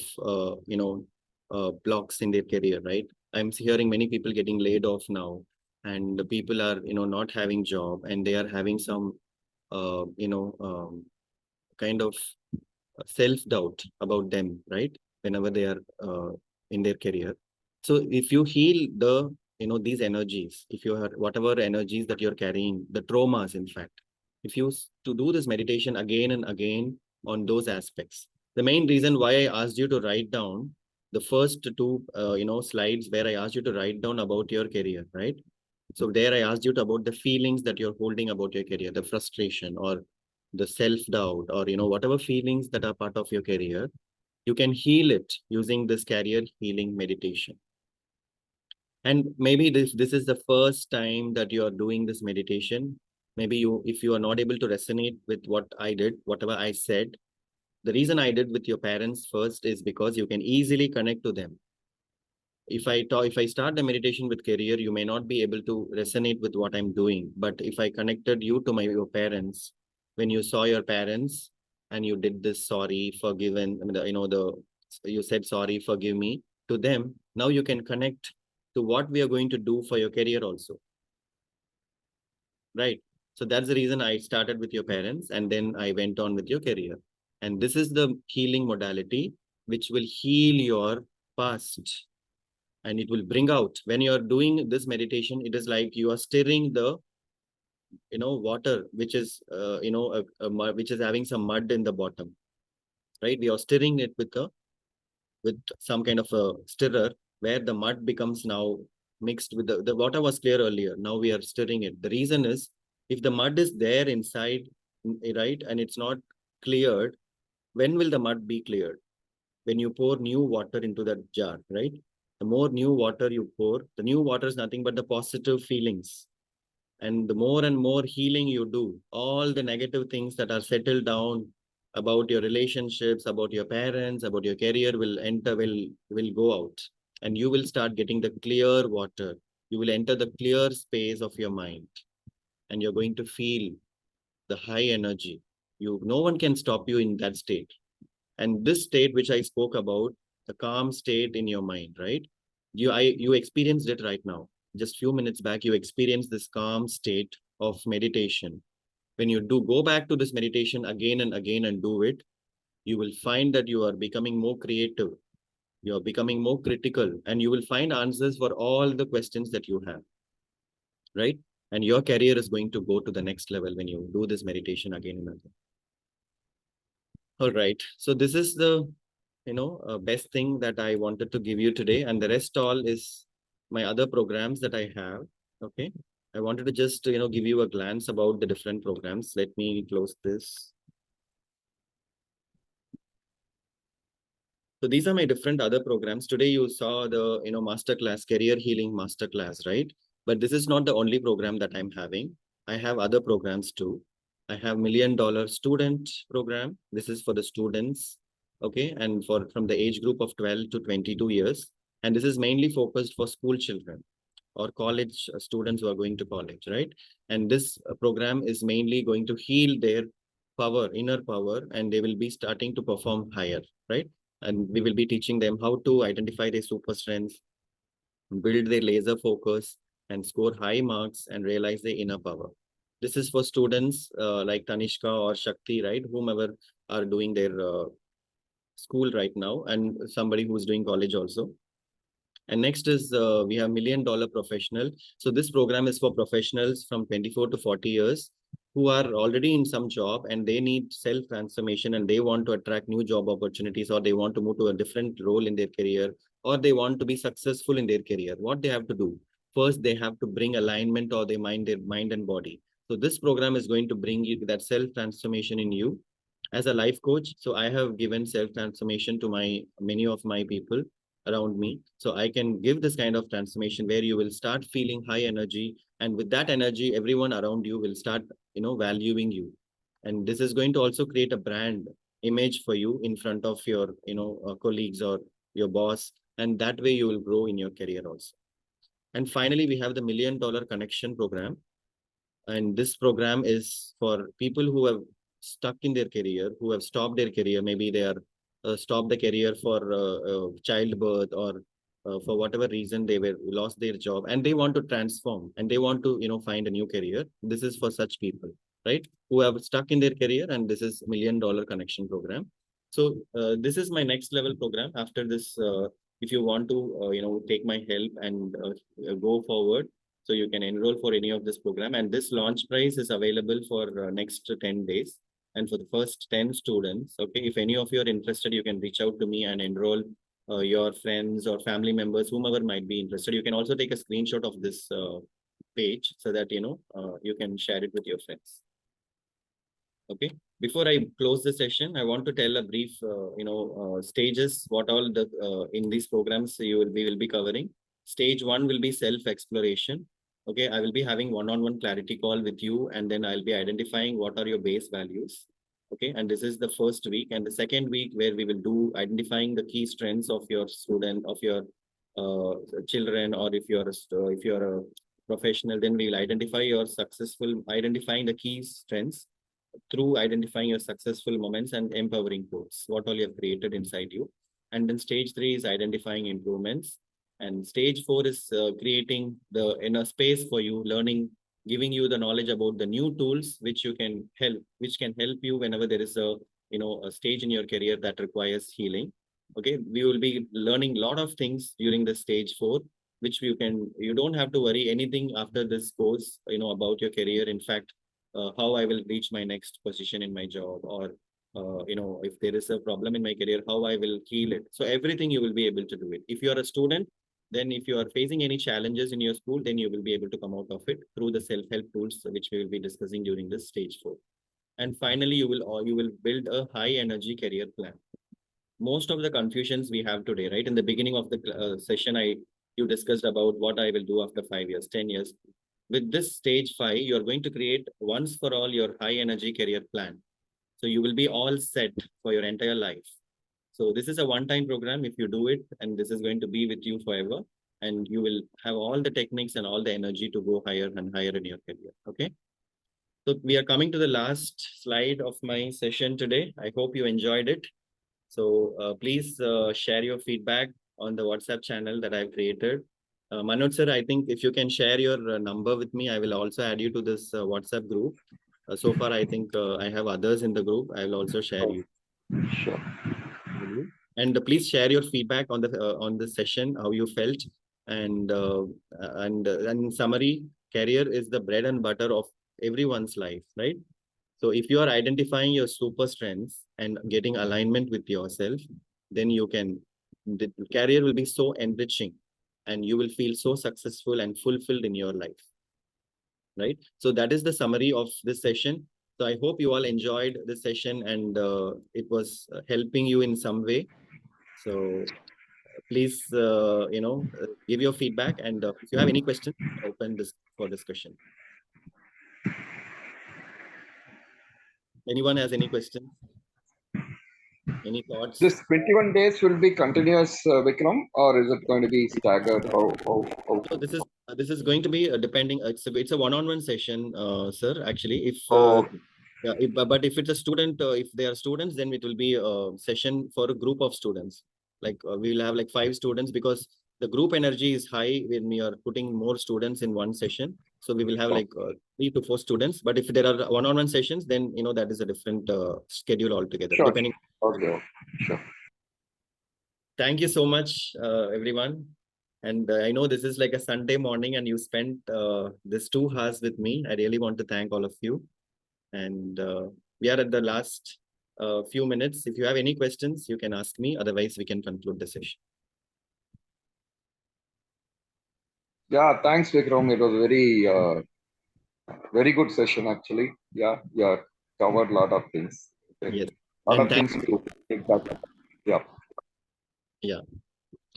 blocks in their career, right? I'm hearing many people getting laid off now, and the people are, not having job, and they are having some, kind of self-doubt about them, right? Whenever they are in their career. So if you heal these energies, if you have whatever energies that you're carrying, the traumas, in fact, if you to do this meditation again and again on those aspects. The main reason why I asked you to write down the first two, slides where I asked you to write down about your career, right? So there I asked you about the feelings that you're holding about your career, the frustration or the self-doubt, or whatever feelings that are part of your career, you can heal it using this career healing meditation. And maybe this is the first time that you are doing this meditation. Maybe if you are not able to resonate with what I did, whatever I said, the reason I did with your parents first is because you can easily connect to them. If I start the meditation with career, you may not be able to resonate with what I'm doing. But if I connected you to your parents, when you saw your parents and you did this sorry, forgiven, you said sorry, forgive me to them. Now you can connect to what we are going to do for your career also. Right. So that's the reason I started with your parents and then I went on with your career. And this is the healing modality which will heal your past. And it will bring out, when you're doing this meditation, it is like you are stirring the, water, which is, which is having some mud in the bottom, right? We are stirring it with some kind of a stirrer where the mud becomes now mixed with the water was clear earlier. Now we are stirring it. The reason is if the mud is there inside, right, and it's not cleared, when will the mud be cleared? When you pour new water into that jar, right? The more new water you pour, the new water is nothing but the positive feelings. And the more and more healing you do, all the negative things that are settled down about your relationships, about your parents, about your career will go out. And you will start getting the clear water. You will enter the clear space of your mind. And you're going to feel the high energy. No one can stop you in that state. And this state which I spoke about, the calm state in your mind, right? You experienced it right now. Just few minutes back, you experienced this calm state of meditation. When you do go back to this meditation again and again and do it, you will find that you are becoming more creative. You are becoming more critical, and you will find answers for all the questions that you have, right? And your career is going to go to the next level when you do this meditation again and again. All right. So this is the best thing that I wanted to give you today, and the rest all is my other programs that I have. Okay, I wanted to just give you a glance about the different programs. Let me close this. So these are my different other programs. Today you saw the Masterclass, Career Healing Masterclass, right? But this is not the only program that I'm having. I have other programs too. I have $1 Million Student Program. This is for the students, okay, and from the age group of 12 to 22 years. And this is mainly focused for school children or college students who are going to college, right? And this program is mainly going to heal their power, inner power, and they will be starting to perform higher, right? And we will be teaching them how to identify their super strengths, build their laser focus, and score high marks and realize their inner power. This is for students like Tanishka or Shakti, right? Whomever are doing their school right now, and somebody who's doing college also. And next is we have $1 Million Professional. So this program is for professionals from 24 to 40 years who are already in some job and they need self-transformation and they want to attract new job opportunities, or they want to move to a different role in their career, or they want to be successful in their career. What they have to do? First, they have to bring alignment or their mind and body. So this program is going to bring you that self-transformation in you. As a life coach, so I have given self-transformation to many of my people. around me. So I can give this kind of transformation where you will start feeling high energy. And with that energy, everyone around you will start, valuing you. And this is going to also create a brand image for you in front of your, colleagues or your boss. And that way you will grow in your career also. And finally, we have the $1 Million Connection Program. And this program is for people who have stuck in their career, who have stopped their career. Maybe they are stopped the career for childbirth, or for whatever reason they were lost their job and they want to transform and they want to, find a new career. This is for such people, right? Who have stuck in their career, and this is $1 Million Connection Program. So this is my next level program. After this, if you want to, take my help and go forward, so you can enroll for any of this program. And this launch price is available for next 10 days. And for the first 10 students, okay, if any of you are interested, you can reach out to me and enroll your friends or family members, whomever might be interested. You can also take a screenshot of this page so that, you can share it with your friends. Okay. Before I close the session, I want to tell a brief, stages, what all the in these programs we will be covering. Stage 1 will be self-exploration. Okay, I will be having one-on-one clarity call with you, and then I'll be identifying what are your base values. Okay, and this is the first week. And the second week, where we will do identifying the key strengths of your student, of your children, or if you're a professional, then we'll identifying the key strengths through identifying your successful moments and empowering quotes, what all you have created inside you. And then stage 3 is identifying improvements. And stage 4 is creating the inner space for you, learning, giving you the knowledge about the new tools which can help you whenever there is a stage in your career that requires healing. Okay, we will be learning a lot of things during the stage 4, which you don't have to worry anything after this course, about your career. In fact, how I will reach my next position in my job, or if there is a problem in my career, how I will heal it. So everything you will be able to do it. If you are a student, then if you are facing any challenges in your school, then you will be able to come out of it through the self-help tools, which we will be discussing during this stage 4. And finally, you will build a high energy career plan. Most of the confusions we have today, right? In the beginning of the session, you discussed about what I will do after 5 years, 10 years. With this stage 5, you're going to create once for all your high energy career plan. So you will be all set for your entire life. So this is a one-time program if you do it, and this is going to be with you forever. And you will have all the techniques and all the energy to go higher and higher in your career. Okay. So we are coming to the last slide of my session today. I hope you enjoyed it. So please share your feedback on the WhatsApp channel that I've created. Manoj sir, I think if you can share your number with me, I will also add you to this WhatsApp group. So far, I think I have others in the group. I will also share you. Sure. And please share your feedback on the session, how you felt. And in summary, career is the bread and butter of everyone's life, right? So if you are identifying your super strengths and getting alignment with yourself, then the career will be so enriching, and you will feel so successful and fulfilled in your life, right? So that is the summary of this session. So I hope you all enjoyed this session, and it was helping you in some way. So please, give your feedback, and if you have any questions, open this for discussion. Anyone has any questions? Any thoughts? This 21 days will be continuous, Vikram, or is it going to be staggered? So this is going to be depending. It's a one-on-one session, sir. Actually, if but if it's a student, if they are students, then it will be a session for a group of students. Like we will have like 5 students, because the group energy is high when we are putting more students in one session. So we will have like 3 to 4 students. But if there are one-on-one sessions, then that is a different schedule altogether. Sure. Depending. Okay. Sure. Thank you so much, everyone. And I know this is like a Sunday morning, and you spent this 2 hours with me. I really want to thank all of you. And we are at the last few minutes. If you have any questions, you can ask me. Otherwise, we can conclude the session. Yeah, thanks, Vikram. It was very good session, actually. Yeah, covered a lot of things. Yes. A lot of things to take back. Yeah. Yeah.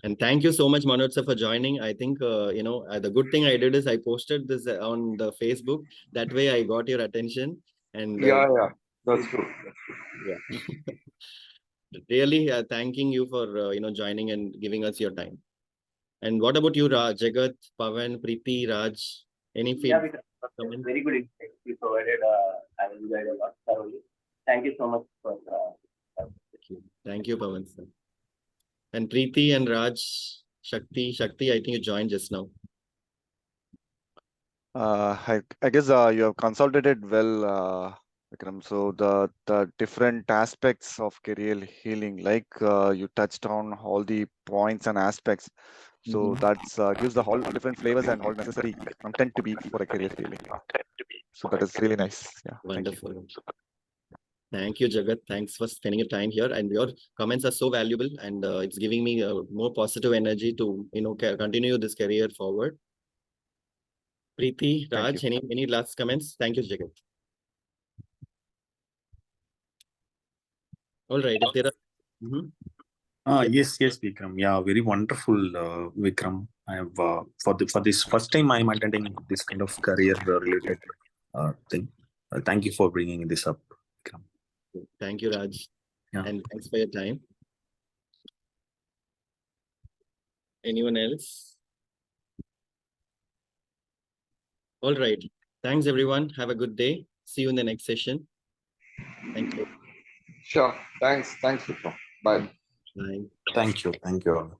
And thank you so much, Manoj sir, for joining. I think, the good thing I did is I posted this on the Facebook. That way I got your attention. And Yeah, that's true. yeah. Really thanking you for, joining and giving us your time. And what about you, Raj, Jagat, Pavan, Preeti, Raj? Any Yeah, feedback? Vikram, very good insight you provided. I enjoyed a lot thoroughly. Thank you so much for. Thank you, Pavan sir. And Preeti and Raj, Shakti, I think you joined just now. I guess you have consolidated well, Vikram. So the different aspects of career healing, like you touched on all the points and aspects. So that's gives the whole different flavors and all necessary content to be for a career healing. So that is really nice. Yeah. Wonderful. Thank you, Jagat. Thanks for spending your time here. And your comments are so valuable, and it's giving me more positive energy to, continue this career forward. Preeti, Raj, any last comments? Thank you, Jagat. All right. If there are. Yes, Vikram. Yeah, very wonderful, Vikram. I have for this first time I am attending this kind of career related thing. Thank you for bringing this up, Vikram. Thank you, Raj. Yeah. And thanks for your time. Anyone else? All right. Thanks, everyone. Have a good day. See you in the next session. Thank you. Sure. Thanks, Vikram. Bye. Bye. Thank you all.